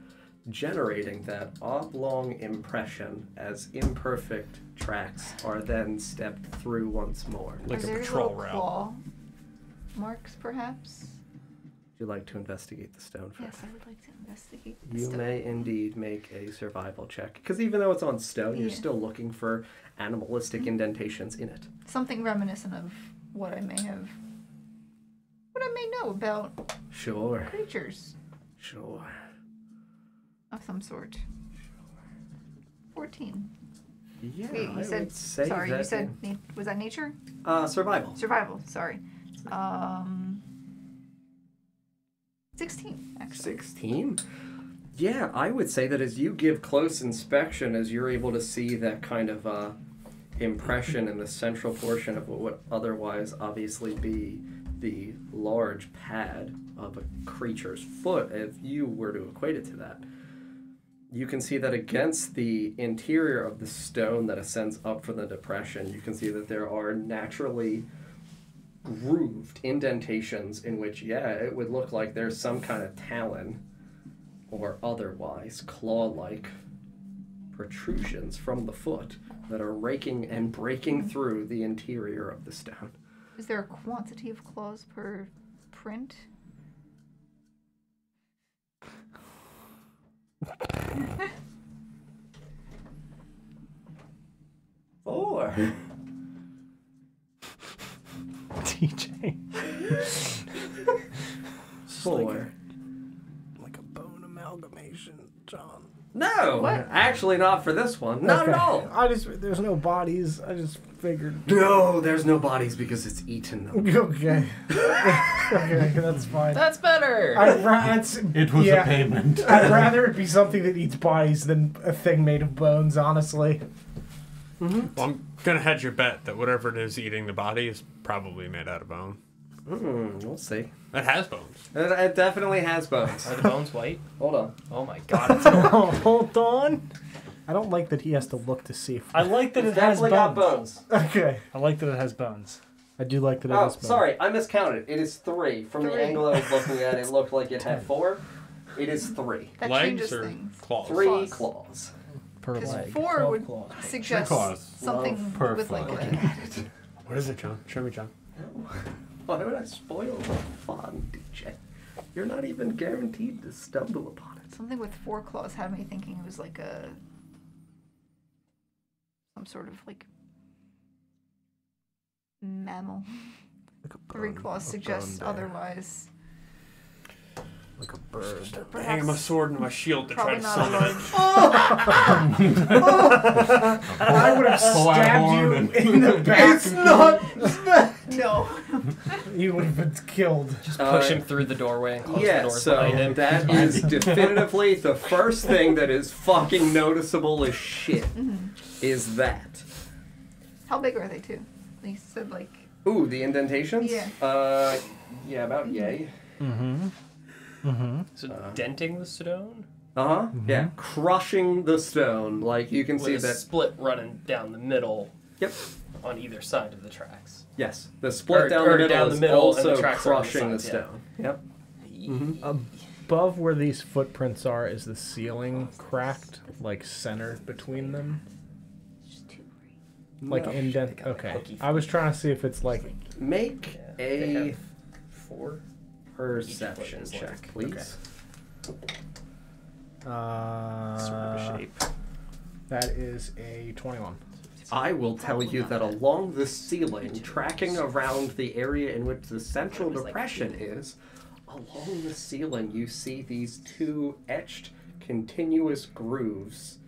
generating that oblong impression as imperfect tracks are then stepped through once more. Like a patrol route. Claw marks, perhaps? Would you like to investigate the stone further? Yes, I would like to investigate the You stone. may indeed make a survival check, because even though it's on stone, you're Yeah. still looking for animalistic indentations in it. Something reminiscent of what I may know about Sure. creatures Sure. of some sort. 14. Yeah, Wait, I you said, would say sorry, that you said, was that nature? Survival. Survival, sorry. 16, actually. 16? Yeah, I would say that as you give close inspection, as you're able to see that kind of impression in the central portion of what would otherwise obviously be the large pad of a creature's foot, if you were to equate it to that, you can see that against the interior of the stone that ascends up from the depression, you can see that there are naturally grooved indentations in which, yeah, it would look like there's some kind of talon or otherwise claw-like protrusions from the foot that are raking and breaking through the interior of the stone. Is there a quantity of claws per print? Four. TJ. Four. Like a bone amalgamation, John. No, What? actually not for this one. Not at all. There's no bodies. I just figured. No, there's no bodies because it's eaten them. Okay. Okay, that's fine. That's better. It was a payment. I'd rather it be something that eats bodies than a thing made of bones, honestly. Well, I'm gonna hedge your bet that whatever it is eating the body is probably made out of bone. We'll see. It has bones. It definitely has bones. Are the bones white? Hold on. Oh my god, it's an Hold on. I don't like that he has to look to see if... I like that It's it has definitely got bones. Okay. I like that it has bones. I do like that it Oh, has bones. sorry, I miscounted. It is 3. From the angle I was looking at, it looked like it had 4. It is 3. That Legs changes or things. claws? 3 claws. Per Because leg. 4 would Three suggest claws. something Per with like foot. a... What is it, John? Show me, John. Why would I spoil the fun, DJ? You're not even guaranteed to stumble upon it. Something with 4 claws had me thinking it was like a... some sort of like... mammal. Like a 3 bone- claws a suggests bone bear. otherwise. Like a bird. Hanging my sword and my shield to try Probably to not a summon it. large... I would have Pull out stabbed horn you and- in the back. It's not... No. You would have been killed. Just push him through the doorway and close the Yeah, doors so behind him. that is definitively the first thing that is fucking noticeable as shit. Is that. How big are they too? You said like... Ooh, the indentations? Yeah. Yeah, about yay. So denting the stone? Uh-huh. Yeah, crushing the stone. Like, you can With see a that... split running down the middle. Yep. On either side of the tracks. Yes, the split Or down the middle down is the middle and the also tracks are on the crushing the sides, yeah. stone. Yep. Above where these footprints are, is the ceiling cracked, like centered between them? Like No. indent. Okay. I was trying to see if it's like. Make They a have 4. perception Each foot is check, like- please. Sort of a shape. That is a 21. I will tell you that along the ceiling, tracking around the area in which the central depression is, along the ceiling you see these 2 etched continuous grooves,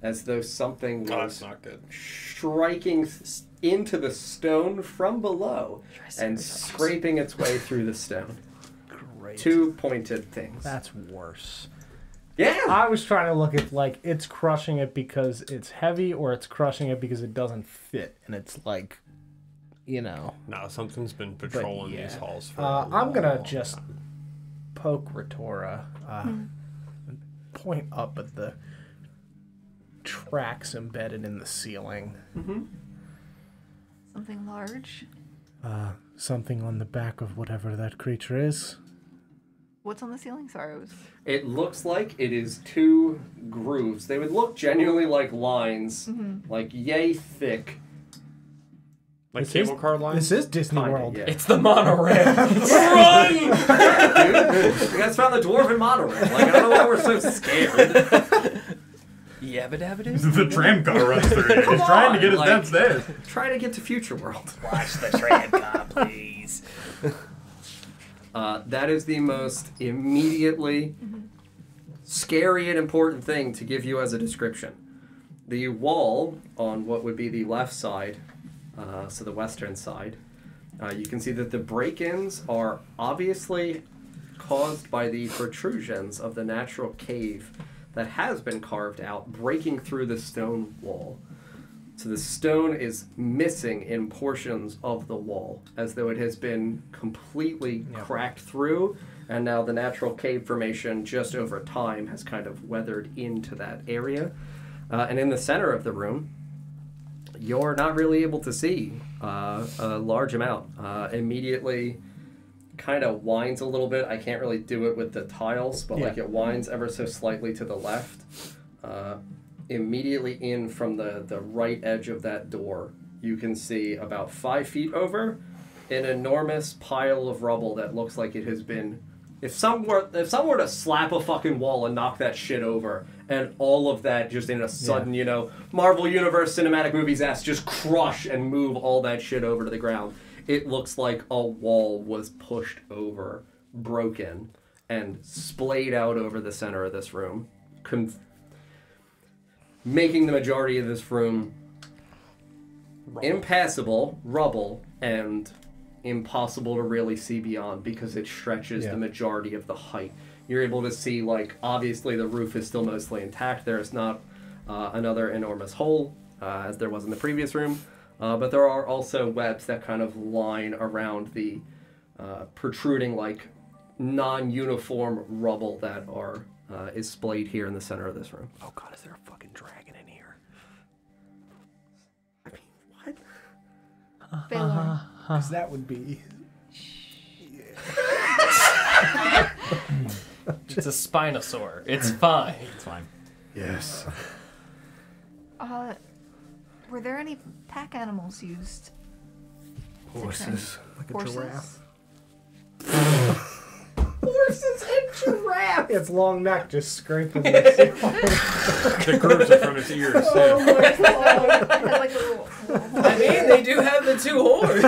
as though something Oh, was that's not good. striking into the stone from below and scraping its way through the stone. Great. 2 pointed things. That's worse. Yeah! I was trying to look at like it's crushing it because it's heavy or it's crushing it because it doesn't fit and it's like, you know. No, something's been patrolling these halls for I'm gonna just poke Retora and point up at the tracks embedded in the ceiling. Something large? Something on the back of whatever that creature is. What's on the ceiling? Sorry, I was... It looks like it is 2 grooves. They would look genuinely like lines, like yay thick. Like This cable is- car lines? This is Disney Kinda, World. yeah. It's the monorail. Run! Dude, you guys found the dwarven monorail. Like, I don't know why we're so scared. Yabba-dabba-doo. The tram car runs through here. He's trying to get us Like- downstairs. Try to get to Future World. Watch the tram car, please. That is the most immediately scary and important thing to give you as a description. The wall on what would be the left side, so the western side, you can see that the break-ins are obviously caused by the protrusions of the natural cave that has been carved out, breaking through the stone wall. So the stone is missing in portions of the wall, as though it has been completely cracked through, and now the natural cave formation just over time has kind of weathered into that area. And in the center of the room, you're not really able to see a large amount. Immediately kind of winds a little bit. I can't really do it with the tiles, but like it winds ever so slightly to the left. Immediately in from the right edge of that door, you can see about 5 feet over an enormous pile of rubble that looks like it has been... If someone were to slap a fucking wall and knock that shit over, and all of that just in a sudden, you know, Marvel Universe cinematic movies-ass just crush and move all that shit over to the ground, it looks like a wall was pushed over, broken, and splayed out over the center of this room, making the majority of this room impassable, rubble, and impossible to really see beyond because it stretches the majority of the height. You're able to see, like, obviously the roof is still mostly intact. There's not another enormous hole, as there was in the previous room, but there are also webs that kind of line around the protruding, like, non-uniform rubble that is splayed here in the center of this room. Oh god, is there a fucking dragon in here? I mean, what? Because that would be... It's a Spinosaur. It's fine. It's fine. Yes. Were there any pack animals used? Horses. Like a Horses? giraffe. Horses and giraffe! Its long neck just scraping the ceiling. The grooves are from its ears. Oh my god. Had like a little I mean, they do have the 2 horns.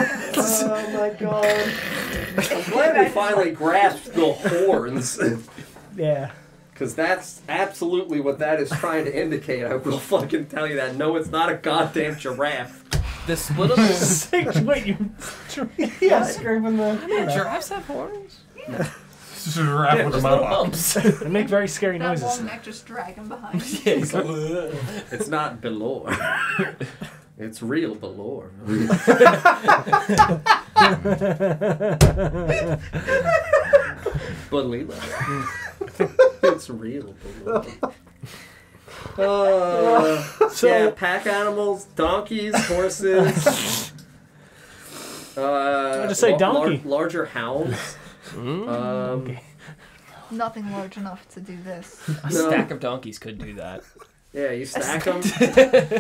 Oh my god. I'm glad we finally grasped the horns. Yeah. Because that's absolutely what that is trying to indicate. I will fucking tell you that. No, it's not a goddamn giraffe. The splittable... Wait, you... Scraping the... Giraffes have horns? Giraffe with a mohawk. They make very scary that noises. long neck just dragging behind. Yeah, he's like... It's not Belor. It's real Belor. Belila. It's real Belor. Yeah, pack animals, donkeys, horses. I just say donkey. Larger hounds. Nothing large enough to do this. A stack of donkeys could do that. Yeah, you stack them.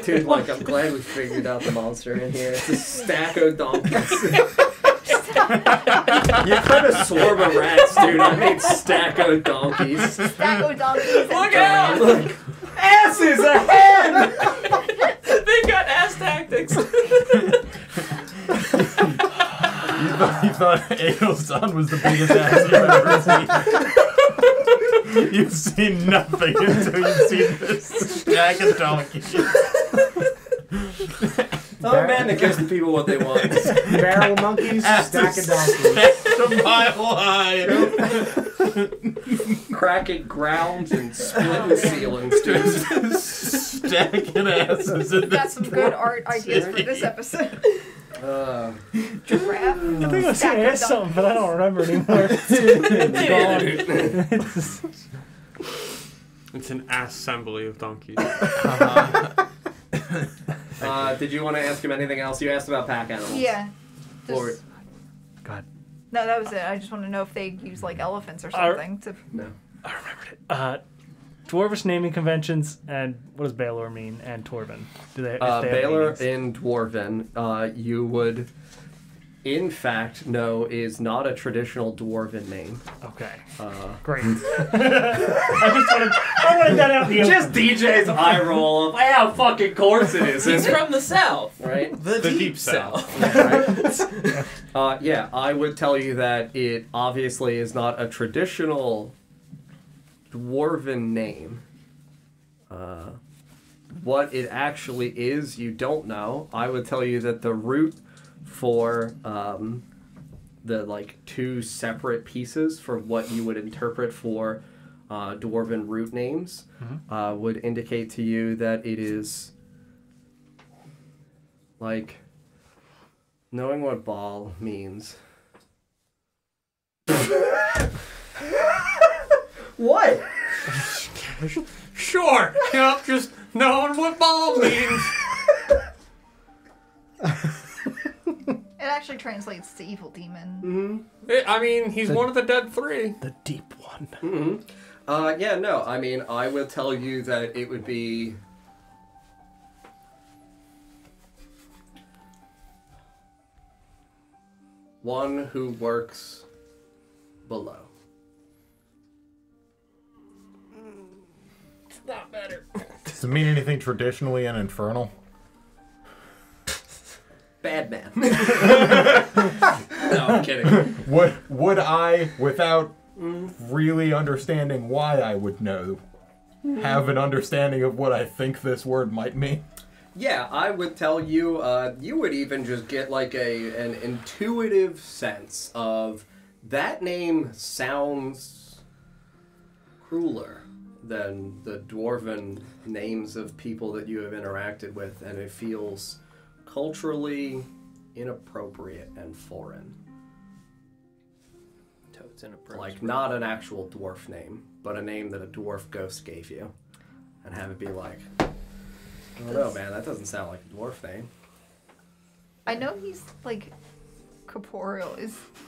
Dude, like, I'm glad we figured out the monster in here. It's a stack of donkeys. You could have swarm of rats, dude. I made stack of donkeys. Stack of donkeys. Look out! Look. Asses ahead! They got ass tactics. You thought Ael's son was the biggest ass you've ever seen. You've seen nothing until you've seen this stack of donkeys. Oh man, that gives the people what they want. Barrel monkeys, stack of donkeys. A mile high. Cracking grounds and splitting ceilings, dude. Stacking asses in We got some good art ideas for this episode. Giraffe. I think I was going to ask something, but I don't remember anymore. It's gone. It's an assembly of donkeys. Did you want to ask him anything else? You asked about pack animals. Yeah. Or, Go ahead. No, that was it. I just want to know if they use like elephants or something to. no. I remembered it. Dwarvish naming conventions, and what does Baylor mean, and Torvin? Do they? Baylor in Dwarven, you would, in fact, know is not a traditional Dwarven name. Okay. Great. I wanted that out. Just DJ's eye roll of, yeah, fucking course it is. He's from the south. Right? The deep south. Right? Yeah, I would tell you that it obviously is not a traditional Dwarven name. What it actually is, you don't know. I would tell you that the root for the like 2 separate pieces for what you would interpret for Dwarven root names would indicate to you that it is Like, knowing what ball means. What? Sure. Yep, just knowing what ball means. It actually translates to evil demon. I mean, he's one of the dead three. The deep one. Yeah, no, I mean, I will tell you that it would be... one who works below. It's not better. Does it mean anything traditionally and infernal? Bad man. No, I'm kidding. Would I, without really understanding why I would know, have an understanding of what I think this word might mean? Yeah, I would tell you, you would even just get like an intuitive sense of that name sounds crueler than the dwarven names of people that you have interacted with, and it feels culturally inappropriate and foreign. Toad's inappropriate. Like, not an actual dwarf name, but a name that a dwarf ghost gave you. And have it be like, I don't know, man, that doesn't sound like a dwarf name. I know he's, like, corporeal.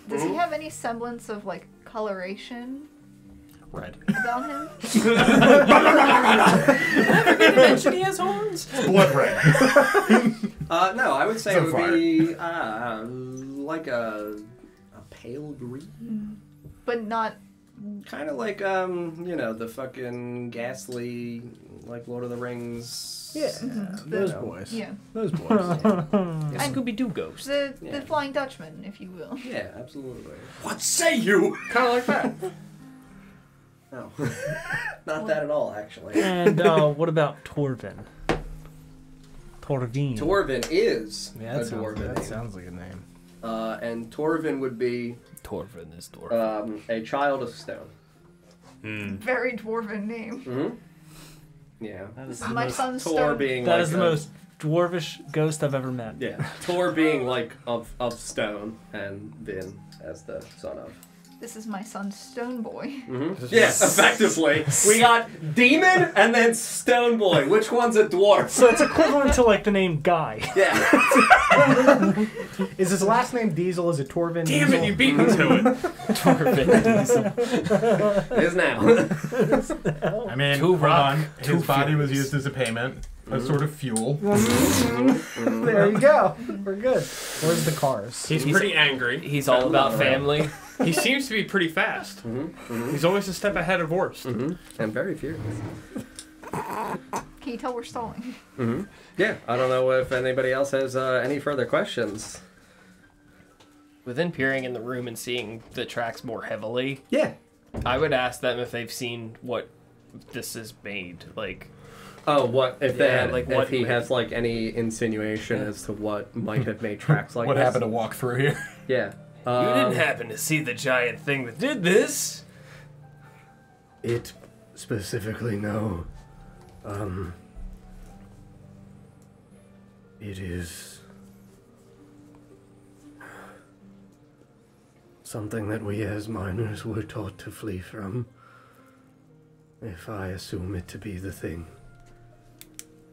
Does he have any semblance of, like, coloration? Red. About him? Never did mention he has horns. Blood red. No, I would say So it would be like a pale green. But not... Kind of like, you know, the fucking ghastly, like, Lord of the Rings. Yeah, those know. boys. Yeah. Those boys. Scooby-Doo ghost. The Flying Dutchman, if you will. Yeah, absolutely. What say you? Kind of like that. No. Not that at all, actually. And what about Torvin? Torvin. Torvin is Yeah, a dwarven name. sounds like a name. And Torvin would be Torvin is Torvin. a child of stone. Very dwarven name. Mm-hmm. Yeah. This is my son's Tor stone. being That like is the most dwarvish ghost I've ever met. Yeah. Tor being like of stone and Vin as the son of. This is my son's stone boy. Mm-hmm. Yeah, effectively. We got demon and then stone boy. Which one's a dwarf? So it's equivalent to like the name Guy. Yeah. Is his last name Diesel? Is it Torvin? Damn Diesel? it, you beat me to it. Torvin Diesel. Is now. I mean, Two hold rock, on. two His body was furies. used as a payment, a sort of fuel. There you go. We're good. Where's the cars? He's pretty angry. He's all about family. He seems to be pretty fast. He's always a step ahead of Vorst. And very furious. Can you tell we're stalling? Yeah, I don't know if anybody else has any further questions. Within peering in the room and seeing the tracks more heavily, Yeah. I would ask them if they've seen what this is made. Like, Oh, what if they Yeah, had, like, if what he made- has like any insinuation as to what might have made tracks like What this? happened to walk through here? Yeah. you didn't happen to see the giant thing that did this? It specifically, no. It is something that we as miners were taught to flee from. If I assume it to be the thing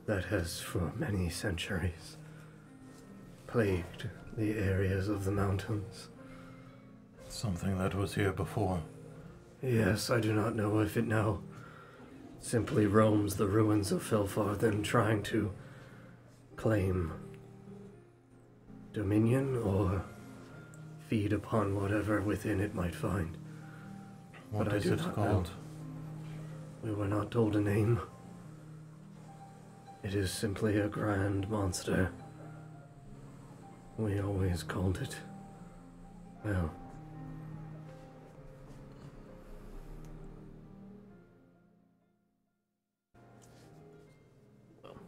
that has for many centuries plagued the areas of the mountains. Something that was here before. Yes, I do not know if it now simply roams the ruins of Felfarthen trying to claim dominion or feed upon whatever within it might find. What But I is do it not called? know. We were not told a name. It is simply a grand monster. We always called it, well,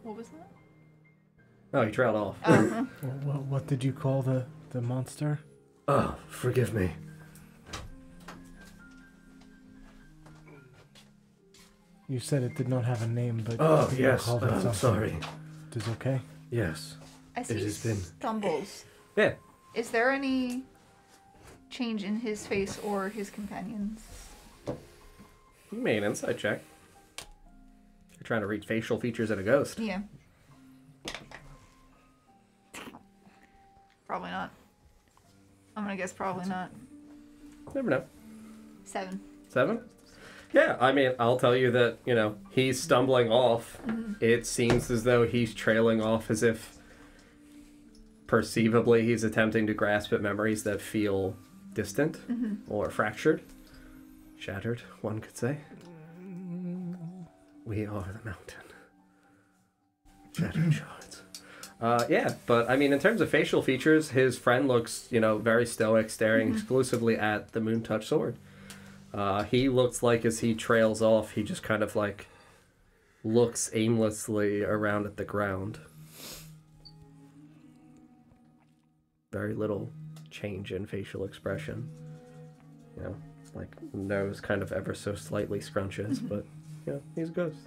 What was that? Oh, he trailed off. What did you call the monster? oh, forgive me. You said it did not have a name, but Oh, you yes, called it I'm something. sorry. It is okay. Yes, As he has been. stumbles, Yeah. is there any change in his face or his companions? You made an insight check. You're trying to read facial features in a ghost. Yeah. Probably not. I'm gonna guess probably not. Never know. 7. 7? Yeah, I mean, I'll tell you that, he's stumbling off. Mm-hmm. It seems as though he's trailing off as if perceivably he's attempting to grasp at memories that feel distant or fractured. Shattered, one could say. We are the mountain. Shattered shards. Yeah, but I mean, in terms of facial features, his friend looks, very stoic, staring exclusively at the moontouched sword. He looks like as he trails off, he just kind of like looks aimlessly around at the ground. Very little change in facial expression. Like nose kind of ever so slightly scrunches, but he's a ghost.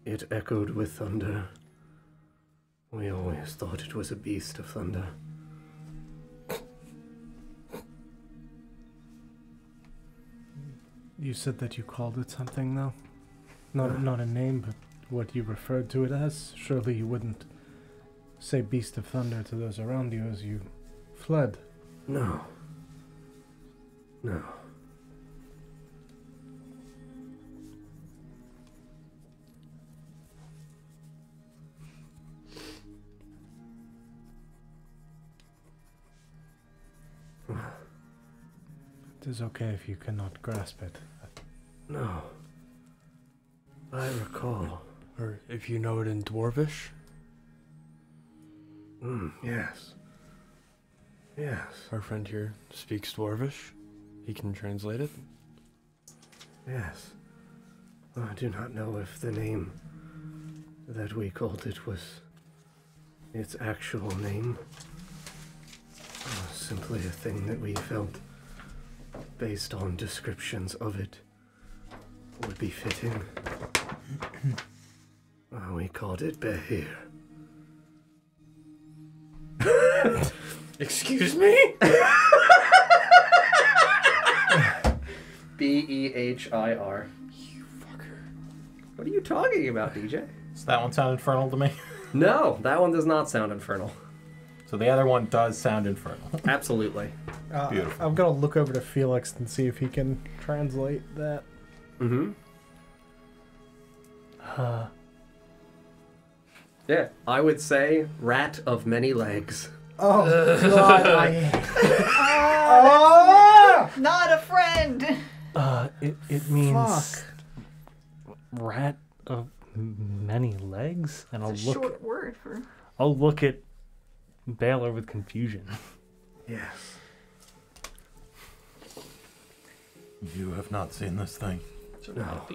It echoed with thunder. We always thought it was a beast of thunder. You said that you called it something, though? Not a name, but what you referred to it as? Surely you wouldn't say Beast of Thunder to those around you as you fled. No. It is okay if you cannot grasp it. No. I recall. Or if you know it in Dwarvish? Yes. Yes. Our friend here speaks Dwarvish. He can translate it. Yes. I do not know if the name that we called it was its actual name. Or simply a thing that we felt, based on descriptions of it, would be fitting. We called it Behir. Excuse me? Behir. You fucker. What are you talking about, DJ? Does that one sound infernal to me? No, that one does not sound infernal. So the other one does sound infernal. Absolutely. Beautiful. I'm gonna look over to Felix and see if he can translate that. Yeah, I would say rat of many legs. Oh God! Not a friend. It means rat of many legs, and It's a short word for. I'll look at Baylor with confusion. Yes. You have not seen this thing? No.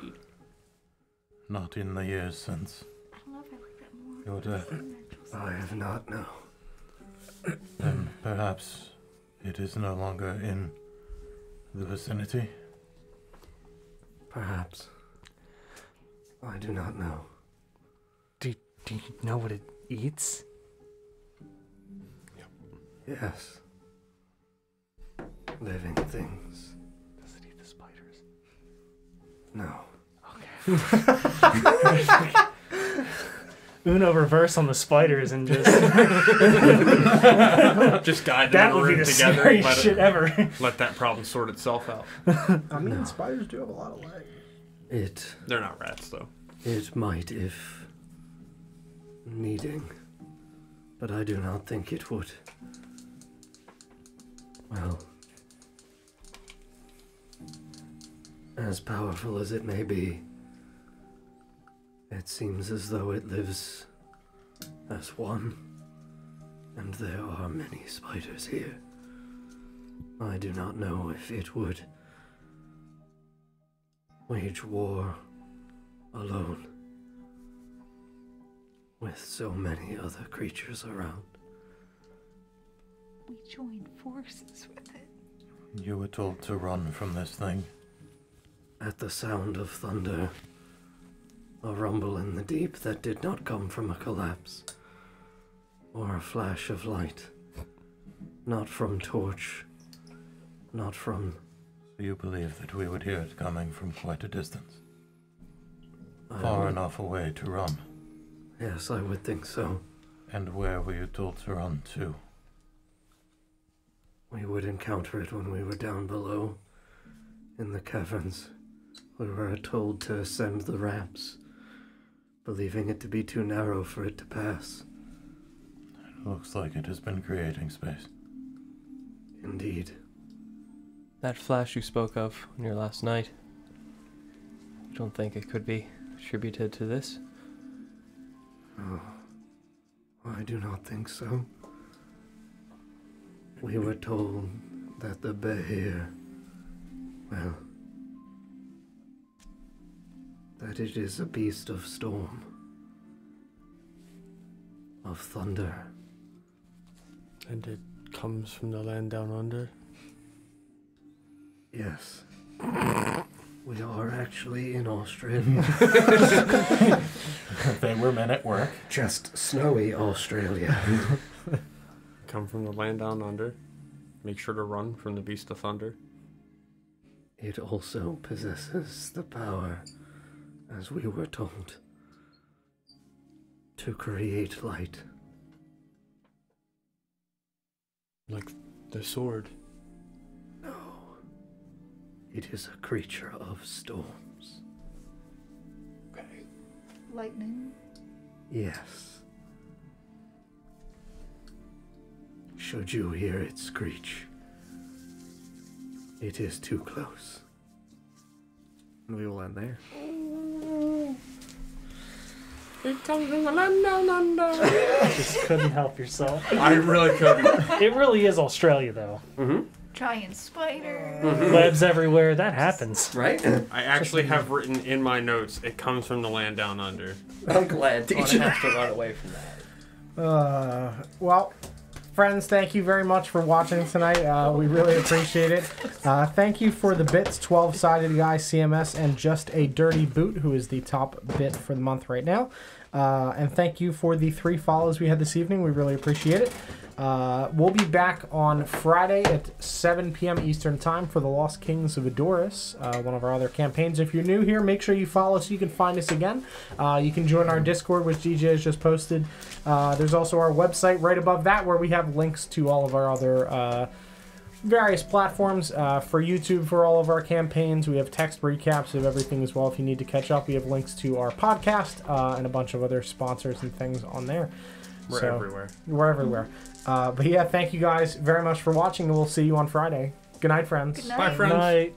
Not in the years since I don't know if I like that more. your death. I have not, no. Then perhaps it is no longer in the vicinity? Perhaps. I do not know. Do you know what it eats? Yes. Living things. Does it eat the spiders? No. Okay. Uno reverse on the spiders and just just guide them that in a would be room the together. scariest shit ever. Let that problem sort itself out. I mean, spiders do have a lot of legs. They're not rats, though. It might if needing, but I do not think it would. Well, as powerful as it may be, it seems as though it lives as one, and there are many spiders here. I do not know if it would wage war alone with so many other creatures around. We joined forces with it. You were told to run from this thing. At the sound of thunder, A rumble in the deep that did not come from a collapse, or a flash of light. Not from torch, not from... You believe that we would hear it coming from quite a distance? Far enough away to run? Yes, I would think so. And where were you told to run to? We would encounter it when we were down below, in the caverns. We were told to ascend the ramps, believing it to be too narrow for it to pass. It looks like it has been creating space. Indeed. That flash you spoke of on your last night, you don't think it could be attributed to this? Oh, I do not think so. We were told that the Behir, well, that it is a beast of storm, of thunder. And it comes from the land down under? Yes. We are actually in Australia. They were men at work. Just snowy Australia. Come from the land down under. Make sure to run from the beast of thunder. It also possesses the power, as we were told, to create light. Like the sword. No. It is a creature of storms. Okay. Lightning. Yes. Should you hear it screech, it is too close. And we will end there. It comes from the land down under. Just couldn't help yourself. I really couldn't. It really is Australia, though. Mm-hmm. Giant spider. Webs everywhere. That happens. Right? I actually have written in my notes, it comes from the land down under. I'm glad, I'm teacher. gonna have to run away from that. Well, friends, thank you very much for watching tonight. We really appreciate it. Thank you for the bits, 12-sided guy, CMS, and Just a Dirty Boot, who is the top bit for the month right now. And thank you for the 3 follows we had this evening. We really appreciate it. We'll be back on Friday at 7 p.m. Eastern Time for the Lost Kings of Edoras, one of our other campaigns. If you're new here, make sure you follow so you can find us again. You can join our Discord, which DJ has just posted. There's also our website right above that where we have links to all of our other various platforms. For YouTube, for all of our campaigns, we have text recaps of everything as well. If you need to catch up, we have links to our podcast and a bunch of other sponsors and things on there. We're everywhere. We're everywhere. But yeah, thank you guys very much for watching, and we'll see you on Friday. Good night, friends. Good night. Bye, friends. Night.